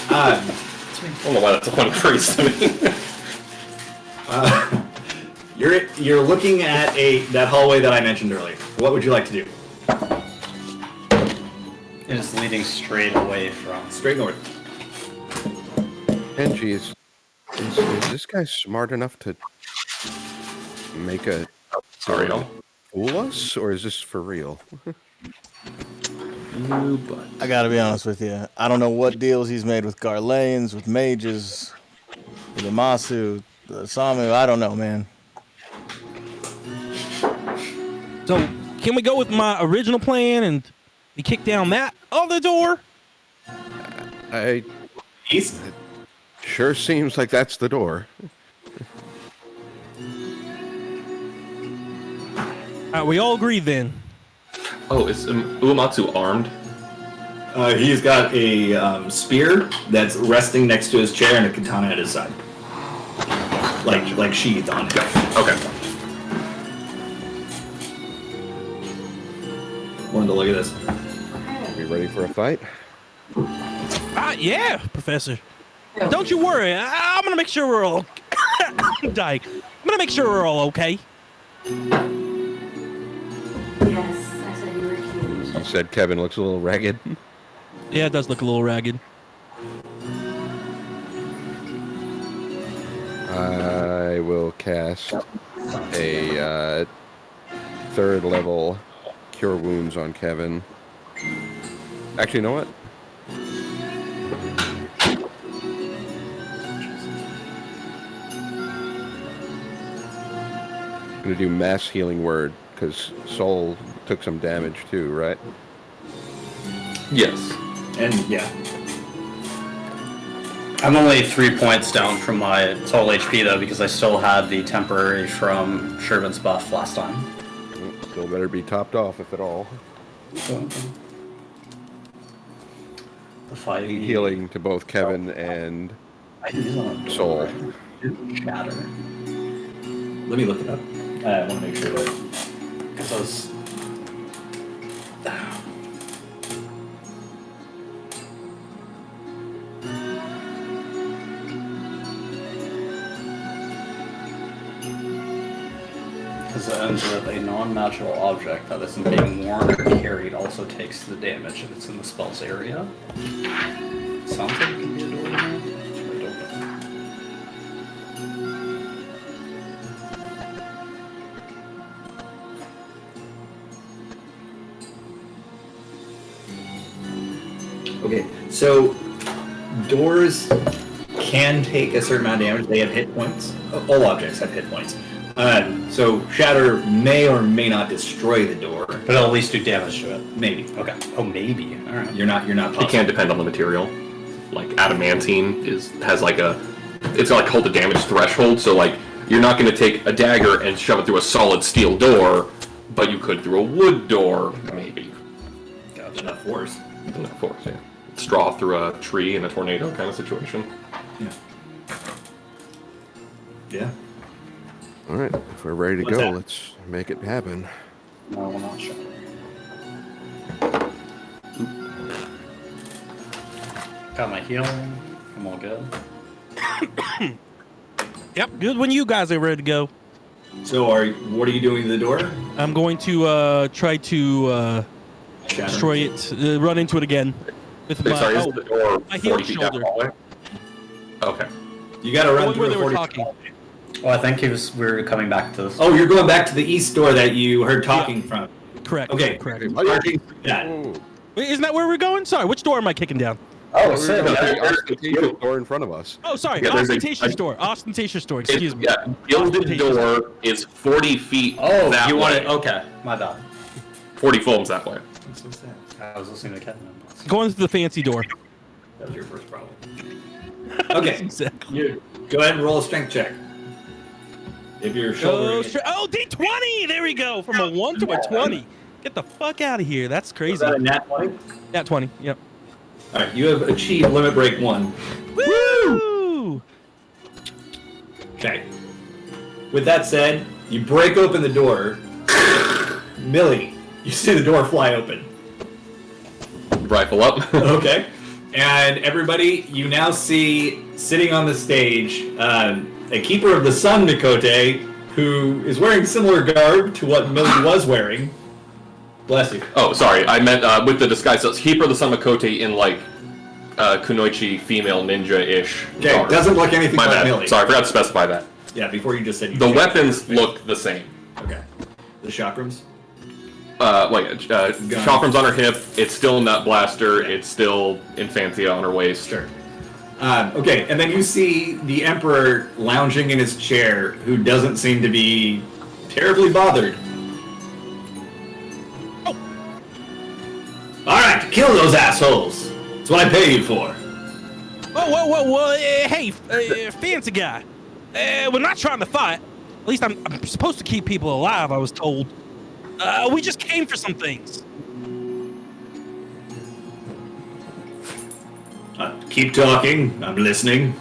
I don't know why that's a funny phrase to me. you're looking at that hallway that I mentioned earlier. What would you like to do? It is leading straight away from. Straight north. Benji, is this guy smart enough to make a fool us, or is this for real? I gotta be honest with you. I don't know what deals he's made with Garleans, with mages, with Amasu, the Samu. I don't know, man. So can we go with my original plan and we kick down that other door? East? Sure seems like that's the door. We all agree then. Oh, is Uematsu armed? He's got a spear that's resting next to his chair and a katana at his side. Like sheathed on it. Okay. Wanted to look at this. Are you ready for a fight? Yeah, Professor. Don't you worry. I'm gonna make sure we're all dying. I'm gonna make sure we're all okay. Yes, I said you were cute. You said Kevin looks a little ragged. Yeah, it does look a little ragged. I will cast a third level Cure Wounds on Kevin. Actually, you know what? I'm going to do Mass Healing Word, because Soul took some damage too, right? Yes. And yeah. I'm only 3 points down from my total HP though, because I still had the temporary from Shervin's buff last time. Still better be topped off, if at all. The fight Healing to both Kevin and Soul. Shatter. Let me look it up. I want to make sure that. Because I was. Because it ends with a non-magical object that isn't being worn or carried also takes the damage if it's in the spell's area. Sounds like it can be a door to me. I don't know. Okay, so doors can take a certain amount of damage. They have hit points. All objects have hit points. So shatter may or may not destroy the door. But it'll at least do damage to it. Maybe. Okay. Oh, maybe. All right. You're not It positive. can depend on the material. Like adamantine has like it's got like hold the damage threshold. So like you're not going to take a dagger and shove it through a solid steel door, but you could through a wood door, maybe. Gotcha. Enough force. Enough force, yeah. Straw through a tree in a tornado kind of situation. Yeah. Yeah. All right, if we're ready to What's go, that? let's make it happen. No, we're not sure. Got my healing. I'm all good. Yep, good when you guys are ready to go. So what are you doing to the door? I'm going to try to Shatter. destroy it, run into it again. With my, Sorry, is the door my healed 40 feet down shoulder. the hallway? Okay. You got to The run one through where the they were 40 talking. Well, I think we were coming back to this. Oh, you're going back to the east door that you heard talking from. Correct. Okay. Correct. Yeah. Wait, isn't that where we're going? Sorry, which door am I kicking down? Oh, There's the ostentatious door in front of us. Oh, sorry, Yeah, there's ostentatious door. Ostentatious door. Excuse me. Yeah, gilded Ostentatious door is 40 feet Oh, that you way. want it? Okay, my bad. 40 foams that way. What's that? I was listening to Kevin. Going to the fancy door. That was your first problem. Okay. Exactly. You go ahead and roll a strength check. If you're shouldering it. Oh, D20! There we go. From a 1 to a 20. Get the fuck out of here. That's Was crazy. that a nat 20? Nat 20. Yep. All right, you have achieved limit break 1. Woo! Okay. With that said, you break open the door. Millie, you see the door fly open. Rifle up. Okay. And everybody, you now see sitting on the stage a keeper of the sun, Mikote, who is wearing similar garb to what Millie was wearing. Bless you. Oh, sorry. I meant with the disguise. So it's Keeper of the Sun Makote in like kunoichi female ninja-ish. Okay, garb. doesn't look anything My like bad. Millie. Sorry, I forgot to specify that. Yeah, before you just said you The changed weapons it. look the same. Okay. The chakrams? Chakrams on her hip. It's still nut blaster. It's still Infantia on her waist. Sure. Okay, and then you see the Emperor lounging in his chair, who doesn't seem to be terribly bothered. Oh. Alright, kill those assholes! That's what I pay you for. Whoa. Hey, fancy guy. We're not trying to fight. At least I'm supposed to keep people alive, I was told. We just came for some things. Keep talking, I'm listening.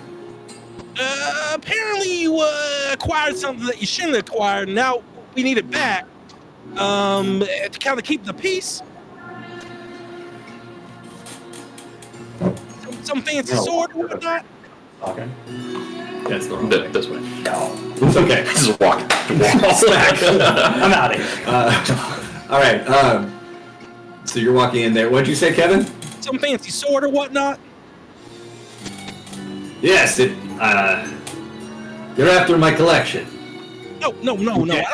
Apparently you acquired something that you shouldn't have acquired, and now we need it back. To kind of keep the peace. Some fancy sword or whatnot. Okay. That's the wrong way. This way. It's okay. This is walk. I'm out of here. Alright, so you're walking in there. What'd you say, Kevin? Some fancy sword or whatnot. Yes, you're after my collection. No. Okay.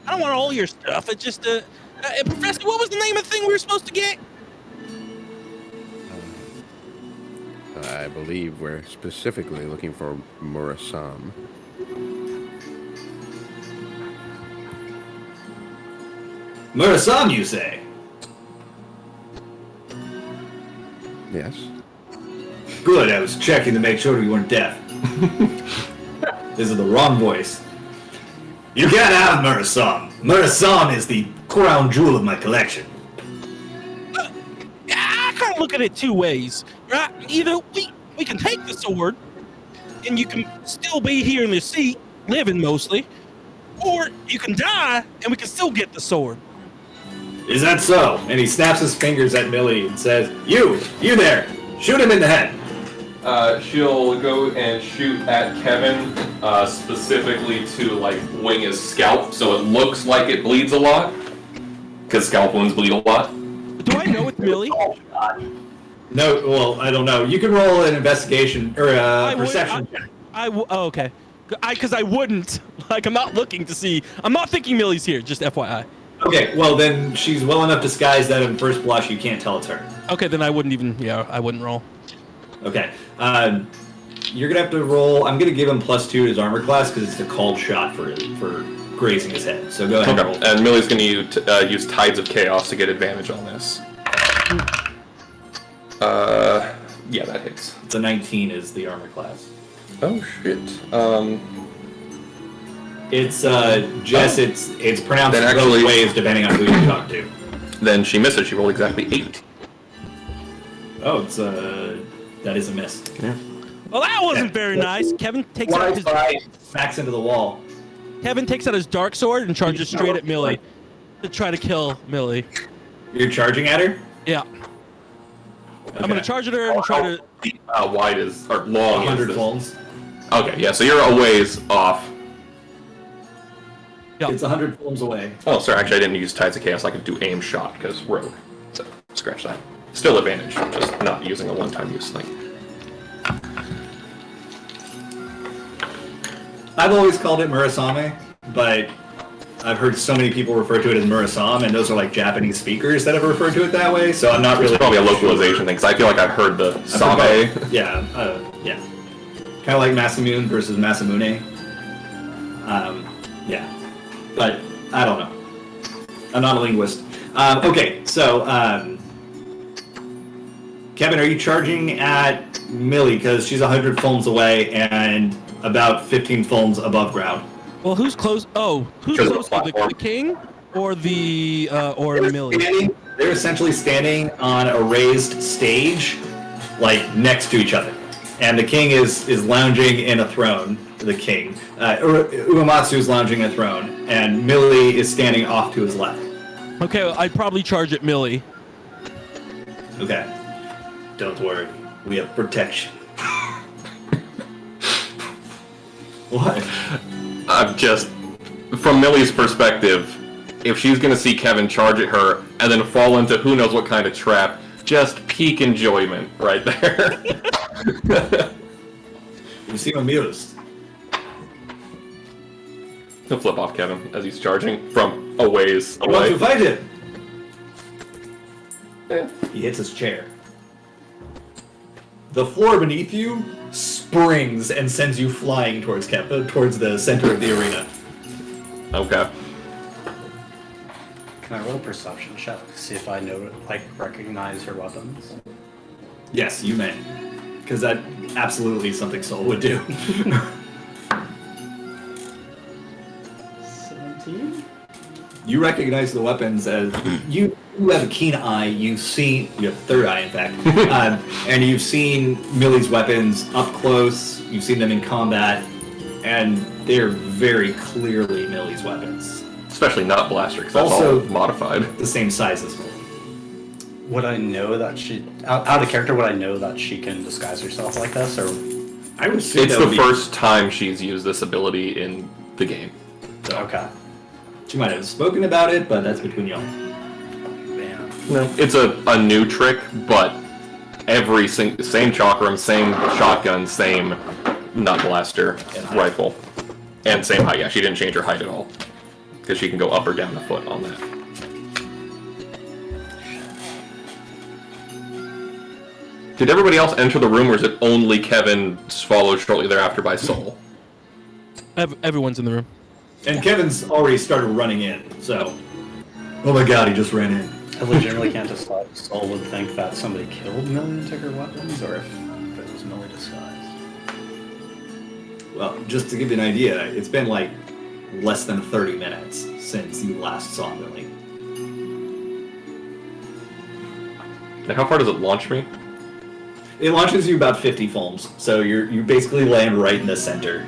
I don't want all your stuff. It's just Professor, what was the name of the thing we were supposed to get? I believe we're specifically looking for Murasam. Murasam, you say? Yes. Good, I was checking to make sure you weren't deaf. This is the wrong voice. You can't have Murasam. Murasam is the crown jewel of my collection. I kind of look at it two ways, right? Either we can take the sword, and you can still be here in the seat, living mostly, or you can die, and we can still get the sword. Is that so? And he snaps his fingers at Millie and says, You there! Shoot him in the head! She'll go and shoot at Kevin. specifically to like wing his scalp, so it looks like it bleeds a lot, because scalp wounds bleed a lot. Do I know it's Millie? No, well, I don't know. You can roll an investigation or a perception check. Oh, okay. Because I wouldn't. Like, I'm not looking to see. I'm not thinking Millie's here, just FYI. Okay, well then she's well enough disguised that in first blush you can't tell it's her. Okay, then I wouldn't even. Yeah, I wouldn't roll. Okay. You're gonna have to roll. I'm gonna give him +2 to his armor class because it's a called shot for grazing his head. So go ahead. Okay. And roll. And Millie's gonna use Tides of Chaos to get advantage on this. Yeah, that hits. It's a 19 is the armor class. Oh shit. It's Jess. It's pronounced Then both actually- ways depending on who you talk to. Then she misses. She rolled exactly 8. Oh, it's that is a miss. Yeah. Well, that wasn't very nice. Kevin takes out his smacks into the wall. Kevin takes out his dark sword and charges straight at Millie to try to kill Millie. You're charging at her? Yeah. Okay. I'm gonna charge at her and try to. How wide is or long? 100 is this? volts. Okay, yeah. So you're a ways off. Yeah. It's 100 films away. Oh, sorry. Actually, I didn't use Tides of Chaos. I could do aim shot because rogue. So scratch that. Still advantage, just not using a one-time use thing. I've always called it Murasame, but I've heard so many people refer to it as Murasame, and those are like Japanese speakers that have referred to it that way. So I'm not really. It's probably a localization thing because I feel like I've heard the Same. Yeah, yeah. Kind of like Masamune versus Masamune. Yeah, but I don't know. I'm not a linguist. Okay, so Kevin, are you charging at Millie because she's 100 films away and about 15 films above ground? Well, who's close? Oh, who's close? The king or the or Millie? They're essentially standing on a raised stage, like next to each other, and the king is lounging in a throne. The king, Uematsu is lounging in a throne, and Millie is standing off to his left. Okay, well, I'd probably charge at Millie. Okay, don't worry, we have protection. What? I'm just, from Millie's perspective, if she's gonna see Kevin charge at her and then fall into who knows what kind of trap, just peak enjoyment right there. You seem amused. He'll flip off Kevin as he's charging from a ways I want away. to fight him. Yeah. He hits his chair. The floor beneath you springs and sends you flying towards towards the center of the arena. Okay. Can I roll a perception check to see if I know, like, recognize her weapons? Yes, you may. Because that absolutely is something Soul would do. 17? You recognize the weapons as you have a keen eye. You have a third eye, in fact, and you've seen Millie's weapons up close. You've seen them in combat, and they're very clearly Millie's weapons. Especially not blaster, because that's Also- all modified. The same size as Millie. Would I know that out of character, would I know that she can disguise herself like this, or? I would assume It's that the would be- first time she's used this ability in the game. Okay. She might have spoken about it, but that's between y'all. Man. No. It's a new trick, but every same chakram, same shotgun, same nut blaster rifle, and same height. Yeah, she didn't change her height at all because she can go up or down a foot on that. Did everybody else enter the room, or is it only Kevin followed shortly thereafter by Soul? Everyone's in the room. And Kevin's already started running in, so. Oh my god, he just ran in. I legitimately can't decide if Soul would think that somebody killed Millie and took her weapons, or if it was Millie disguised. Well, just to give you an idea, it's been like less than 30 minutes since you last saw Millie. Now, how far does it launch me? It launches you about 50 films, so you basically land right in the center.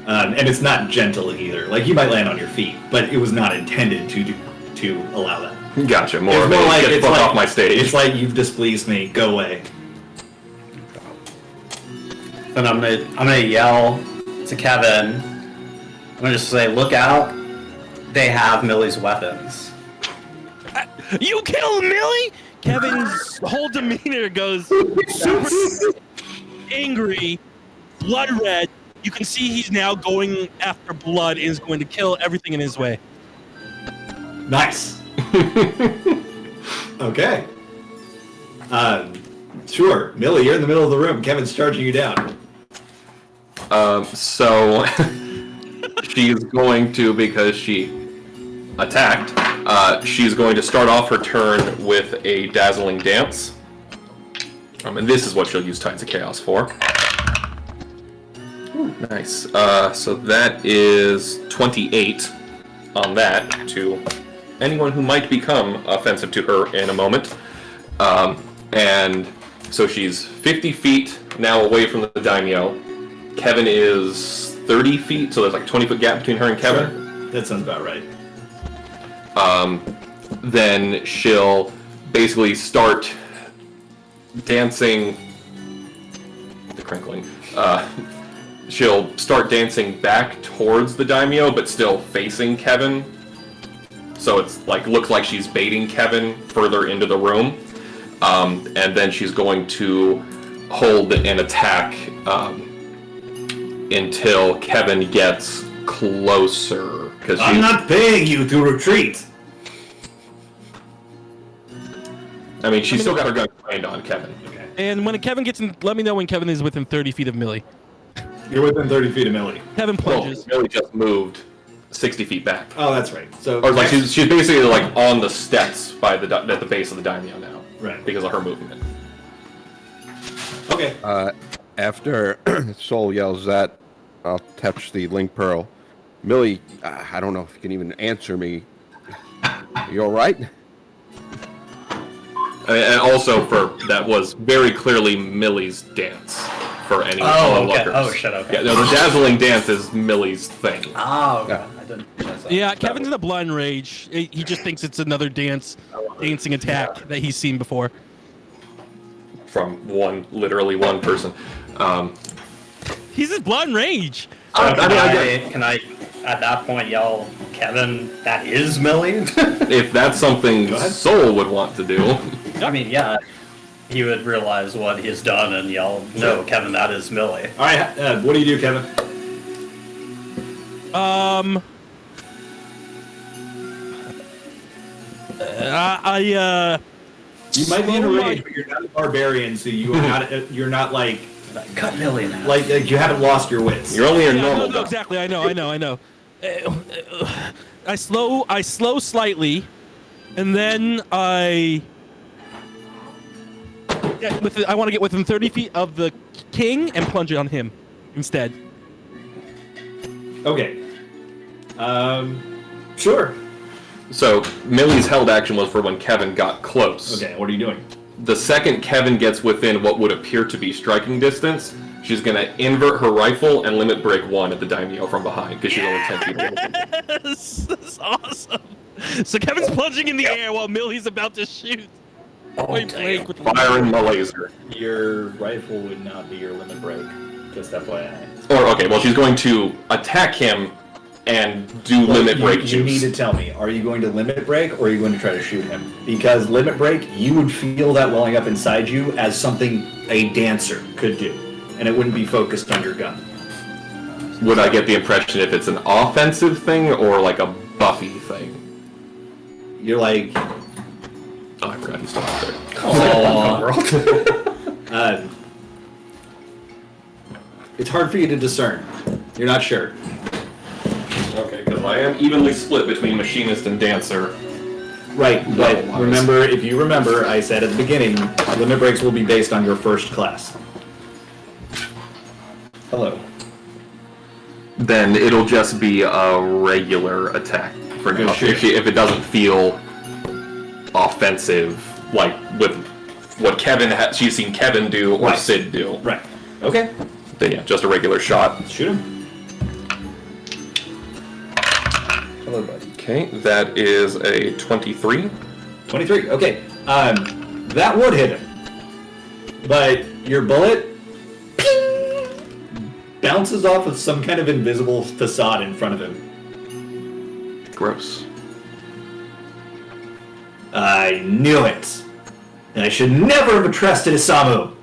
And it's not gentle either. Like, you might land on your feet, but it was not intended to allow that. Gotcha. More It's of more a like get it's fuck like off my stage. It's like you've displeased me. Go away. Then I'm gonna yell to Kevin. I'm gonna just say, look out. They have Millie's weapons. You killed Millie? Kevin's whole demeanor goes super angry, blood red. You can see he's now going after blood and is going to kill everything in his way. Nice. Okay. Sure. Millie, you're in the middle of the room. Kevin's charging you down. So she's going to, because she attacked, she's going to start off her turn with a dazzling dance. And this is what she'll use Tides of Chaos for. Ooh, nice. So that is 28 on that to anyone who might become offensive to her in a moment. And so she's 50 feet now away from the daimyo. Kevin is 30 feet, so there's like a 20-foot gap between her and Kevin. Sure. That sounds about right. Then she'll basically start dancing. The crinkling. She'll start dancing back towards the daimyo, but still facing Kevin. So it's like looks like she's baiting Kevin further into the room. And then she's going to hold an attack until Kevin gets closer. I'm not paying you to retreat. I mean, she's still got her gun trained on Kevin. Okay. And when Kevin gets in, let me know when Kevin is within 30 feet of Millie. You're within 30 feet of Millie. Kevin plunges. Well, Millie just moved 60 feet back. Oh, that's right. So, Or like she's basically like on the steps by at the base of the daimyo now. Right. Because of her movement. Okay. After Soul yells that, I'll touch the link pearl. Millie, I don't know if you can even answer me. You all right? And also, that was very clearly Millie's dance for any onlookers. Oh, shit, okay. Yeah, no, the dazzling dance is Millie's thing. Oh, okay. Yeah. I didn't realize that. Yeah, Kevin's in a blind rage. He just thinks it's another dancing attack that he's seen before. From literally one person. He's in blind rage. Can I, at that point, yell, Kevin, that is Millie? If that's something Soul would want to do. I mean, yeah. He would realize what he's done and yell, no, Kevin, that is Millie. All right. What do you do, Kevin? You might be in a rage, but you're not a barbarian, so you're not like cut Millie in half. Like you haven't lost your wits. You're only your normal. No, exactly. I know. I slow slightly, and then I want to get within 30 feet of the king and plunge it on him instead. Okay. Sure. So Millie's held action was for when Kevin got close. Okay, what are you doing? The second Kevin gets within what would appear to be striking distance, she's going to invert her rifle and limit break 1 at the daimyo from behind, because she's only 10 feet away. Yes! That's awesome! So Kevin's plunging in the air while Millie's about to shoot. Point blank with Firing the laser. Your rifle would not be your limit break, just FYI. Or, okay, well, she's going to attack him and do limit break juice. You need to tell me, are you going to limit break or are you going to try to shoot him? Because limit break, you would feel that welling up inside you as something a dancer could do, and it wouldn't be focused on your gun. Would I get the impression if it's an offensive thing or like a Buffy thing? You're like... Oh, I forgot he's still out there. Oh, it's hard for you to discern. You're not sure. Okay, because I am evenly split between machinist and dancer. Right, but remember, if you remember, I said at the beginning, limit breaks will be based on your first class. Hello. Then it'll just be a regular attack for now. If it doesn't feel offensive, like with what she's seen Kevin do or Right. Sid do. Right. Okay. Then yeah, just a regular shot. Shoot him. Hello, buddy. Okay, that is a 23. 23. Okay. That would hit him. But your bullet bounces off of some kind of invisible facade in front of him. Gross. I knew it. I should never have trusted Isamu.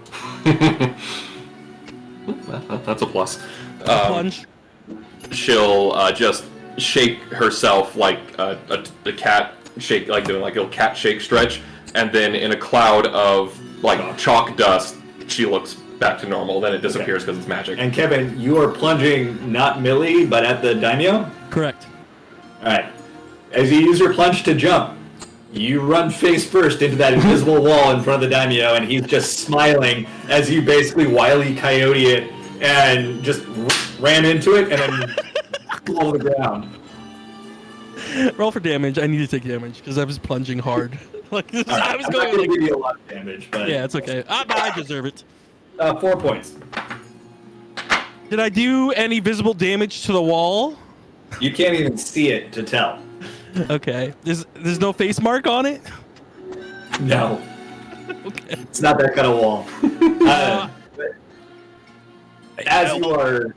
That's a plus. Plunge. She'll just shake herself like a cat shake, like doing like a little cat shake stretch, and then in a cloud of like chalk dust, she looks back to normal. Then it disappears because it's magic. And Kevin, you are plunging not Millie, but at the daimyo? Correct. Alright. As you use your plunge to jump, you run face first into that invisible wall in front of the daimyo, and he's just smiling as you basically Wile E. Coyote it and just ran into it and then fall to the ground. Roll for damage. I need to take damage because I was plunging hard. Like this, Right. I was I'm going not gonna like. give you a lot of damage, but Yeah, it's okay. But I deserve it. 4 points. Did I do any visible damage to the wall? You can't even see it to tell. Okay. There's no face mark on it? No. Okay. It's not that kind of wall. As you are...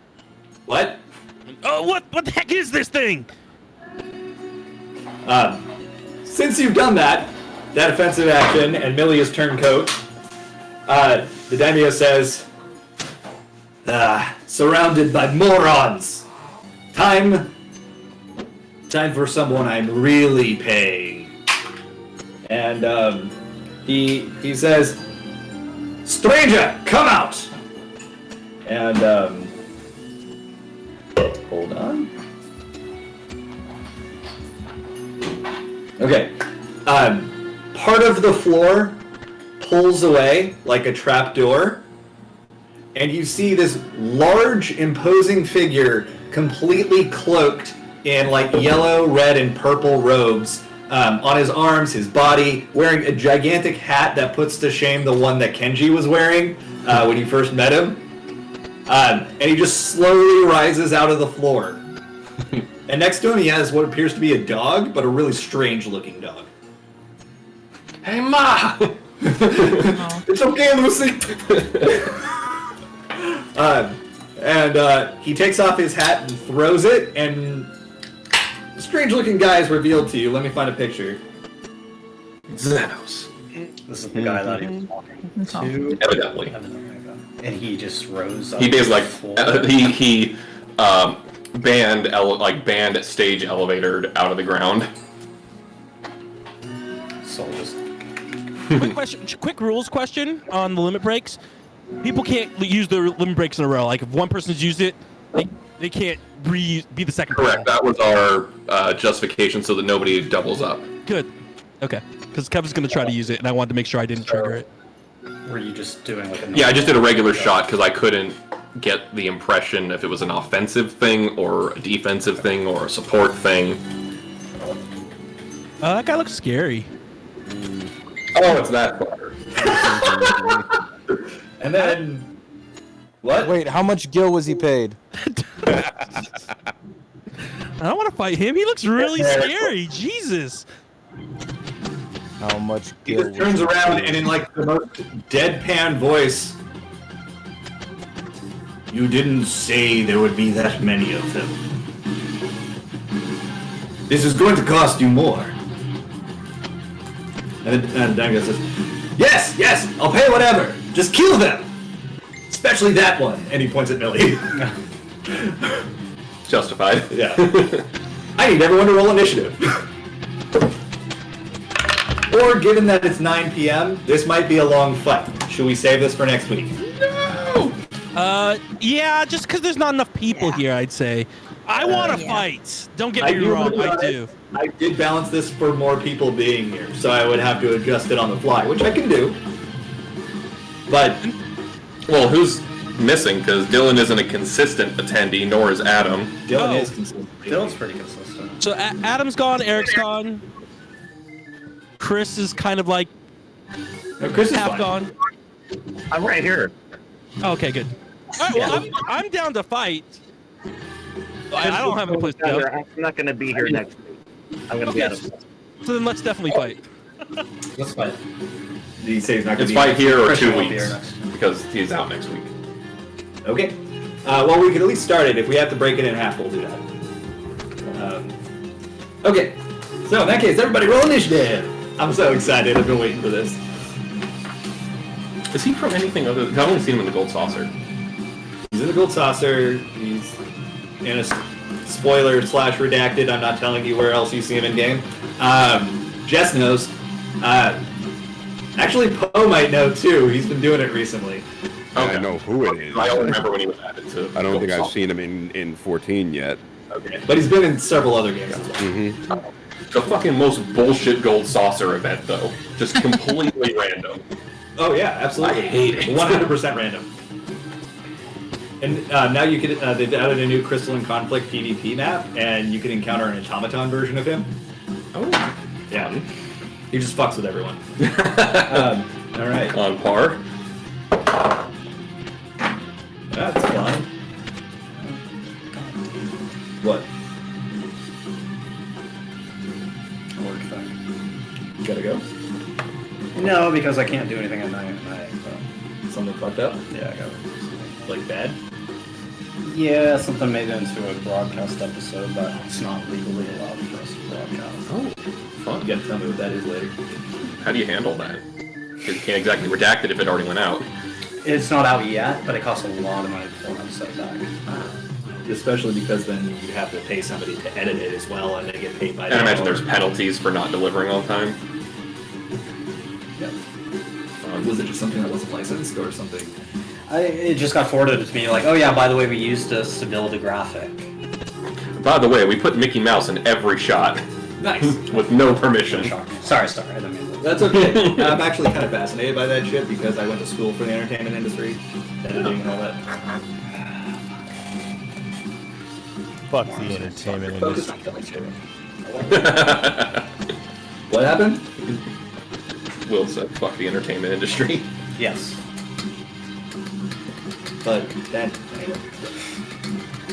What? Oh, what the heck is this thing? Since you've done that offensive action, and Millie has turned coat, the daimyo says, surrounded by morons. Time for someone I'm really paying. And he says, stranger, come out! And hold on. Okay. Part of the floor pulls away like a trapdoor, and you see this large, imposing figure completely cloaked in like yellow, red, and purple robes. On his arms, his body, wearing a gigantic hat that puts to shame the one that Kenji was wearing when you first met him. And he just slowly rises out of the floor. And next to him, he has what appears to be a dog, but a really strange-looking dog. Hey, Ma! It's okay, Lucy! And he takes off his hat and throws it, and a strange-looking guy is revealed to you. Let me find a picture. Xenos. This is the guy that he was walking to. Evidently. And he just rose up. He basically floor. he banned stage elevator out of the ground. So just Quick question, quick rules question on the limit breaks. People can't use the limit breaks in a row. Like if one person's used it, they can't be the second Correct. person. That was our justification so that nobody doubles up. Good. Okay. Because Kevin's gonna try to use it, and I wanted to make sure I didn't trigger it. were you just doing like a Yeah, I just did a regular shot because I couldn't get the impression if it was an offensive thing or a defensive thing or a support thing. That guy looks scary. Oh, it's that far. And then... What? Wait, how much Gil was he paid? I don't want to fight him. He looks really scary. Jesus. How much He Gil just turns around and in like the most deadpan voice, you didn't say there would be that many of them. This is going to cost you more. And Dango says, yes, I'll pay whatever. Just kill them. Especially that one. And he points at Millie. Justified. Yeah. I need everyone to roll initiative. Or given that it's 9 p.m., this might be a long fight. Should we save this for next week? Yeah, just because there's not enough people here, I'd say. I want to fight. Don't get me wrong, I do. I did balance this for more people being here, so I would have to adjust it on the fly, which I can do. But, Well, who's missing? Because Dylan isn't a consistent attendee, nor is Adam. Dylan is consistent. Dylan's pretty consistent. So Adam's gone, Eric's gone. Chris is kind of like No, Chris is half fine. gone. I'm right here. Oh, okay, good. All right, well, I'm down to fight. I don't have a place to go. I'm not going to be here next week. I'm going to be out of. So then let's definitely fight. Let's fight. Did he say he's not going It's to be fight here or Chris 2 won't be weeks here next. because he's out next week. Okay. Well, we could at least start it. If we have to break it in half, we'll do that. Okay. So in that case, everybody roll initiative. I'm so excited. I've been waiting for this. Is he from anything other? I've only seen him in the Gold Saucer. He's in the Gold Saucer. He's in a spoiler / redacted. I'm not telling you where else you see him in game. Jess knows. Actually, Poe might know too. He's been doing it recently. Okay. I know who it is. I don't remember when he was added to. I don't think I've seen him in 14 yet. Okay. But he's been in several other games as well. Mm-hmm. The fucking most bullshit Gold Saucer event, though. Just completely random. Oh yeah, absolutely. I hate it. 100% random. And now you can. They've added a new Crystalline Conflict PvP map, and you can encounter an automaton version of him. Oh. Yeah. He just fucks with everyone. All right. On par. That's fun. What? Work thing. You gotta go? No, because I can't do anything at night. So. Something fucked up? Yeah, I got it. Like bad? Yeah, something made it into a broadcast episode, but it's not legally allowed for us to broadcast. Oh, fun. You gotta tell me what that is later. How do you handle that? Because you can't exactly redact it if it already went out. It's not out yet, but it costs a lot of money before I'm set back. Especially because then you have to pay somebody to edit it as well, and they get paid by And I imagine there's penalties for not delivering on time. Yep. Was it just something that wasn't licensed, or something? It just got forwarded to me like, oh yeah, by the way, we used this to build a graphic. By the way, we put Mickey Mouse in every shot. Nice. With no permission. Sorry, I didn't mean that. That's okay. I'm actually kind of fascinated by that shit because I went to school for the entertainment industry, editing and all that. Fuck the entertainment Focus industry. on killing shit. What happened? Will said, fuck the entertainment industry. Yes. But that. Anyway.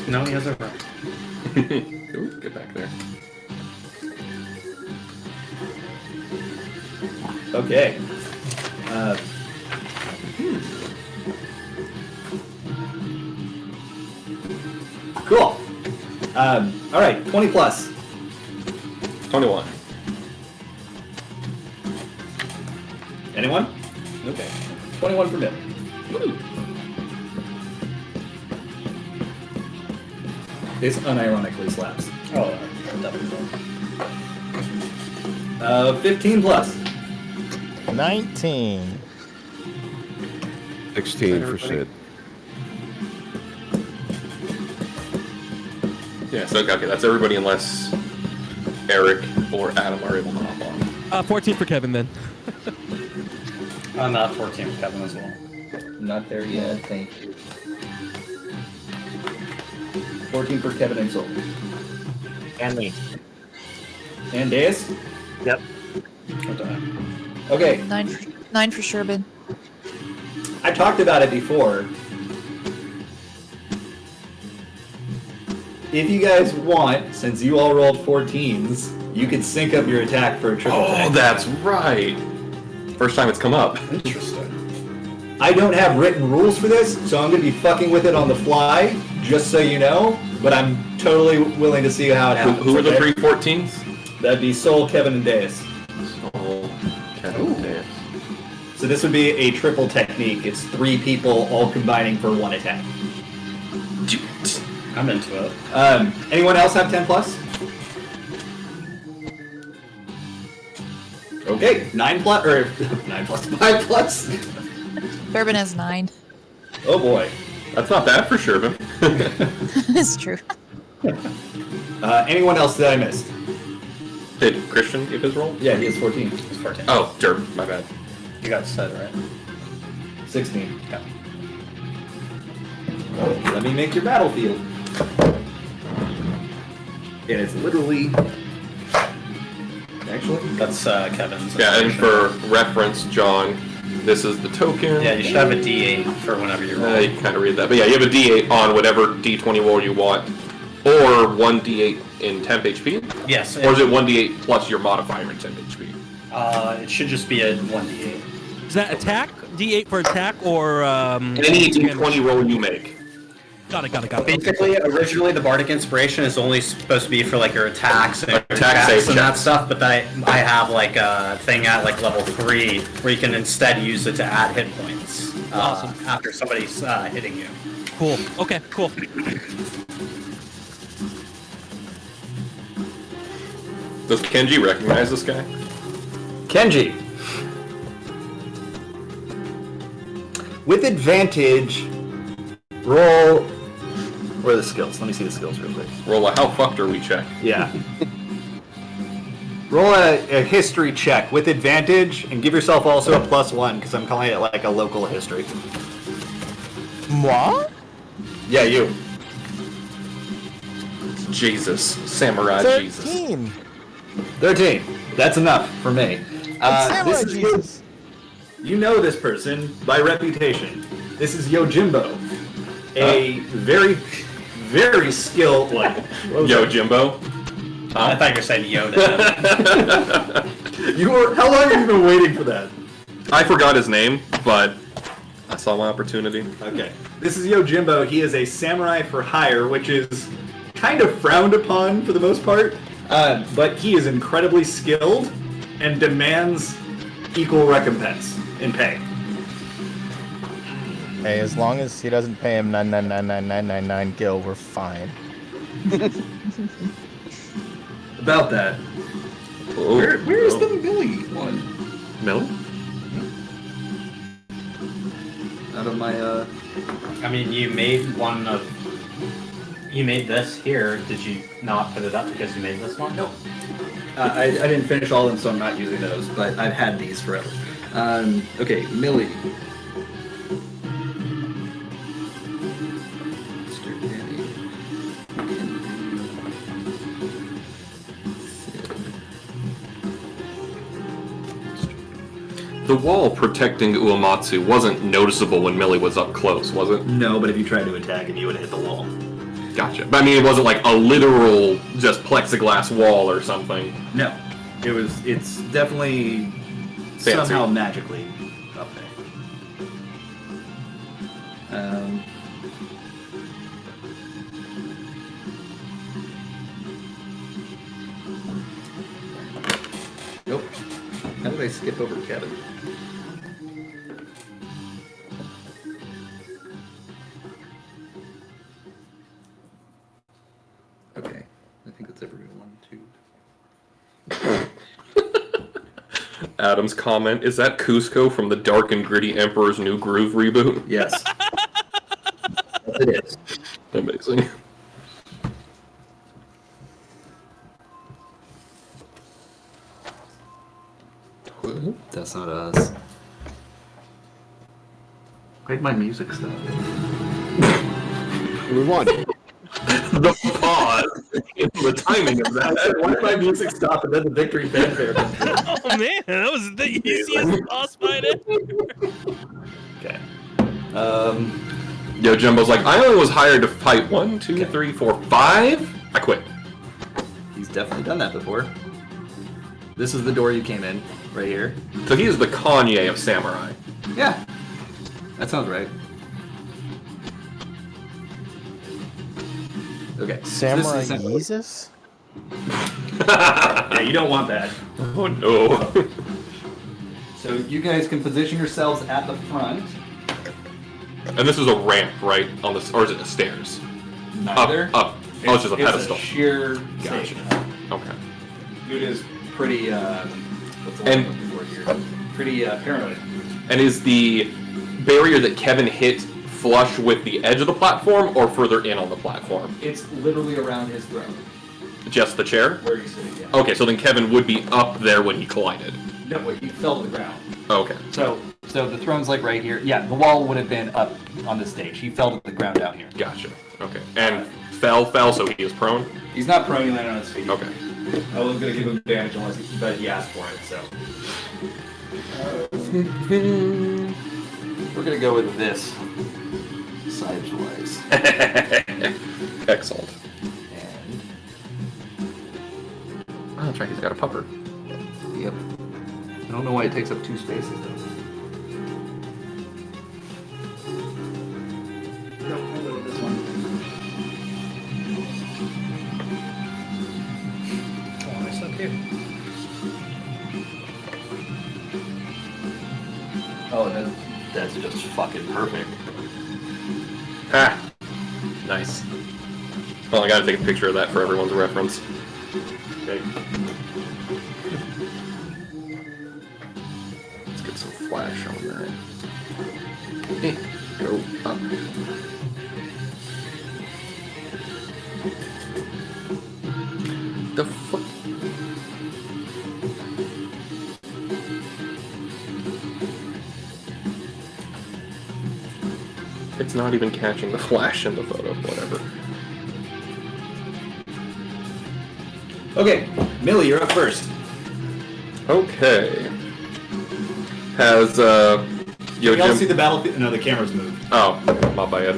No, he has a right. Ooh, get back there. Okay. Cool. All right, 20 plus. 21. Anyone? Okay. 21 for Bill. This unironically slaps. Oh, definitely. 15 plus. 19. 16 for Sid. Yeah, so okay, that's everybody unless Eric or Adam are able to hop on. 14 for Kevin then. I'm at 14 with Kevin as well. Not there yet, thank you. 14 for Kevin and Soul. And me. And Deus? Yep. What the heck? Okay, 9 for Sherbin. I talked about it before. If you guys want, since you all rolled 14s, you could sync up your attack for a triple attack. Oh, that's right. First time it's come up. Interesting. I don't have written rules for this, so I'm going to be fucking with it on the fly, just so you know, but I'm totally willing to see how it happens. Who are the okay? 3 14s? That'd be Soul, Kevin, and Deus. Soul, Kevin, Deus. So this would be a triple technique. It's 3 people all combining for 1 attack. I'm into it. Anyone else have 10 plus? Okay, 9 plus, or 9 plus, 5 plus. Sherbin has 9. Oh boy. That's not bad for Sherbin. It's true. Anyone else that I missed? Did Christian give his roll? Yeah, he has 14. It's 14. Oh, sure, my bad. You got said, right? 16. Yeah. Let me make your battlefield. And it's literally... Actually, That's Kevin's. Yeah, and for reference, John, this is the token. Yeah, you should have a D8 for whenever you roll. You kind of read that. But yeah, you have a D8 on whatever D20 roll you want. Or 1 D8 in temp HP. Yes. Or is it 1 D8 plus your modifier in temp HP? It should just be a 1d8. Is that attack? D8 for attack or Any D20 roll you make. Got it. Basically, originally the bardic inspiration is only supposed to be for like your attacks and Attack save and that checks. stuff. But I have like a thing at like level 3 where you can instead use it to add hit points after somebody's hitting you. Cool. Okay, cool. Does Kenji recognize this guy? Kenji. With advantage, roll. Where are the skills? Let me see the skills real quick. Roll a how fucked are we check. Yeah. Roll a history check with advantage, and give yourself also a +1 because I'm calling it like a local history. Moi? Yeah, you. Jesus. Samurai Jesus. 13. 13. That's enough for me. Samurai This is Jesus. You know this person by reputation. This is Yojimbo, a very, very skilled Yo, Jimbo. I thought you were saying Yoda. How long have you been waiting for that? I forgot his name, but I saw my opportunity. Okay. This is Yojimbo. He is a samurai for hire, which is kind of frowned upon for the most part, but he is incredibly skilled and demands equal recompense in pay. Hey, as long as he doesn't pay him 9999999 gil, we're fine. About that. Oh, Where is the Millie one? Millie? Out of my I mean, you made this here. Did you not put it up because you made this one? No. I didn't finish all of them, so I'm not using those, but I've had these forever. Okay, Millie. Mr. Danny. The wall protecting Uematsu wasn't noticeable when Millie was up close, was it? No, but if you tried to attack him, you would have hit the wall. Gotcha. But I mean, it wasn't like a literal just plexiglass wall or something. No. It's definitely Fancy. somehow magically up there. Nope. How did I skip over Kevin? Okay. I think that's everyone. 1, 2. Adam's comment, is that Cusco from the Dark and Gritty Emperor's New Groove reboot? Yes. Yes, it is. Amazing. That's not us. Where'd my music stop? We won. The pause, the timing of that. Why did my music stop and then the victory fanfare comes through? Oh man, that was the easiest boss fight ever. Okay. Yo, Jumbo's like, I only was hired to fight 1, 2, 3, 4, 5. I quit. He's definitely done that before. This is the door you came in, right here. So he is the Kanye of samurai. Yeah. That sounds right. Okay. Samurai So Jesus? yeah, you don't want that. Oh no. So you guys can position yourselves at the front. And this is a ramp, right? On this, or is it the stairs? Neither. Up. Oh, it's just a pedestal. It's a sheer Gotcha. station. Okay. Dude is pretty, what's the word I'm looking for here? Pretty paranoid. And is the barrier that Kevin hit flush with the edge of the platform or further in on the platform? It's literally around his throne, Just the chair? where he's sitting, yeah. Okay, so then Kevin would be up there when he collided. No, he fell to the ground. Okay. So the throne's like right here. Yeah, the wall would have been up on the stage. He fell to the ground down here. Gotcha. Okay. And fell, so he is prone? He's not prone, he landed on his feet. Okay. I wasn't going to give him damage unless but he asked for it, so. We're going to go with this. Size-wise. Excellent. And, Oh, that's right, he's got a pupper. yep. I don't know why it takes up 2 spaces, though. Nope, I'll go with this one. Oh, that's just fucking perfect. Ah, nice. Well, I gotta take a picture of that for everyone's reference. Okay. Let's get some flash on that. Go up. The fuck? It's not even catching the flash in the photo, whatever. Okay, Millie, you're up first. Okay. Has, You all Jim... see the battlefield? No, the camera's moved. Oh, my bad.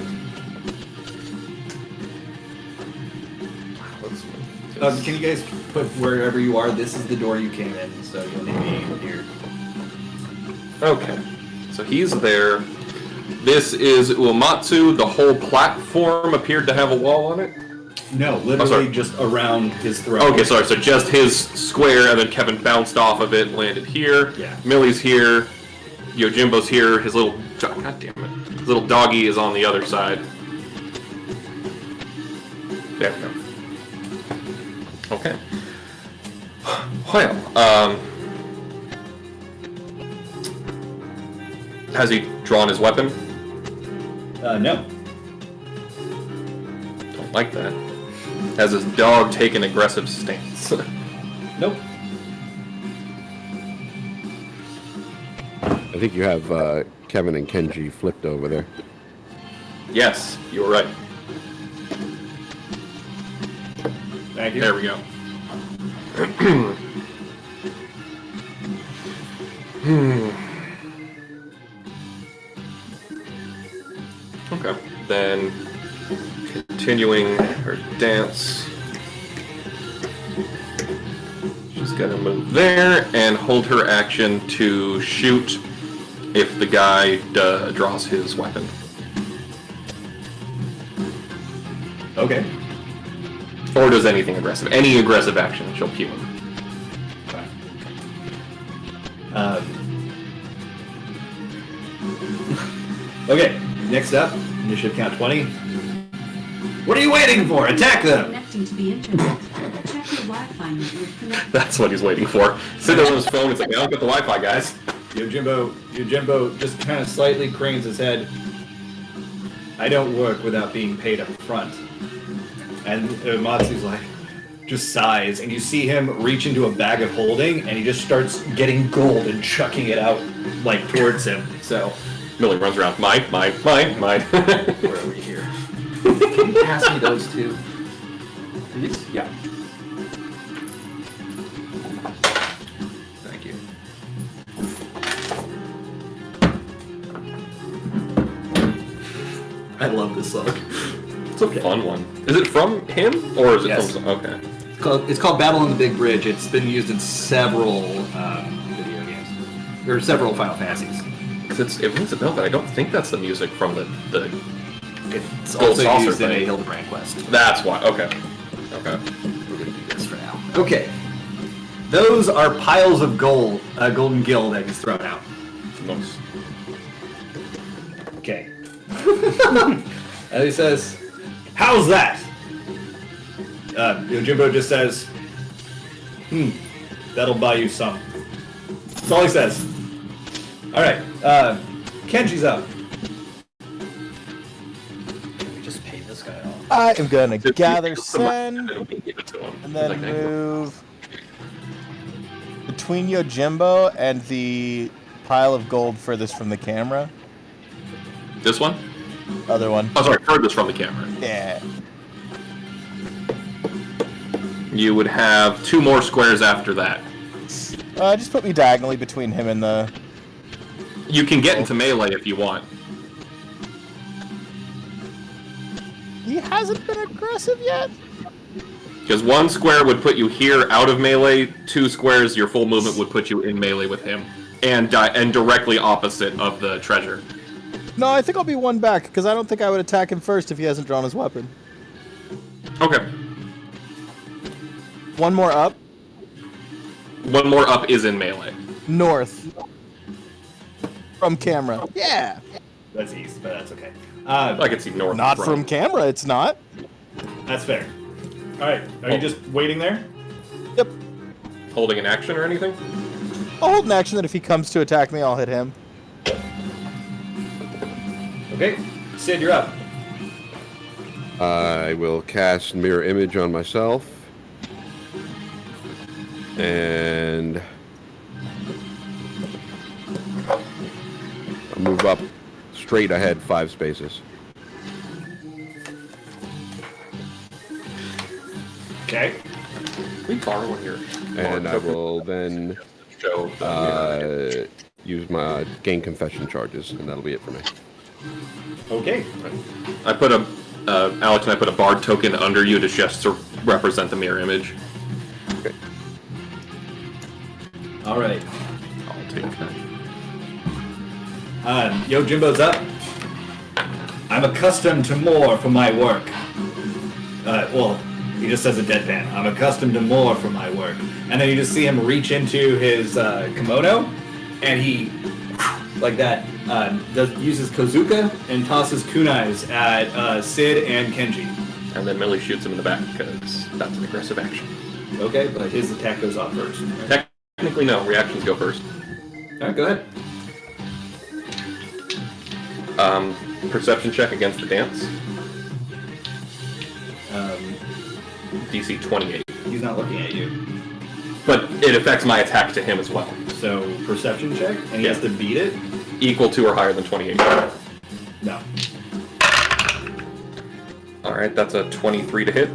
Can you guys put wherever you are? This is the door you came in, so you'll need to be here. Okay. So he's there. This is Uematsu. The whole platform appeared to have a wall on it? No, literally just around his throat. Okay, sorry. So just his square, and then Kevin bounced off of it, landed here. Yeah. Millie's here. Yojimbo's here. His little... God damn it. His little doggy is on the other side. There we go. Okay. Well, has he drawn his weapon? No. Don't like that. Has his dog taken aggressive stance? Nope. I think you have Kevin and Kenji flipped over there. Yes, you were right. Thank you. There we go. Okay, then continuing her dance. She's gonna move there and hold her action to shoot if the guy draws his weapon. Okay. Or does anything aggressive. Any aggressive action, she'll cue him. Okay, next up, initiative count 20. What are you waiting for? Attack them! Connecting to the internet. Check your Wi-Fi network connection. That's what he's waiting for. Sitting on his phone, it's like, I don't get the Wi-Fi, guys. Yojimbo just kind of slightly cranes his head. I don't work without being paid up front. And Matsu's like, just sighs, and you see him reach into a bag of holding, and he just starts getting gold and chucking it out, like, towards him. So, Millie runs around, mine. where are we here? Can you pass me those two? These? Yeah. Thank you. I love this song. It's a fun one. Is it from him, or is it Yes. from... Okay. It's called Battle on the Big Bridge. It's been used in several video games. Or several Final Fantasies. It rings a bell, but I don't think that's the music from the It's Gold also Saucer used in a thing. Hildebrand quest. That's why. Okay. Okay. We're gonna do this for now. Okay. Those are piles of gold, golden gill that he's thrown out. Nice. Okay. And he says, "How's that?" Yojimbo just says, that'll buy you some. That's all he says. Alright, Kenji's up. Just pay this guy off. I am gonna gather Give it to Sen him. and then Like, thank you. move between Yojimbo and the pile of gold furthest from the camera. This one? Other one. Oh, sorry, furthest from the camera. Yeah. You would have 2 more squares after that. Just put me diagonally between him and the... You can get into melee if you want. He hasn't been aggressive yet? Because 1 square would put you here out of melee, 2 squares, your full movement would put you in melee with him. And directly opposite of the treasure. No, I think I'll be 1 back, because I don't think I would attack him first if he hasn't drawn his weapon. Okay. 1 more up. 1 more up is in melee. North. From camera. Yeah. That's east, but that's okay. I can see north. Not from camera, it's not. That's fair. All right, are you just waiting there? Yep. Holding an action or anything? I'll hold an action that if he comes to attack me, I'll hit him. Okay, Sid, you're up. I will cast Mirror Image on myself. And I'll move up straight ahead 5 spaces. Okay. We borrow when you're. And I will then show the use my gain confession charges, and that'll be it for me. Okay. I put a Alex and I put a bard token under you to just to represent the mirror image. Okay. All right. I'll take that. Yo, Jimbo's up. I'm accustomed to more for my work. Well, he just says a deadpan. I'm accustomed to more for my work. And then you just see him reach into his kimono, and he, like that, uses Kozuka and tosses kunais at Sid and Kenji. And then Millie shoots him in the back because that's an aggressive action. Okay, but his attack goes off first. Technically, no. Reactions go first. All right, go ahead. Perception check against the dance. DC 28. He's not looking at you. But it affects my attack to him as well. So, perception check, and he has to beat it? Equal to or higher than 28. No. Alright, that's a 23 to hit.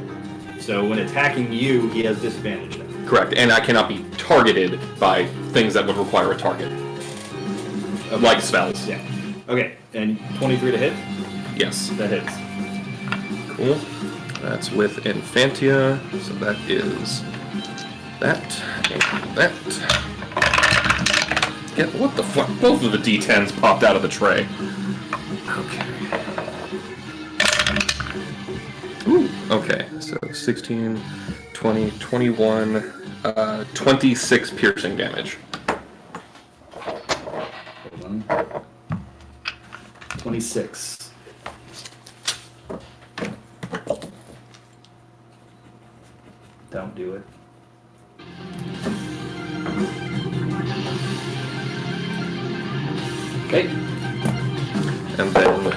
So when attacking you, he has disadvantage now. Correct, and I cannot be targeted by things that would require a target. Okay. Like spells. Yeah. Okay, and 23 to hit? Yes. That hits. Cool. That's with Infantia, so that is that and that. Get what the fuck? Both of the D10s popped out of the tray. Okay. Ooh. Okay, so 16, 20, 21, 26 piercing damage. 26. Don't do it. Okay. And then,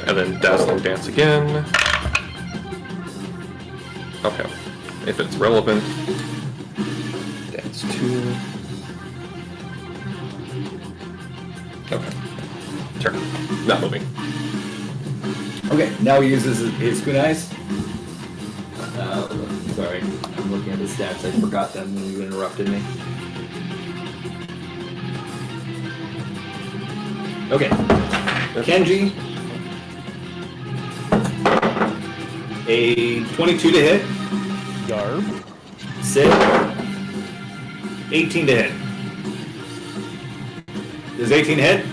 and then Dazzling Dance again. Okay, if it's relevant. Dance 2. Okay. Turn. Not moving. Okay, now he uses his kunais. Sorry, I'm looking at his stats. I forgot them when you interrupted me. Okay. Kenji. A 22 to hit. Yarb. Sid. 18 to hit. Does 18 hit?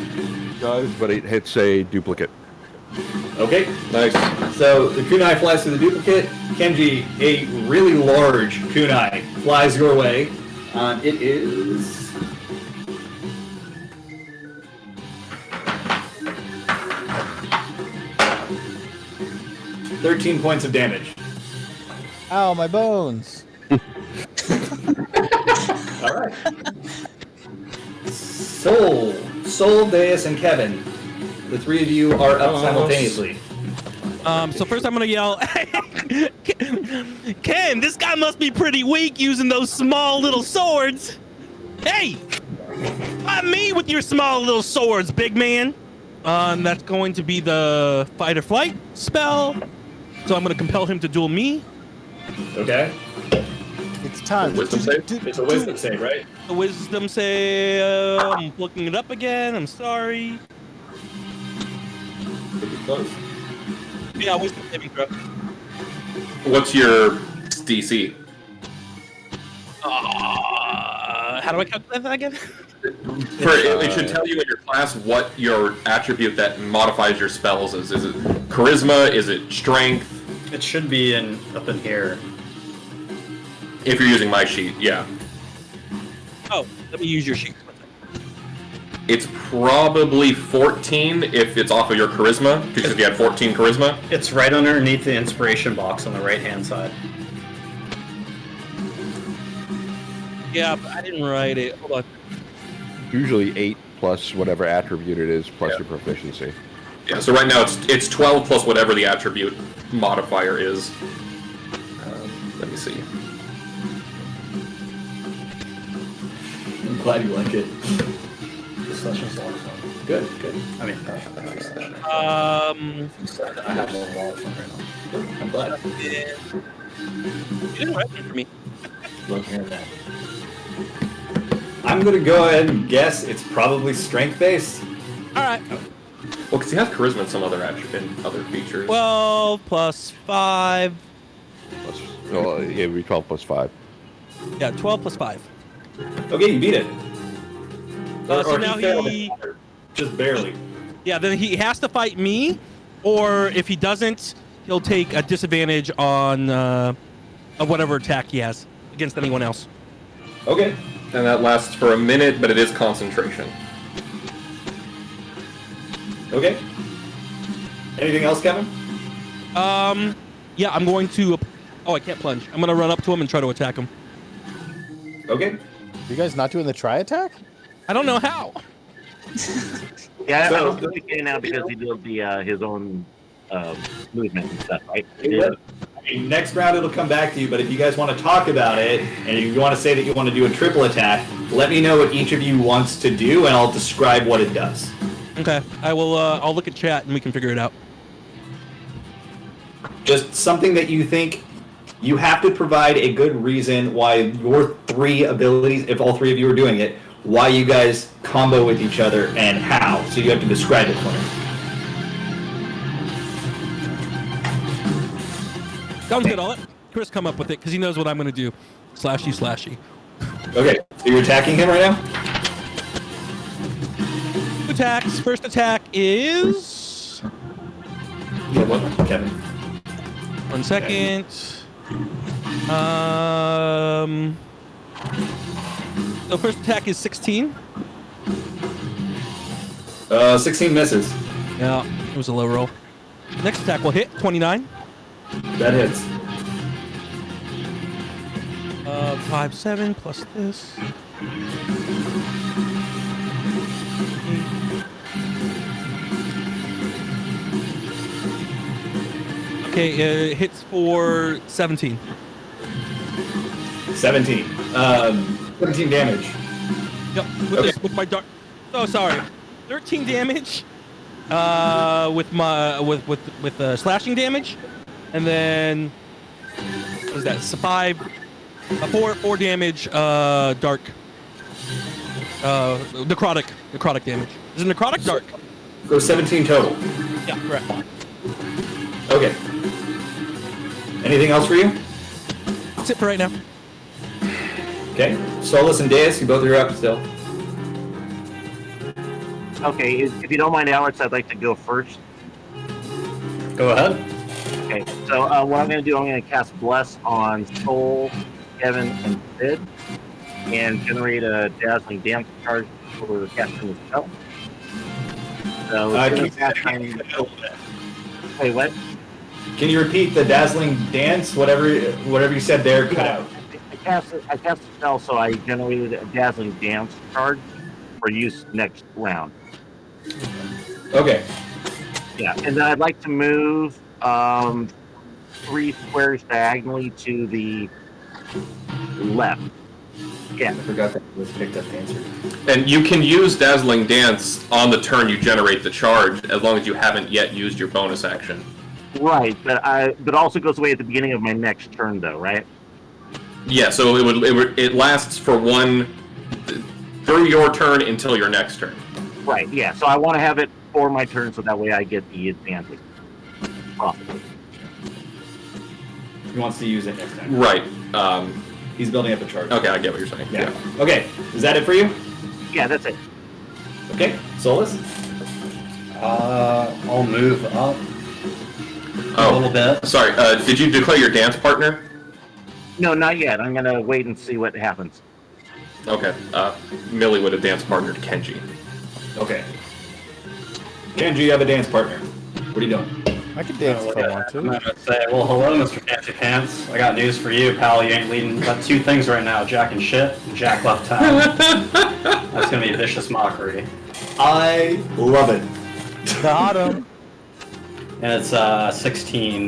Does, but it hits a duplicate. Okay. Nice. So the kunai flies to the duplicate. Kenji, a really large kunai flies your way. It is 13 points of damage. Ow, my bones. All right. Soul, Deus, and Kevin. The three of you are up simultaneously. So first I'm gonna yell, Ken, this guy must be pretty weak using those small little swords. Hey, not me with your small little swords, big man. That's going to be the fight or flight spell. So I'm gonna compel him to duel me. Okay. It's time. Wisdom save? It's a wisdom save, right? The wisdom save. I'm looking it up again. I'm sorry. Pretty close. Yeah, wisdom saving throw. What's your DC? How do I calculate that again? It should tell you in your class what your attribute that modifies your spells is. Is it charisma? Is it strength? It should be up in here. If you're using my sheet, yeah. Oh, let me use your sheet. It's probably 14 if it's off of your charisma, because you had 14 charisma. It's right underneath the inspiration box on the right-hand side. Yeah, but I didn't write it. Hold on. Usually 8 plus whatever attribute it is plus your proficiency. Yeah, so right now it's 12 plus whatever the attribute modifier is. Let me see. I'm glad you like it. This session's a lot of fun. Good, good. I mean, next session. I have a lot of fun right now. I'm glad. You didn't write it for me. Love hearing that. I'm gonna go ahead and guess it's probably strength-based. All right. Well, because he has charisma and some other and other features. 12 plus 5. Well, yeah, it would be 12 plus 5. Yeah, 12 plus 5. Okay, you beat it. So Or now failed he... it, just barely. Yeah, then he has to fight me, or if he doesn't, he'll take a disadvantage on whatever attack he has against anyone else. Okay. And that lasts for a minute, but it is concentration. Okay. Anything else, Kevin? Yeah, I'm going to... Oh, I can't plunge. I'm going to run up to him and try to attack him. Okay. You guys not doing the try attack? I don't know how. Yeah, I So- don't think he can now because he did the his own movement and stuff, right? Next round it'll come back to you, but if you guys want to talk about it, and if you want to say that you want to do a triple attack, let me know what each of you wants to do, and I'll describe what it does. Okay, I will. I'll look at chat and we can figure it out. Just something that you think you have to provide a good reason why your 3 abilities, if all 3 of you are doing it, why you guys combo with each other and how. So you have to describe it for me. Sounds good. I'll let Chris come up with it because he knows what I'm going to do. Slashy, slashy. Okay, so you're attacking him right now? Attacks. First attack is... Yeah, what, Kevin? 1 second. So first attack is 16. 16 misses. Yeah, it was a low roll. Next attack will hit 29. That hits. 5, 7 plus this. Okay, hits for 17. 17. 17 damage. Yep, with my dark. Oh, sorry. 13 damage. With my with slashing damage, and then what is that? So 4 damage. Dark. Necrotic damage. Is it necrotic? Dark. So 17 total. Yeah, correct. Okay. Anything else for you? That's it for right now. Okay. Solus and Deus, you both are up still. Okay, if you don't mind, Alex, I'd like to go first. Go ahead. Okay, so what I'm going to do, I'm going to cast Bless on Soul, Kevin, and Sid, and generate a Dazzling Dance charge for casting the spell. So, wait, what? Can you repeat the Dazzling Dance? Whatever you said there, cut out. I cast the spell, so I generated a Dazzling Dance charge for use next round. Okay. Yeah, and then I'd like to move 3 squares diagonally to the left. Yeah. I forgot that was picked up the answer. And you can use Dazzling Dance on the turn you generate the charge, as long as you haven't yet used your bonus action. Right, but also goes away at the beginning of my next turn, though, right? Yeah, so it lasts for through your turn until your next turn. Right, yeah. So I want to have it for my turn, so that way I get the advantage. Possibly. He wants to use it next time. Right. He's building up a charge. Okay, I get what you're saying. Yeah. Okay. Is that it for you? Yeah, that's it. Okay. Solus? I'll move up a little bit. Sorry, did you declare your dance partner? No, not yet. I'm gonna wait and see what happens. Okay. Millie would have dance partnered Kenji. Okay. Kenji, you have a dance partner. What are you doing? I could dance if I want I'm to. gonna say, well, hello, Mr. Fancy Pants. I got news for you, pal. You ain't leading but two things right now: Jack and shit. And Jack left town. That's gonna be a vicious mockery. I love it. Got him. And it's 16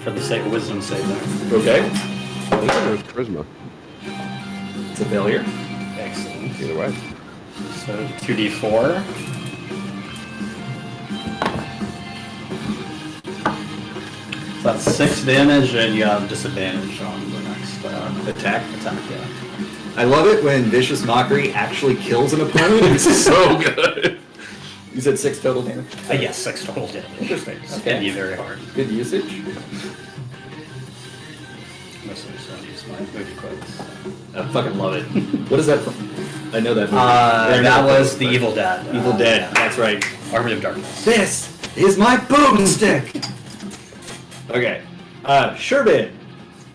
for the sake of wisdom save there. Okay. There's charisma. It's a failure. Excellent. Either way. So 2d4. So that's 6 damage, and you have disadvantage on the next Attack. yeah. I love it when vicious mockery actually kills an opponent. It's so good. You said 6 total damage. Yes, 6 total damage. Interesting. It's Okay. gonna be very hard. Good usage. Mostly just gonna use my movie quotes. I fucking love it. What is that from? I know that movie. That was the Evil Dead. Evil Dead. That's right. Army of Darkness. This is my boomstick. Okay. Sherbin,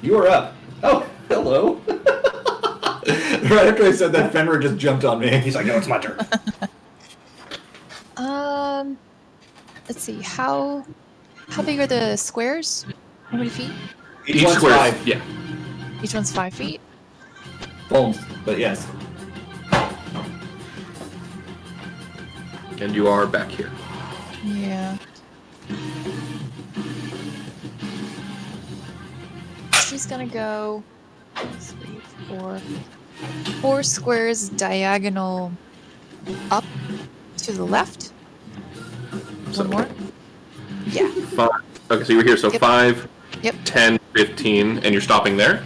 you are up. Oh, hello. Right after I said that, Fenrir just jumped on me. He's like, no, it's my turn. Let's see. How big are the squares? How many feet? Each one's square. 5. Yeah. Each one's 5 feet. Bones, but yes. And you are back here. Yeah. She's gonna go 3, 4 squares diagonal up to the left. So- One more. Yeah. 5. Okay, so you were here. So Yep. 5, Yep. 10, 15, and you're stopping there?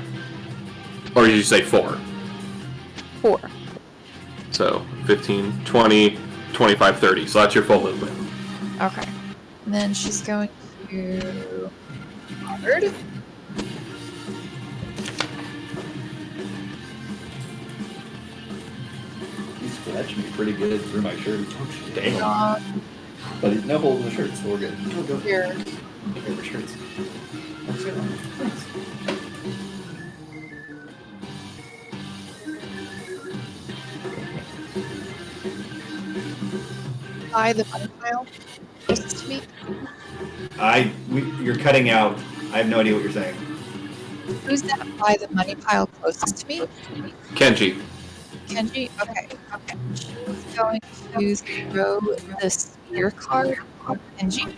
Or did you say 4? 4. So 15, 20, 25, 30. So that's your full movement. Okay. And then she's going to third. He's scratching me pretty good through my shirt. Damn. But he's no holes in the shirt, so we're good. Go. Here. My favorite shirts. Let's go. Thanks. By the money pile closest to me. You're cutting out. I have no idea what you're saying. Who's that by the money pile closest to me? Kenji. Kenji? Okay. She's going to throw the spear card on Kenji.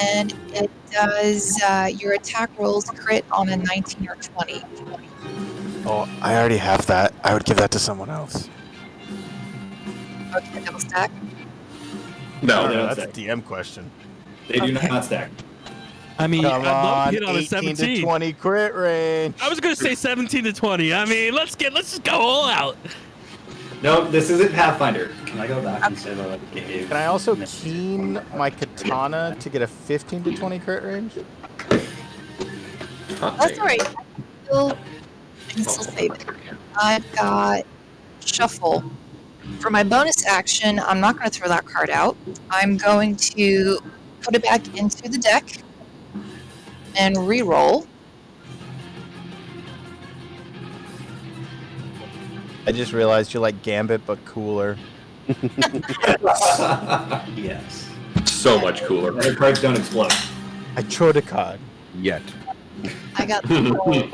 And it does your attack rolls crit on a 19 or 20. Oh, I already have that. I would give that to someone else. Okay, double stack. No, they don't that's a stack. DM question. They do Okay. not stack. I mean, Come I'd love on, to hit on a 18 17. to 20 crit range. I was gonna say 17 to 20. I mean, let's just go all out. No, this isn't Pathfinder. Can I go back and say that I gave? Can I also keen my katana to get a 15 to 20 crit range? That's alright. I can still save it. I've got shuffle. For my bonus action, I'm not going to throw that card out. I'm going to put it back into the deck and re-roll. I just realized you're like Gambit, but cooler. Yes. So much cooler. Other cards don't explode. I tried a card. Yet. I got the roll.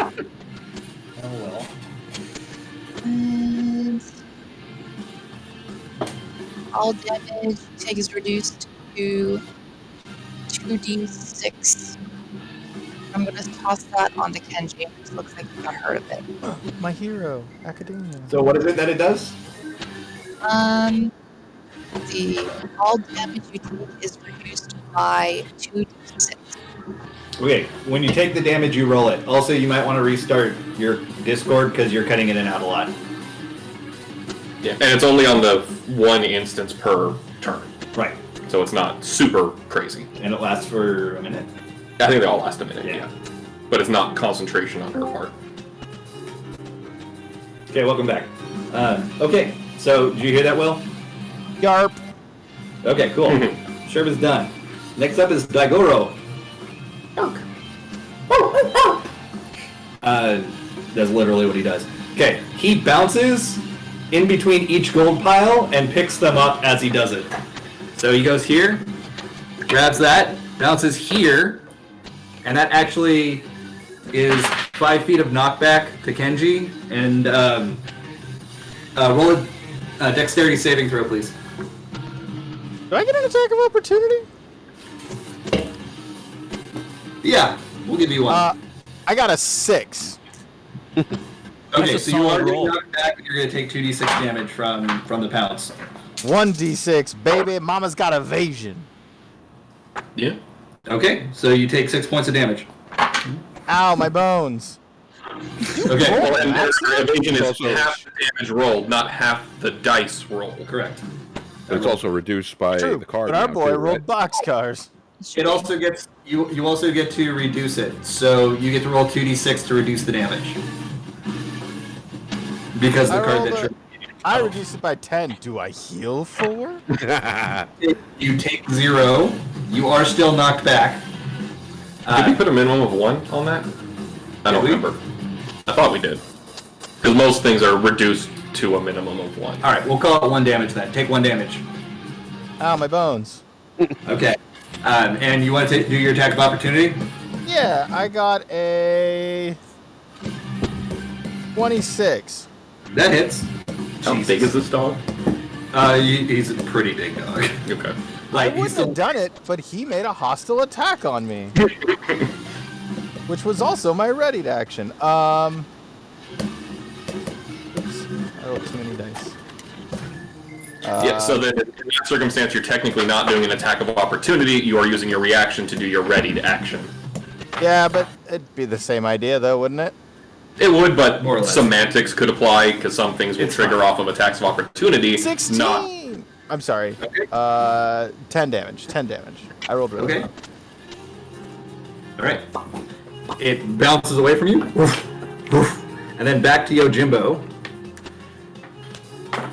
Oh well. And all damage you take is reduced to 2d6. I'm going to toss that on the Kenji. It looks like you got hurt a bit. My hero, Academia. So what is it that it does? The all damage you take is reduced by 2d6. Okay, when you take the damage, you roll it. Also, you might want to restart your Discord because you're cutting in and out a lot. Yeah. And it's only on the one instance per turn. Right. So it's not super crazy. And it lasts for a minute. I think they all last a minute, Yeah. yeah. But it's not concentration on her part. Okay, welcome back. Okay, so did you hear that, Will? Yarp. Okay, cool. Sherman's done. Next up is Daigoro. That's literally what he does. Okay, he bounces in between each gold pile and picks them up as he does it. So he goes here, grabs that, bounces here, and that actually is 5 feet of knockback to Kenji. And roll a dexterity saving throw, please. Do I get an attack of opportunity? Yeah, we'll give you one. I got a 6. Okay, a so you are solid getting roll. knocked back, but you're going to take 2d6 damage from the pounce. 1d6, baby. Mama's got evasion. Yeah. Okay, so you take 6 points of damage. Ow, my bones. Okay, Well, and That's evasion is also- half the damage rolled, not half the dice roll. correct. But it's also reduced by True, the card. but our now, boy too, rolled right? boxcars. It also gets you also get to reduce it, so you get to roll 2d6 to reduce the damage. Because the card that I reduced it by 10. Do I heal 4? you take 0, you are still knocked back. Did we put a minimum of 1 on that? I don't Did we? remember. I thought we did. Because most things are reduced to a minimum of 1. All right, we'll call it 1 damage then. Take 1 damage. Ow, my bones. Okay. And you want to do your attack of opportunity? Yeah, I got a 26. That hits. How big is this dog? He's a pretty big dog. Okay. I Like wouldn't have done it, but he made a hostile attack on me. Which was also my readied action. Oops, I rolled too many dice. Yeah, so then in that circumstance, you're technically not doing an attack of opportunity, you are using your reaction to do your readied action. Yeah, but it'd be the same idea, though, wouldn't it? It would, but More or less. semantics could apply, because some things will It's trigger fine. off of attacks of opportunity. 16! Not. I'm sorry. Okay. 10 damage. 10 damage. I rolled really Okay. well. All right. It bounces away from you, and then back to Yojimbo.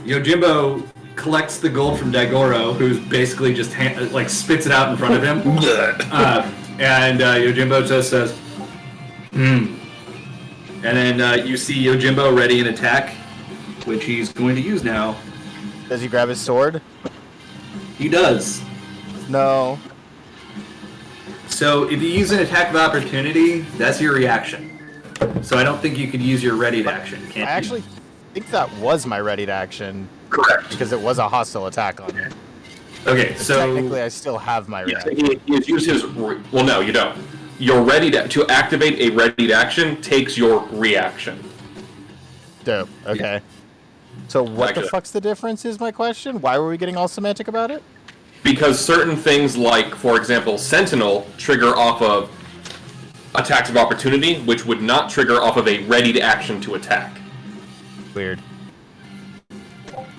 Yojimbo collects the gold from Daigoro, who's basically just spits it out in front of him. And Yojimbo just says, "Hmm." And then you see Yojimbo ready an attack, which he's going to use now. Does he grab his sword? He does. No. So if you use an attack of opportunity, that's your reaction. So I don't think you could use your ready action. I Can't you? actually think that was my readied action Correct. because it was a hostile attack on me. Okay, so Technically, I still have my Yes, reaction. he has used his. Well, no, you don't. Your ready to activate a readied action takes your reaction. Dope. Okay. So what the Actually- fuck's the difference is my question? Why were we getting all semantic about it? Because certain things like, for example, Sentinel trigger off of attacks of opportunity, which would not trigger off of a readied action to attack. Weird.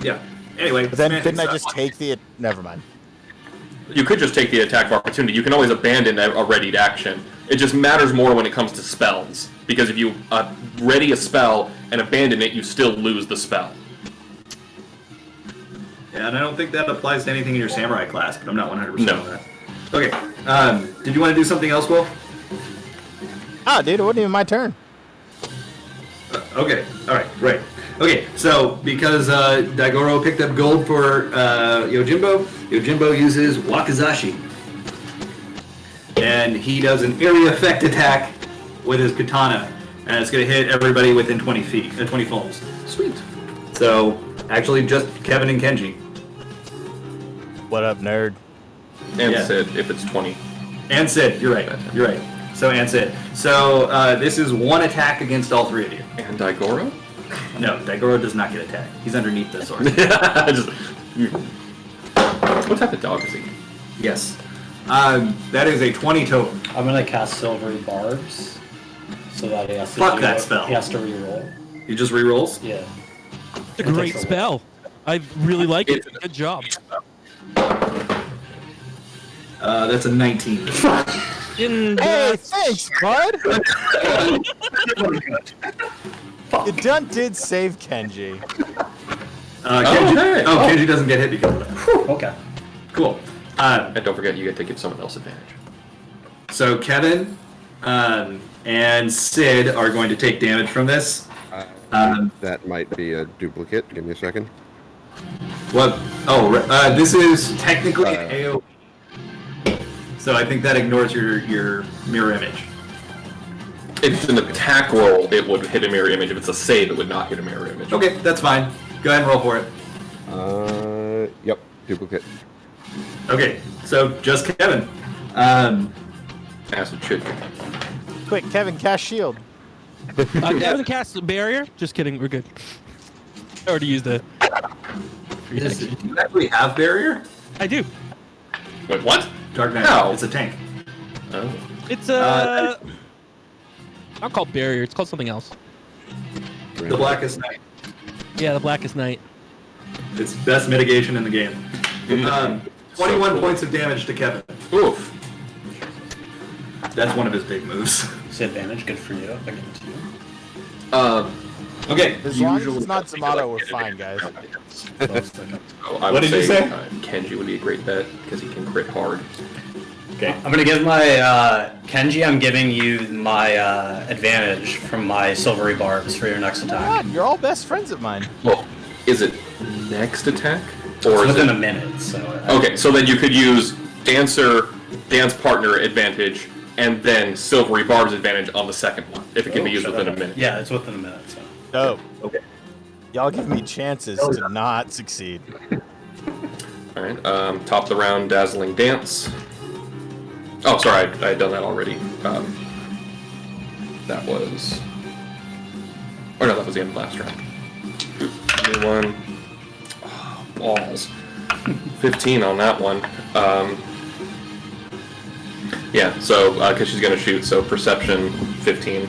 yeah. Anyway, But then semantics couldn't I stuff. just take the... Never mind. You could just take the attack of opportunity. You can always abandon a readied action. It just matters more when it comes to spells. Because if you ready a spell and abandon it, you still lose the spell. Yeah, and I don't think that applies to anything in your samurai class, but I'm not 100% No. on that. Okay. Did you want to do something else, Will? Ah, dude, it wasn't even my turn. Okay. All right. Right. Okay. So because Daigoro picked up gold for Yojimbo, Yojimbo uses Wakizashi, and he does an area effect attack with his katana, and it's going to hit everybody within 20 feet, 20 foams. Sweet. So actually, just Kevin and Kenji. What up, nerd? And Yeah. Sid, if it's 20. And Sid, you're right. You're right. So and Sid. So this is one attack against all three of you. And Daigoro? No, Daigoro does not get attacked. He's underneath the sword. What type of dog is he? Yes. That is a 20 total. I'm gonna cast Silvery Barbs, so that he has to Fuck do that it. spell. He has to reroll. He just rerolls. Yeah. It's a great spell. I really like it. Good job. That's a 19. Hey, thanks, bud. You done did save Kenji. Kenji, hey. Kenji doesn't get hit because of that. Okay. Cool. And don't forget, you get to give someone else advantage. So Kevin and Sid are going to take damage from this. That might be a duplicate. Give me a second. What? Oh, this is technically an AoE. So I think that ignores your mirror image. If it's an attack roll, it would hit a mirror image. If it's a save, it would not hit a mirror image. Okay, that's fine. Go ahead and roll for it. Yep, duplicate. Okay, so just Kevin. Acid chicken. Quick, Kevin, cast shield. Kevin cast a barrier. Just kidding. We're good. I already used the. Do you actually have barrier? I do. Wait, what? Dark Knight. How? It's a tank. Oh. It's not called barrier. It's called something else. The Blackest Night. Yeah, the Blackest Night. It's best mitigation in the game. 21 points of damage to Kevin. Oof. That's one of his big moves. Disadvantage, good for you. If I give it to you. Okay. As long as it's not Zamato, we're fine, guys. Oh, I What would did you say? Kenji would be a great bet because he can crit hard. Okay. I'm gonna give my Kenji. I'm giving you my advantage from my silvery barbs for your next attack. God, you're all best friends of mine. Well, is it next attack? It's Or is within it... a minute, so. Okay, so then you could use dance partner advantage, and then silvery barbs advantage on the second one, if it can be used within a minute. Yeah, it's within a minute. So. Dope. Okay. Y'all give me chances to not succeed. All right. Top of the round, dazzling dance. Oh, sorry, I had done that already. That was. Oh no, that was the end of last round. Give me one. Oh, balls. 15 on that one. Yeah, so because she's gonna shoot, so perception 15.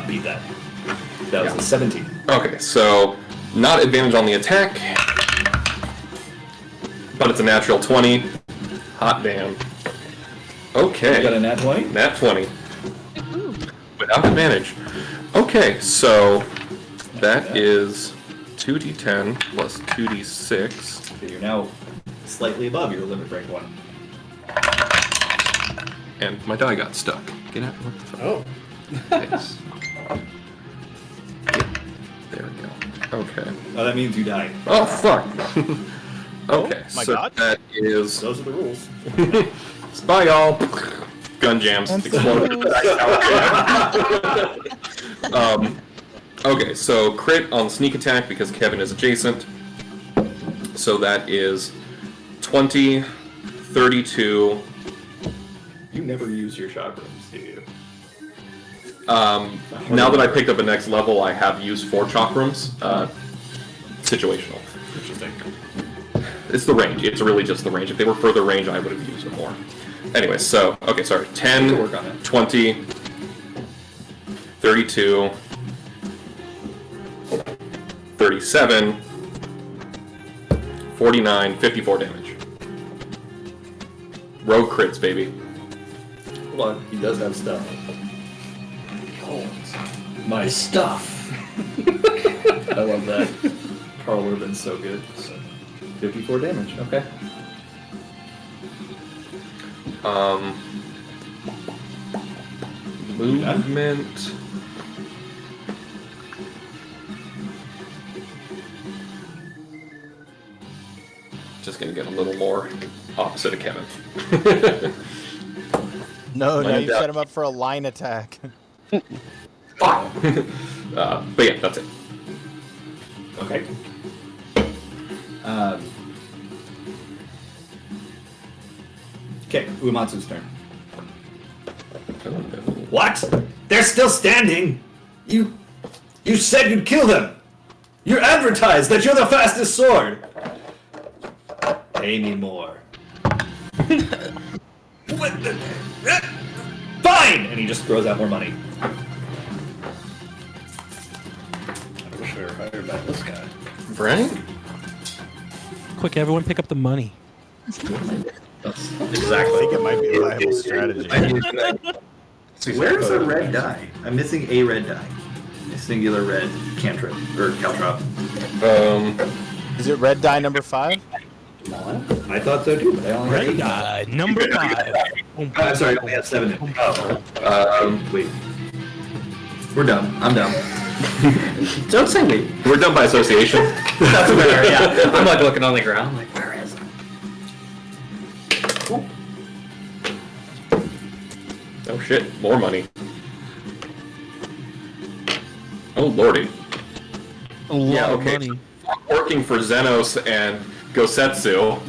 Beat that. That was a 17. Okay, so not advantage on the attack, but it's a natural 20. Hot damn. Okay. You got a nat 20? Nat 20. Without advantage. Okay, so that is 2d10 plus 2d6. You're now slightly above your limit break one. And my die got stuck. Get out. What the fuck? Oh. Nice. There we go. Okay. Oh, that means you die. Oh, fuck. Okay, my so God. that is... Those are the rules. Bye, y'all. Gun jams. Exploded. Okay, so crit on sneak attack because Kevin is adjacent. So that is 20, 32... You never use your chakrams, do you? Now that I picked up a next level, I have used 4 chakrams. Situational. Interesting. It's the range. It's really just the range. If they were further range, I would have used it more. Anyway, so, okay, sorry. 10, Work on it. 20, 32, 37, 49, 54 damage. Rogue crits, baby. Hold on, he does have stuff. Behold, my stuff. I love that. Carl would have been so good. So, 54 damage, okay. Movement. Just gonna get a little more opposite of Kevin. No, now Line you up. set him up for a line attack. Fuck. But yeah, that's it. Okay. Okay, Uematsu's turn. What? They're still standing? You said you'd kill them! You advertised that you're the fastest sword! Pay me more. What the... Fine! And he just throws out more money. I wish we were hired by this guy. Right? Quick, everyone, pick up the money. That's I exactly. think it might be a viable strategy. Where's a red die? I'm missing a red die. A singular red cantrip, or caltrop. Is it red die number 5? I thought so too, but I only had 8. Number 5. I'm sorry, I only had 7. Oh. Wait. We're done. I'm done. Don't say me. We're done by association. That's better, yeah. I'm like looking on the ground, like, where is it? Cool. Oh shit, more money. Oh lordy. A lot Yeah, of okay. money. Working for Xenos and Gosetsu.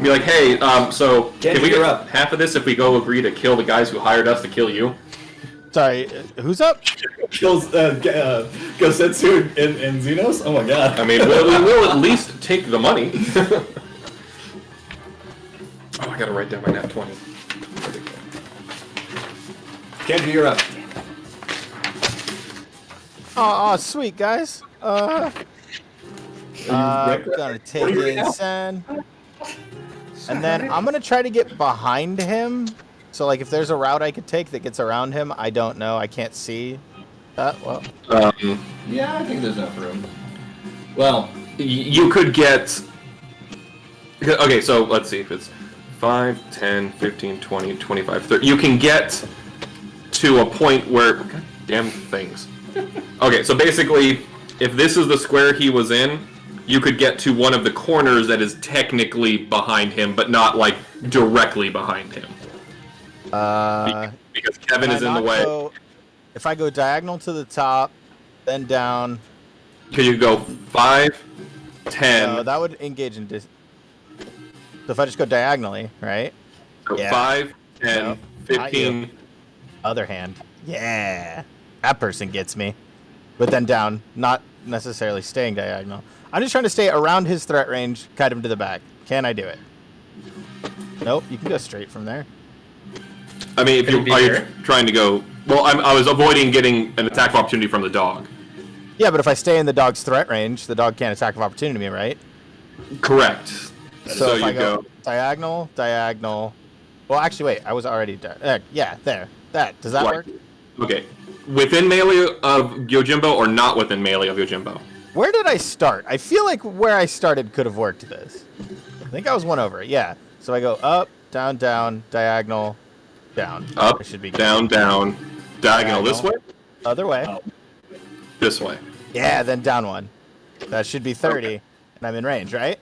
Be like, hey, so can we get up? half of this if we go agree to kill the guys who hired us to kill you? Sorry, who's up? Kills Gosetsu and Xenos? Oh my god. I mean, we will at least take the money. Oh, I gotta write down my nat 20. Kendra, you're up. Oh, sweet guys. I'm gonna take in Sen, and then I'm gonna try to get behind him. So, like, if there's a route I could take that gets around him, I don't know. I can't see that well. Yeah, I think there's enough room. Well, You could get... Okay, so let's see if it's 5, 10, 15, 20, 25, 30. You can get to a point where... God damn things. Okay, so basically, if this is the square he was in, you could get to one of the corners that is technically behind him, but not, like, directly behind him. Because Kevin is in the way. If I go diagonal to the top, then down... Could you go 5, 10... No, that would engage in... So if I just go diagonally, right? So Yeah. 5, 10, Nope, not 15... you. Other hand. Yeah. That person gets me. But then down, not necessarily staying diagonal. I'm just trying to stay around his threat range, cut him to the back. Can I do it? Nope, you can go straight from there. I mean, if you are you trying to go... Well, I was avoiding getting an attack of opportunity from the dog. Yeah, but if I stay in the dog's threat range, the dog can't attack of opportunity me, right? Correct. So if you I go diagonal, diagonal... Well, actually, wait. I was already... yeah, there. That. Does that work? Okay. Within melee of Yojimbo or not within melee of Yojimbo? Where did I start? I feel like where I started could have worked this. I think I was one over it. Yeah. So I go up, down, down, diagonal, down. Up, I should be down, down, diagonal this way? Other way. This way. Yeah, then down one. That should be 30, and I'm in range, right?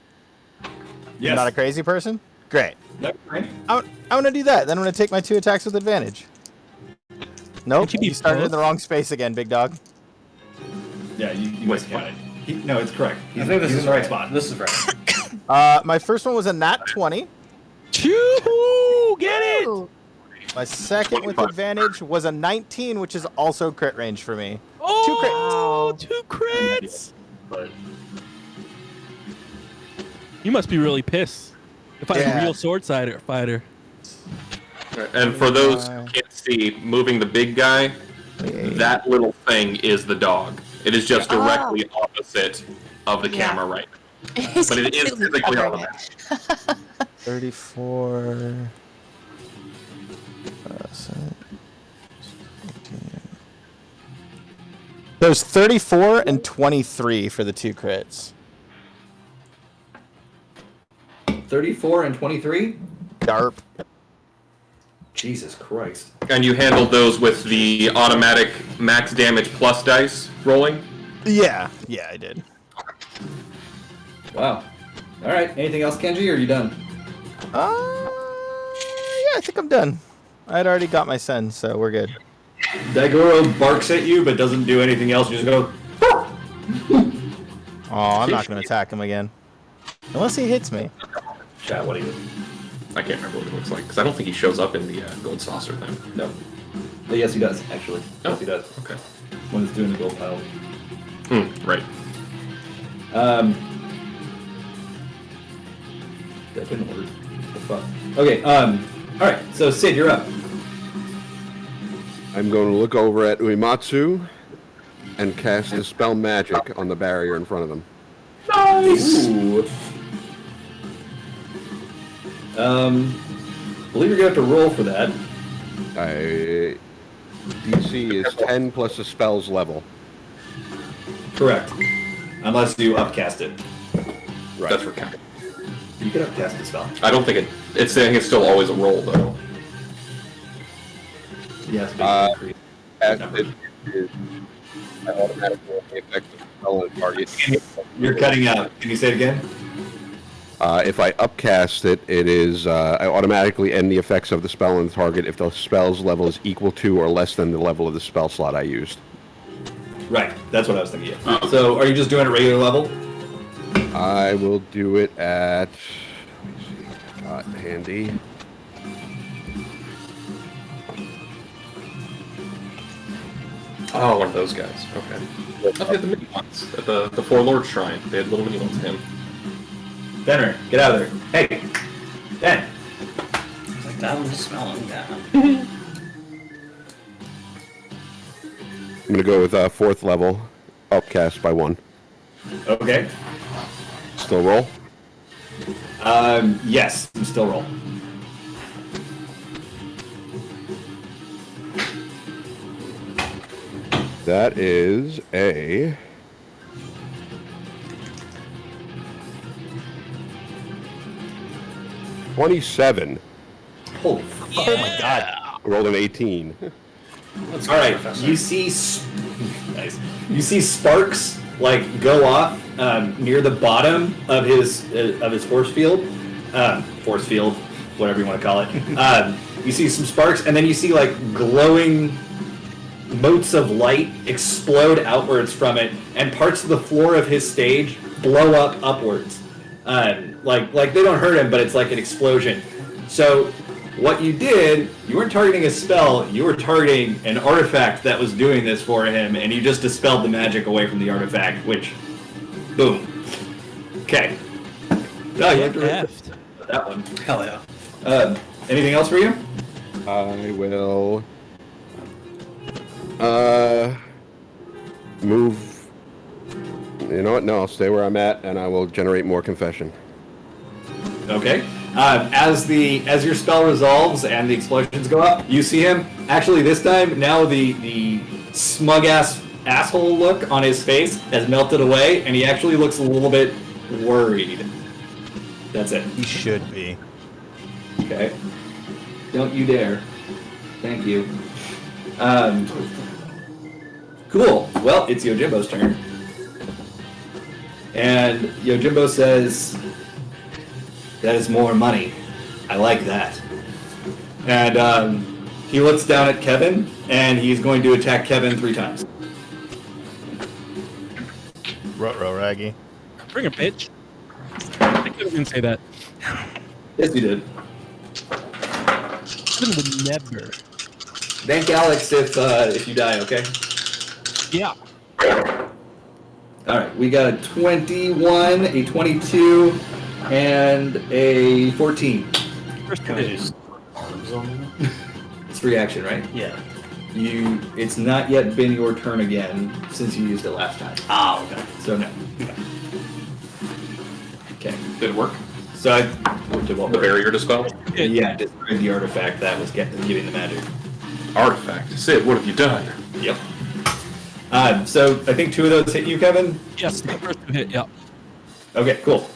yes. I'm not a crazy person? Great. Nope, right. I'm going to do that. Then I'm going to take my 2 attacks with advantage. Nope, you started in the wrong space again, big dog. Yeah, you miscounted. No, it's correct. I think this he's is in the right right. spot. This is right. My first one was a nat 20. Choo! Get it! Ooh. My second with advantage was a 19, which is also crit range for me. Oh, 2 crits! But You must be really pissed. If I was a real sword fighter. And for those who can't see, moving the big guy, that little thing is the dog. It is just directly opposite of the camera right now. But it is physically on the map. 34. There's 34 and 23 for the 2 crits. 34 and 23? Darp. Jesus Christ. And you handled those with the automatic max damage plus dice rolling? Yeah, I did. Wow. Alright, anything else, Kenji, or are you done? Yeah, I think I'm done. I'd already got my send, so we're good. Daigoro barks at you, but doesn't do anything else. You just go, Oh, I'm not going to attack him again. Unless he hits me. chat, what do you do? I can't remember what it looks like, because I don't think he shows up in the gold saucer thing. No. But yes, he does, actually. Yes, he does. Okay. when it's doing the gold pile. Right. That didn't work. What the fuck? Okay, alright, so Sid, you're up. I'm going to look over at Uematsu and cast Dispel Magic on the barrier in front of them. Nice! Ooh. Believe you're gonna have to roll for that. DC is 10 plus the spell's level. Correct. Unless you upcast it. Right. That's for count. You can upcast the spell. I don't think it's saying it's still always a roll, though. Yes, cast it, I automatically affect the spell and target. You're cutting out. Can you say it again? If I upcast it, it is I automatically end the effects of the spell on the target if the spell's level is equal to or less than the level of the spell slot I used. Right. That's what I was thinking. Of. So, are you just doing a regular level? I will do it at. Let me see. Got handy. Oh, one of those guys. Okay. I thought they had the mini ones at the Four Lords Shrine. They had little mini ones. Him. Benner, get out of there. Hey, Ben. It's like that one's smelling down. I'm gonna go with 4th level, upcast by 1. Okay. Still roll. Yes, you still roll. That is a 27. Holy fuck. Oh my god. I rolled an 18. Let's All go, right, Professor. you see, nice. You see sparks like go off near the bottom of his force field, whatever you want to call it. You see some sparks, and then you see like glowing motes of light explode outwards from it, and parts of the floor of his stage blow up upwards. Like they don't hurt him, but it's like an explosion. So what you did, you weren't targeting a spell, you were targeting an artifact that was doing this for him, and you just dispelled the magic away from the artifact, which, boom. Okay. Oh, you have to Heft. that one. Hell yeah. Anything else for you? I will move. You know what? No, I'll stay where I'm at, and I will generate more confession. Okay. As your spell resolves and the explosions go up, you see him. Actually, this time, now the smug asshole look on his face has melted away, and he actually looks a little bit worried. That's it. He should be. Okay. Don't you dare. Thank you. Cool. Well, it's Yojimbo's turn. And Yojimbo says, "That is more money. I like that." And he looks down at Kevin, and he's going to attack Kevin 3 times. Ruh-roh, Raggy. Bring a bitch. I couldn't say that. Yes, you did. Kevin would never. Thank Alex if you die, okay? Yeah. All right, we got a 21, a 22, and a 14. First Can I hit. just arms on him? It's free action, right? Yeah. It's not yet been your turn again since you used it last time. Ah, okay. So no. Okay. Did it work? So I did what The work? barrier dispel? Yeah, destroyed the artifact that was giving the magic. Artifact. Sid, what have you done? Yep. So I think 2 of those hit you, Kevin. Yes, the first two hit. Yeah. Okay, cool.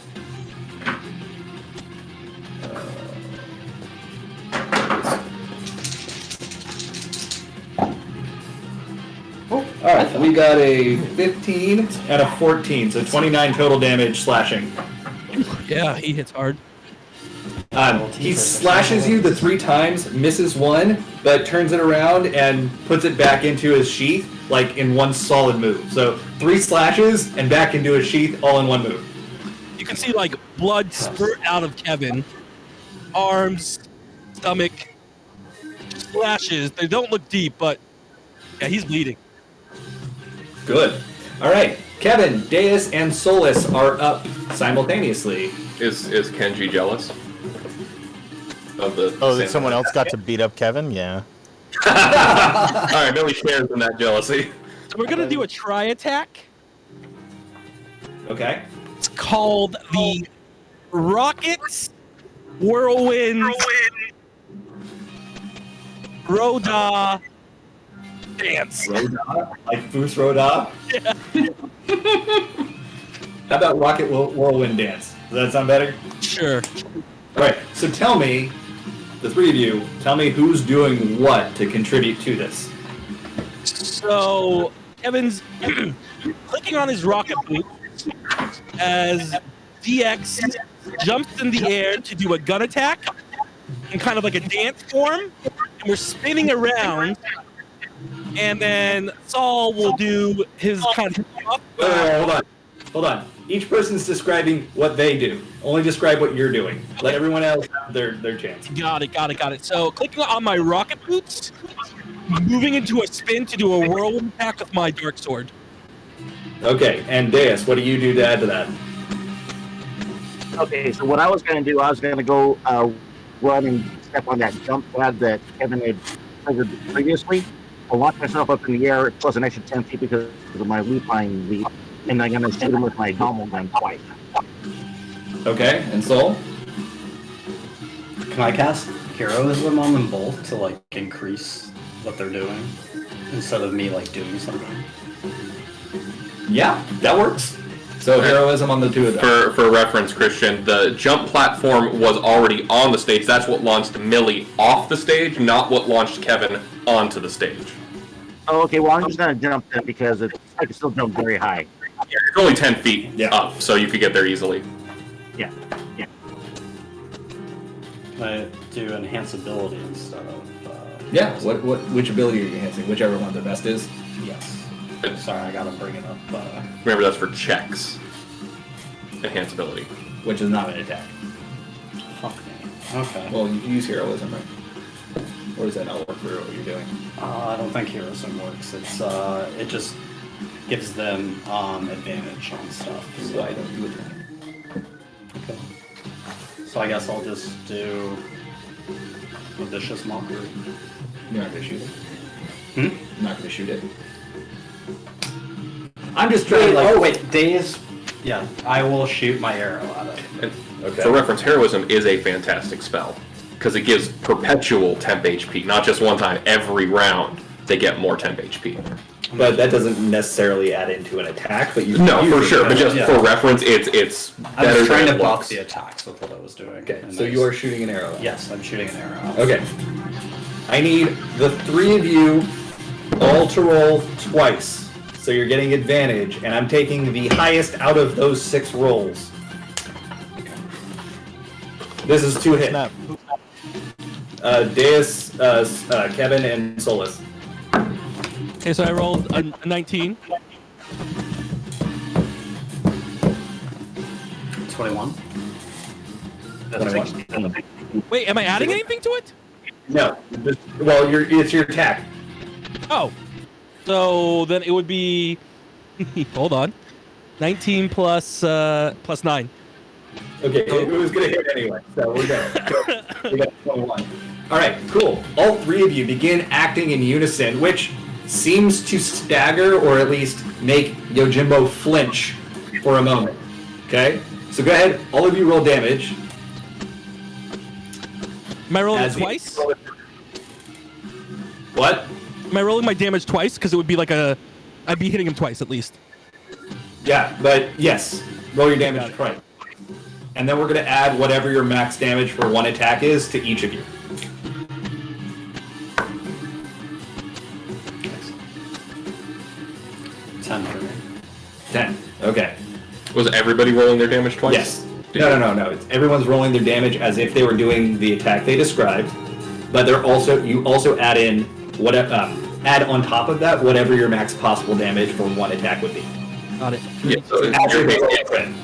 All right, we got a 15 and a 14, so 29 total damage slashing. Yeah, he hits hard. He slashes you the 3 times, misses 1, but turns it around and puts it back into his sheath, like in one solid move. So 3 slashes and back into his sheath, all in one move. You can see like blood spurt out of Kevin. Arms, stomach, slashes. They don't look deep, but yeah, he's bleeding. Good. All right, Kevin, Deus, and Solus are up simultaneously. Is Kenji jealous of the? Oh, that someone else got to beat up Kevin? Yeah. All right, Billy shares in that jealousy. So we're gonna do a try attack. Okay. It's called the Rockets Whirlwind Roda Dance. Roda, like Foos Roda. How about Rocket Whirlwind Dance? Does that sound better? Sure. All right. So tell me, the 3 of you, tell me who's doing what to contribute to this. So Kevin's clicking on his rocket boot as DX jumps in the air to do a gun attack in kind of like a dance form, and we're spinning around, and then Saul will do his kind of Hold on. Each person's describing what they do. Only describe what you're doing. Let everyone else have their chance. Got it. So clicking on my rocket boots, moving into a spin to do a whirlwind attack with my dark sword. Okay, and Deus, what do you do to add to that? Okay, so what I was going to do, I was going to go run and step on that jump pad that Kevin had triggered previously. I'll launch myself up in the air plus an extra 10 feet because of my lupine leap, and I'm going to shoot him with my normal gun twice. Okay, and Soul? Can I cast heroism on them both to like increase what they're doing instead of me like doing something? Yeah, that works. So heroism on the two of them. For reference, Christian, the jump platform was already on the stage. That's what launched Millie off the stage, not what launched Kevin onto the stage. Oh, okay, well, I'm just going to jump then because I can still jump very high. Yeah, it's only 10 feet up, so you could get there easily. Yeah. I do enhanceability instead of. Yeah, which ability are you enhancing? Whichever one the best is? Yes. Sorry, I gotta bring it up. Remember, that's for checks. Enhanceability. Which is not an attack. Fuck me. Okay. Well, you use heroism, right? Or does that not work for what you're doing? I don't think heroism works. It's it just gives them advantage on stuff. So I don't do it. Okay. So I guess I'll just do a vicious mockery. You're not gonna shoot it? Hmm? I'm not gonna shoot it. I'm just trying to Oh wait, days. Yeah, I will shoot my arrow at it. And Okay. for reference, heroism is a fantastic spell because it gives perpetual temp HP, not just one time. Every round, they get more temp HP. But that doesn't necessarily add into an attack. But you No, can for use sure. it. But just Yeah. for reference, it's I better was trying than to it buff looks. the attacks with what I was doing. Okay, And so I you are just- shooting an arrow. Yes, I'm shooting an arrow. Okay. I need the three of you all to roll twice. So you're getting advantage, and I'm taking the highest out of those 6 rolls. This is 2 hits. Snap. Deus, Kevin, and Solus. Okay, so I rolled a 19. 21. Wait, am I adding anything to it? No. Well, it's your attack. Oh. So then it would be hold on. 19 plus 9. Okay, it was gonna hit anyway, so we're good. We got 21. All right, cool. All 3 of you begin acting in unison, which seems to stagger or at least make Yojimbo flinch for a moment. Okay, so go ahead. All of you roll damage. Am I rolling it As the- twice? What? Am I rolling my damage twice? Because it would be like I'd be hitting him twice at least. Yeah, but yes, roll your damage twice. And then we're gonna add whatever your max damage for one attack is to each of you. Nice. 10 for me. 10. Okay. Was everybody rolling their damage twice? Yes. No. Everyone's rolling their damage as if they were doing the attack they described, but you also add in add on top of that whatever your max possible damage for one attack would be. Got it. Yeah, so it's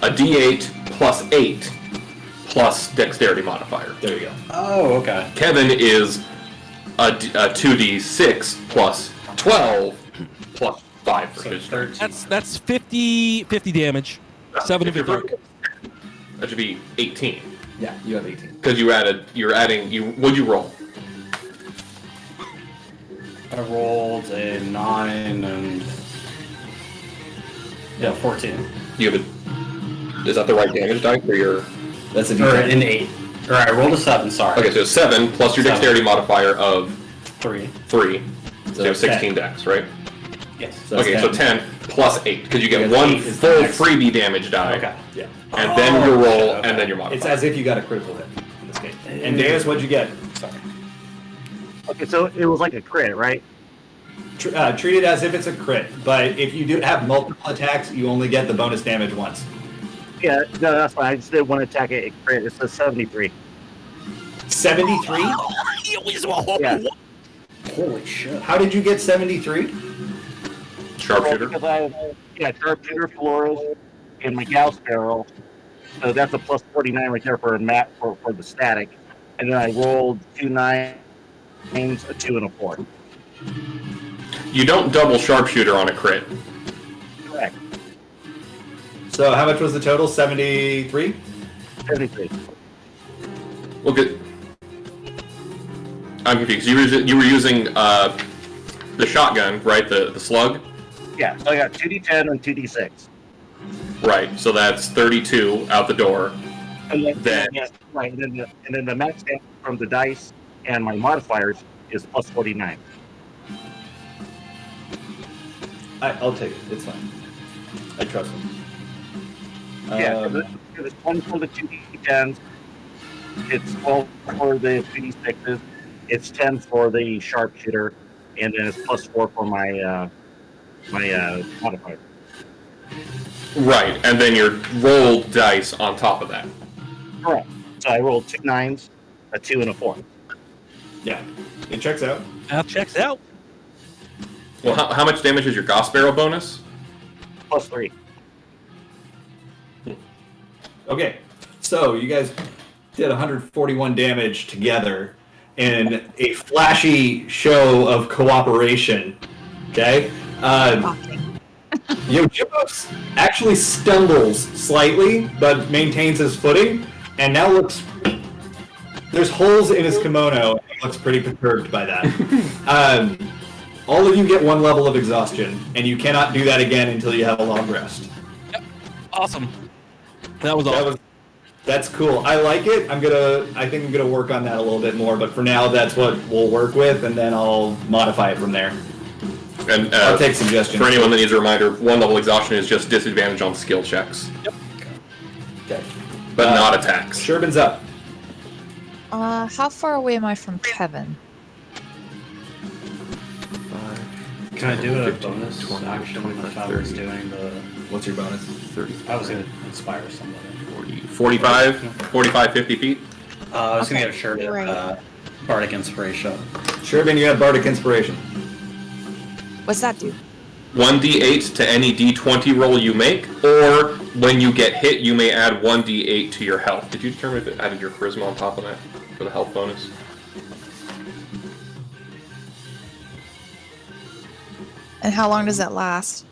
a D8 plus 8 plus dexterity modifier. There you go. Oh, okay. Kevin is a 2d6 plus 12 plus 5 for So his 13. That's 50 damage. 7 of it dark. That should be 18. Yeah, you have 18. Because what'd you roll? I rolled a 9 and 14. Is that the right damage die for your? That's a Or D10. an 8. Or I rolled a 7. Sorry. Okay, so 7 plus your 7. dexterity modifier of 3. 3. So you have 16 10. dex, right? Yes. So that's Okay, so 10 plus 8, because you get Because 1 8 is the full max. freebie damage die, Okay. Yeah. and then your roll, okay. and then your modifier. It's as if you got a critical hit in this case. And Deus, what'd you get? Sorry. Okay, so it was like a crit, right? Treat it as if it's a crit, but if you do have multiple attacks, you only get the bonus damage once. Yeah, no, that's fine. I just did one attack at crit. It's a 73. 73? Yeah. Holy shit. How did you get 73? Sharpshooter. Because I have, sharpshooter, Flores, and my Gauss barrel. So that's a plus 49 right there for a mat for the static. And then I rolled 2 9s, a 2, and a 4. You don't double sharpshooter on a crit. Correct. So how much was the total? 73? 73. Well, good. I'm confused. You were using the shotgun, right? The slug? Yeah, so I got 2d10 and 2d6. Right, so that's 32 out the door. And then, Then- right, and then the max damage from the dice and my modifiers is plus 49. I'll take it. It's fine. I trust him. Yeah, it's 1 for the 2d10s, it's 12 for the 2d6s, it's 10 for the sharpshooter, and then it's plus 4 for my modifier. Right, and then your rolled dice on top of that. Correct. So I rolled 2 9s, a 2, and a 4. Yeah, it checks out. Math checks out. Well, how much damage is your Gauss barrel bonus? Plus 3. Okay, so you guys did 141 damage together in a flashy show of cooperation. Okay? Shocking. Yojimbo actually stumbles slightly, but maintains his footing, and now looks... There's holes in his kimono, and he looks pretty perturbed by that. All of you get 1 level of exhaustion, and you cannot do that again until you have a long rest. Yep. Awesome. That was awesome. That's cool. I like it. I think I'm gonna work on that a little bit more, but for now that's what we'll work with, and then I'll modify it from there. And I'll take suggestions. For anyone that needs a reminder, 1 level exhaustion is just disadvantage on skill checks. Yep. Okay. But not attacks. Sherbin's up. How far away am I from Kevin? Can I do a 15, bonus 20, action 25, if I was 30. doing the... What's your bonus? 30. I was going to inspire somebody. 45, 50 feet. I was going to Okay, get a shirt you're right. at Bardic Inspiration. Sherbin, you have Bardic Inspiration. What's that do? 1d8 to any d20 roll you make, or when you get hit, you may add 1d8 to your health. Did you determine if it added your charisma on top of that for the health bonus? And how long does that last?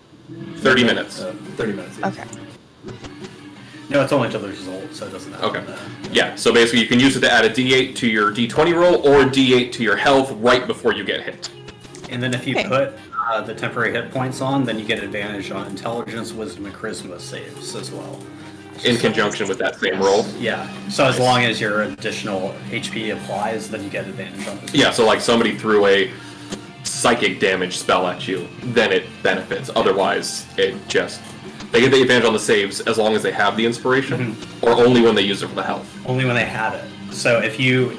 30 minutes. 30 minutes. Okay. No, it's only till the result, so it doesn't have Okay. Yeah, so basically you can use it to add a d8 to your d20 roll, or a d8 to your health right before you get hit. And then if you Okay. put the temporary hit points on, then you get advantage on intelligence, wisdom, and charisma saves as well. In conjunction with that same roll. Yeah. So as long as your additional HP applies, then you get advantage on this. Yeah, so like somebody threw a psychic damage spell at you, then it benefits. Otherwise, it just... They get the advantage on the saves as long as they have the inspiration, or only when they use it for the health. Only when they have it. So if you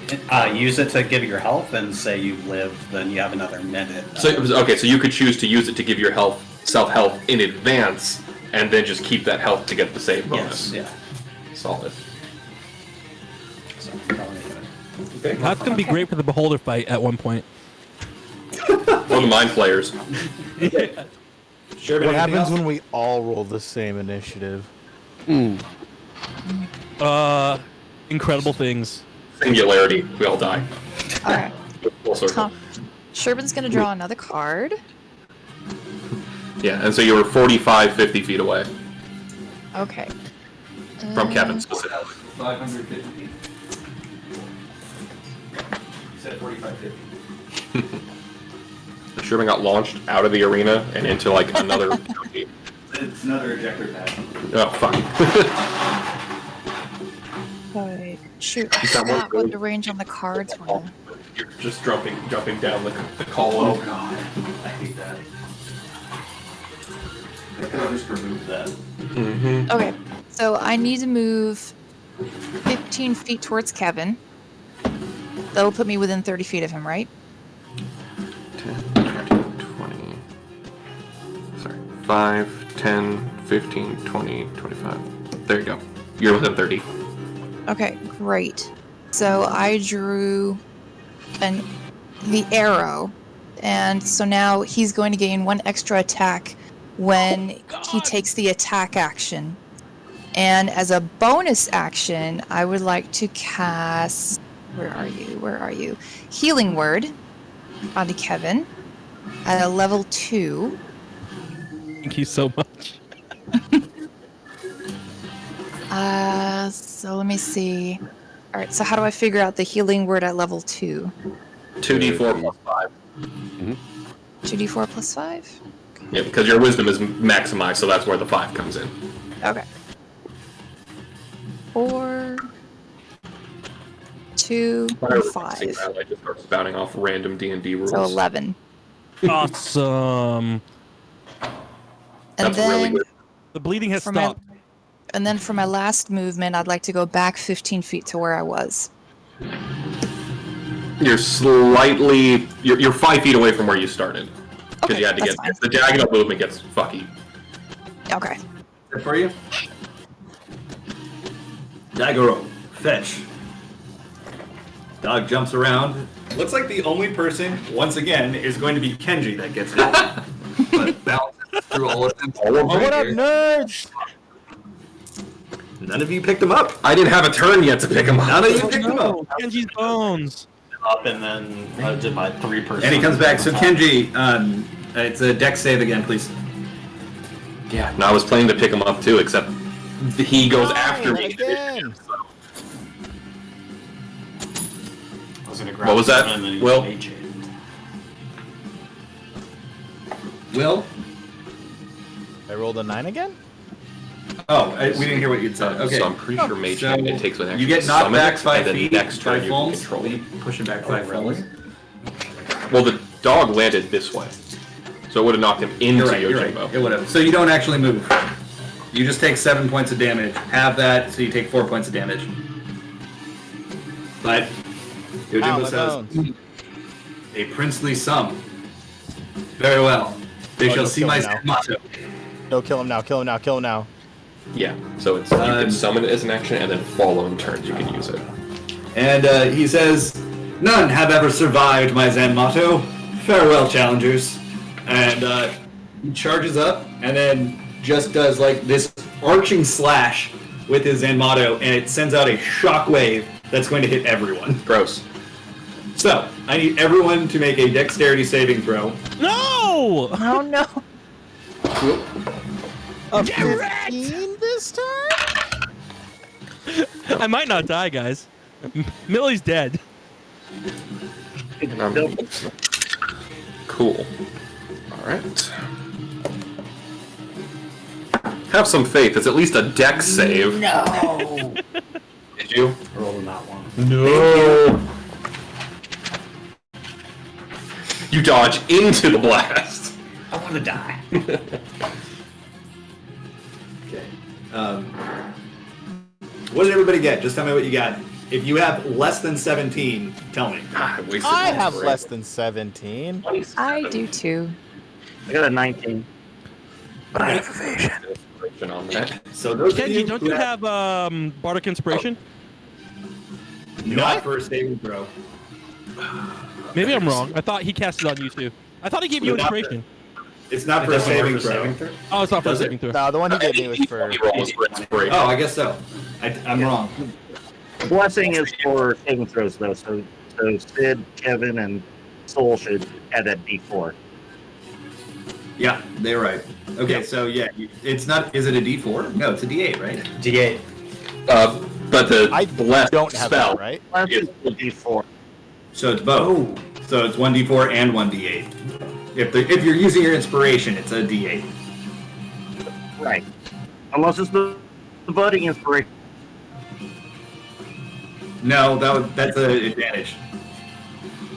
use it to give your health and say you live, then you have another minute. So you could choose to use it to give your self-health in advance, and then just keep that health to get the save bonus. Yes, yeah. Solid. So I'm probably gonna- Okay. That's gonna be great for the beholder fight at one point. Or the mind flayers. Sherbin, What anything happens else? when we all roll the same initiative? Incredible things. Singularity. We all die. Alright. Full circle. Sherbin's gonna draw another card. Yeah, and so you were 45, 50 feet away Okay. from Kevin specifically. 550 feet. You said 4550. Sherman got launched out of the arena and into like another county. It's another ejector pad. Oh, fuck. Alright. Shoot. I Is that forgot one what the range on the cards were. You're just jumping down the column. Oh god, I hate that. I could have just removed that. Mm-hmm. Okay. So I need to move 15 feet towards Kevin. That'll put me within 30 feet of him, right? 10, 20, 5, 10, 15, 20, 25. There you go. You're within 30. Okay, great. So I drew the arrow, and so now he's going to gain 1 extra attack when he takes the attack action. And as a bonus action, I would like to cast... Where are you? Healing Word onto Kevin at a level 2. Thank you so much. So let me see. All right, so how do I figure out the Healing Word at level 2? 2d4 plus 5. 2d4 plus 5? Yeah, because your wisdom is maximized, so that's where the 5 comes in. Okay. 4, 2, 5. I just start spouting off random D&D rules. So 11. Awesome. And That's then really good. The bleeding has for stopped. and then for my last movement, I'd like to go back 15 feet to where I was. You're slightly... You're 5 feet away from where you started. Because Okay, you had to that's get... fine. The diagonal movement gets fucky. Okay. Good for you. Daigoro, fetch. Dog jumps around. Looks like the only person, once again, is going to be Kenji that gets hit. But bounces through all of them. Oh, what up, nerds? None of you picked him up. I didn't have a turn yet to pick him up. None of you picked him up. Kenji's bones. Up and then I did my 3%. And he comes back. So Kenji, it's a dex save again, please. Yeah, no, I was planning to pick him up too, except he goes after me. Again. I was gonna grab What was that, one and then he Will? mage it. Will? I rolled a 9 again? Oh, we didn't hear what you'd said. Okay. So I'm pretty sure Mage So Hand, it takes an action you get to knocked summon back it, 5 and then feet next turn by you Fulms. control it. Push it back 5 feet. Well, the dog landed this way, so it would have knocked him into You're right, Yojimbo. It would have. So you don't actually move. You just take 7 points of damage. Have that, so you take 4 points of damage. But Yojimbo says, a princely sum. Very well. They shall no, see kill my him now. motto. No, kill him now, kill him now, kill him now. Yeah, so it's you can summon it as an action, and then following turns you can use it. And he says, none have ever survived my Zen motto. Farewell, challengers. And he charges up, and then just does like this arching slash with his Zen motto, and it sends out a shockwave that's going to hit everyone. Gross. So, I need everyone to make a dexterity saving throw. No! Oh no. A 15 this time? I might not die, guys. Millie's dead. Cool. Alright. Have some faith, it's at least a dex save. No! Did you? I rolled on that one. No! You dodge into the blast. I want to die. Okay. What did everybody get? Just tell me what you got. If you have less than 17, tell me. I have less than 17. I do too. I got a 19. But I have evasion on that. So those of Kenji, don't you have Bardic Inspiration? Not for a saving throw. Maybe I'm wrong. I thought he cast it on you too. I thought he gave you inspiration. It's not for a saving throw. Oh, it's not for a Does it? saving throw. No, the one he gave me was for... Oh, I guess so. I'm wrong. Blessing is for saving throws, though. So Sid, Kevin, and Soul should add that D4. Yeah, they're right. Okay, so yeah, it's not. Is it a D4? No, it's a D8, right? D8. But the I blessed don't have spell, that, right? Blessing is a D4. So it's both. So it's 1D4 and 1D8. If you're using your inspiration, it's a D8. Right. Unless it's the budding inspiration. No, that's an advantage.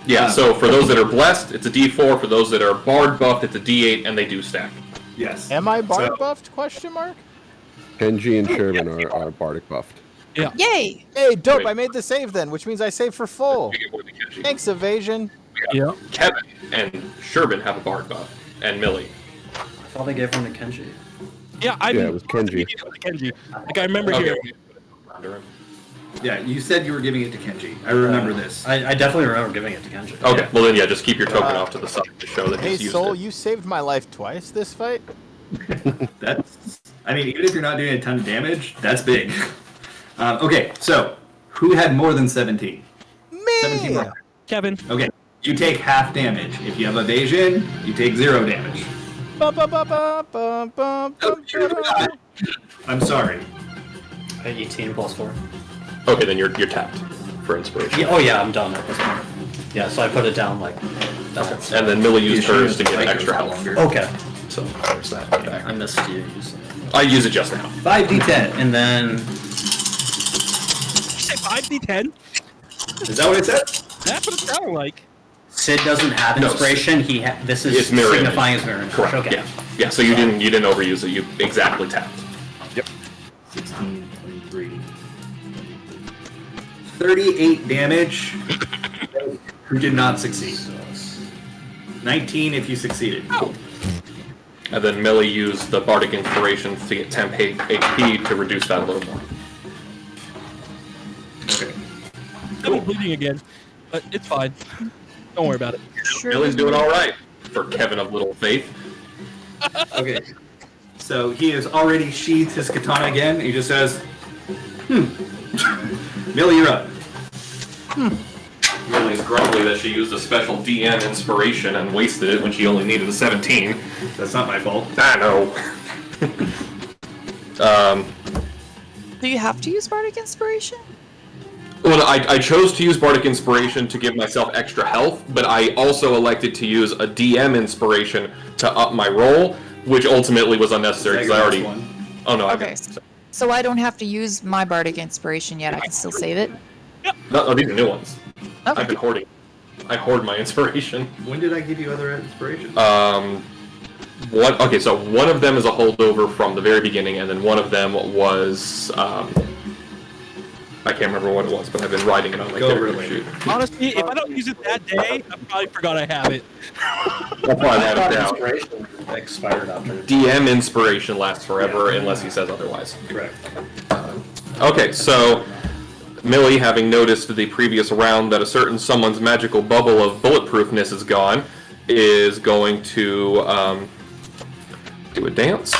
Yeah, so for those that are blessed, it's a D4. For those that are bard buffed, it's a D8, and they do stack. Yes. Am I bard So- buffed, question mark? Kenji and Sherman are Bardic buffed. Yay! Hey, dope, Wait. I made the save then, which means I saved for full. Thanks, evasion. Yeah. Kevin and Sherbin have a bard buff, and Millie. thought I gave one to Kenji. Yeah, it was Kenji. Kenji. Like I remember Okay. hearing. Yeah, you said you were giving it to Kenji. I remember this. I definitely remember giving it to Kenji. Okay, well then, yeah, just keep your token off to the side to show that Hey, he's used Soul, it. you saved my life twice this fight. That's. I mean, even if you're not doing a ton of damage, that's big. Okay, so who had more than 17? Me. 17 more. Kevin. Okay, you take half damage. If you have evasion, you take 0 damage. I'm sorry. 18 plus 4. Okay, then you're tapped for inspiration. Yeah, oh yeah, I'm done at this point. Yeah, so I put it down like that. And then Millie used hers to get extra health. Okay. So there's that back. I missed you. Using it. I use it just now. 5d10. And then You say 5d10? Is that what it said? That's what it sounded like. Sid doesn't have No, inspiration. This is It's mirror image. signifying his mirror image. Correct. Okay. Yeah. So you didn't overuse it. You exactly tapped. 16, 23. 38 damage. Who did not succeed? 19 if you succeeded. And then Millie used the Bardic Inspiration to get 10 HP to reduce that a little more. Okay. I'm bleeding again, but it's fine. Don't worry about it. Millie's doing all right for Kevin of Little Faith. Okay. So he has already sheathed his katana again. He just says, Millie, you're up. Millie's grumbly that she used a special DM Inspiration and wasted it when she only needed a 17. That's not my fault. I know. Do you have to use Bardic Inspiration? Well, I chose to use Bardic Inspiration to give myself extra health, but I also elected to use a DM Inspiration to up my roll, which ultimately was unnecessary because I already. Oh no! Okay. So I don't have to use my Bardic Inspiration yet. I can still save it. No, these are new ones. Okay. I've been hoarding. I hoard my inspiration. When did I give you other inspiration? Okay, so one of them is a holdover from the very beginning, and then one of them was I can't remember what it was, but I've been writing it on my character sheet. Honestly, if I don't use it that day, I probably forgot I have it. That's why I had it down. Inspiration expired after. DM Inspiration lasts forever unless he says otherwise. Correct. Okay, so Millie, having noticed the previous round that a certain someone's magical bubble of bulletproofness is gone, is going to do a dance.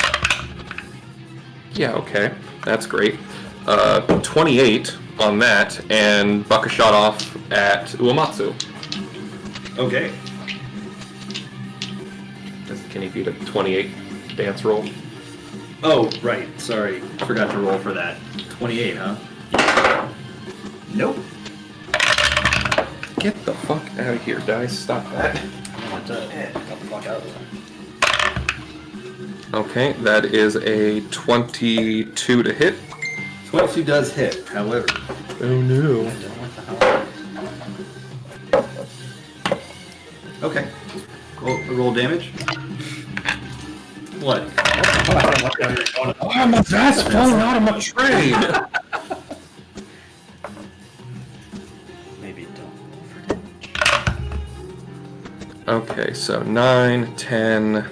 Yeah, okay, that's great. 28 on that, and buck a shot off at Uematsu. Okay. Can he beat a 28 dance roll? Oh, right. Sorry. Forgot to roll for that. 28, huh? Nope. Get the fuck out of here, dice. Stop that. Got the fuck out of there. Okay, that is a 22 to hit. 22 does hit, however. Oh no. Okay. Roll damage. What? Oh, my ass falling out of my train! Maybe don't roll for damage. Okay, so 9, 10,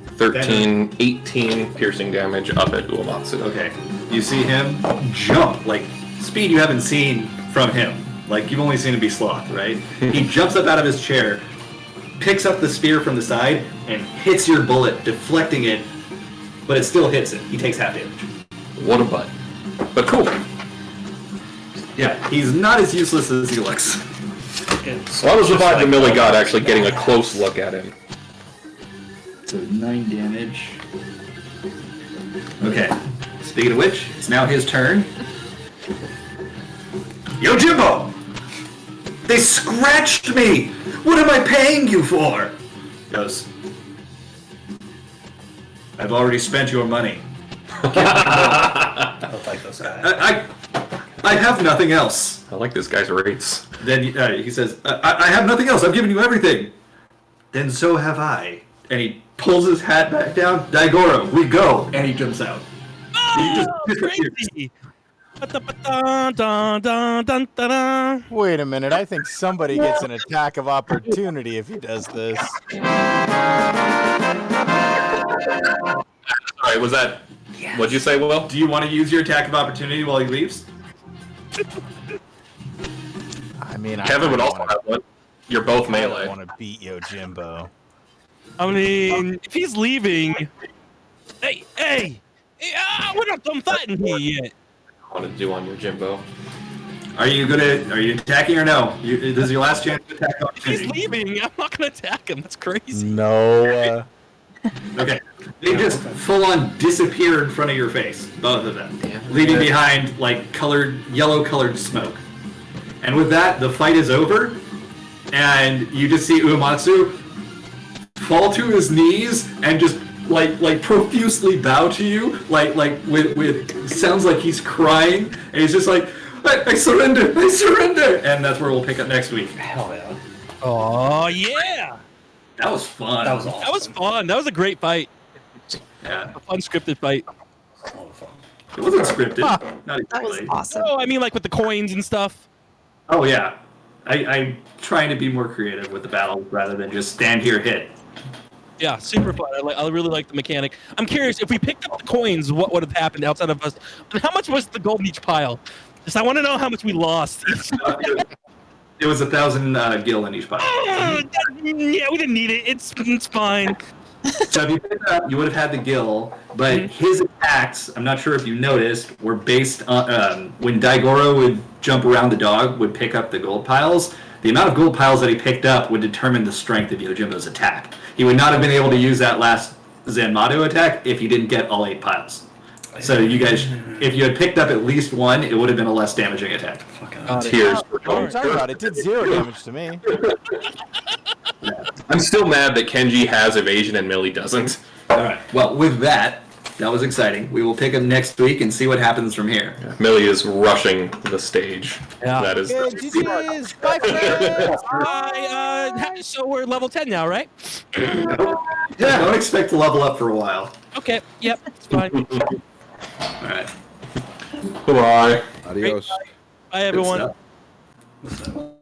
13, 18 piercing damage up at Uematsu. Okay. You see him jump, like, speed you haven't seen from him. Like, you've only seen him be sloth, right? He jumps up out of his chair, picks up the spear from the side, and hits your bullet, deflecting it, but it still hits him. He takes half damage. What a butt. But cool. Yeah, he's not as useless as he looks. So I was the vibe that Millie got actually getting a close look at him. So 9 damage. Okay. Speaking of which, it's now his turn. Yo, Jimbo! They scratched me! What am I paying you for? Goes, I've already spent your money. I don't like this guy. I have nothing else. I like this guy's rates. Then he says, I have nothing else. I've given you everything. Then so have I. And he pulls his hat back down. Daigoro, we go. And he jumps out. He just disappears. Crazy. Ba-da-ba-dun-dun-dun-dun-dun-dun. Wait a minute, I think somebody gets an attack of opportunity if he does this. Alright, was that... What'd you say, Will? Do you want to use your attack of opportunity while he leaves? I mean, Kevin would also want have one. You're both I melee. want to beat Yojimbo. I mean, if he's leaving, hey, we're not done fighting here yet. I want to do on your Jimbo. Are you attacking or no? This is your last chance to attack If he's opportunity. leaving, I'm not gonna attack him. That's crazy. No. Okay. They just full on disappear in front of your face, both of them, leaving behind like yellow colored smoke. And with that, the fight is over, and you just see Uematsu fall to his knees and just like profusely bow to you, like with sounds like he's crying, and he's just like, I surrender, and that's where we'll pick up next week. Hell yeah. Oh yeah, That was fun. That was awesome. that was fun. That was a great fight. Yeah. A fun scripted fight. It wasn't scripted. Not That was exactly. awesome. Oh, I mean, like with the coins and stuff. Oh yeah. I'm trying to be more creative with the battles rather than just stand here hit. Yeah, super fun. I really like the mechanic. I'm curious, if we picked up the coins, what would have happened outside of us? And how much was the gold in each pile? Just I want to know how much we lost. It was 1,000 gil in each pile. Yeah, we didn't need it. It's fine. So if you picked it up, you would have had the gil, but his attacks, I'm not sure if you noticed, were based on when Daigoro would jump around the dog, would pick up the gold piles. The amount of gold piles that he picked up would determine the strength of Yojimbo's attack. He would not have been able to use that last Zanmato attack if he didn't get all 8 piles. So you guys, if you had picked up at least one, it would have been a less damaging attack. Tears. What are you talking about? It did 0 damage to me. I'm still mad that Kenji has evasion and Millie doesn't. Alright, well, with that was exciting. We will pick up next week and see what happens from here. Millie is rushing the stage. Yeah. That is. Good, GG's. Bye, friends. So we're level 10 now, right? Yeah, don't expect to level up for a while. Okay. Yep. It's fine. Alright. Bye. Adios. Bye, everyone. Good stuff.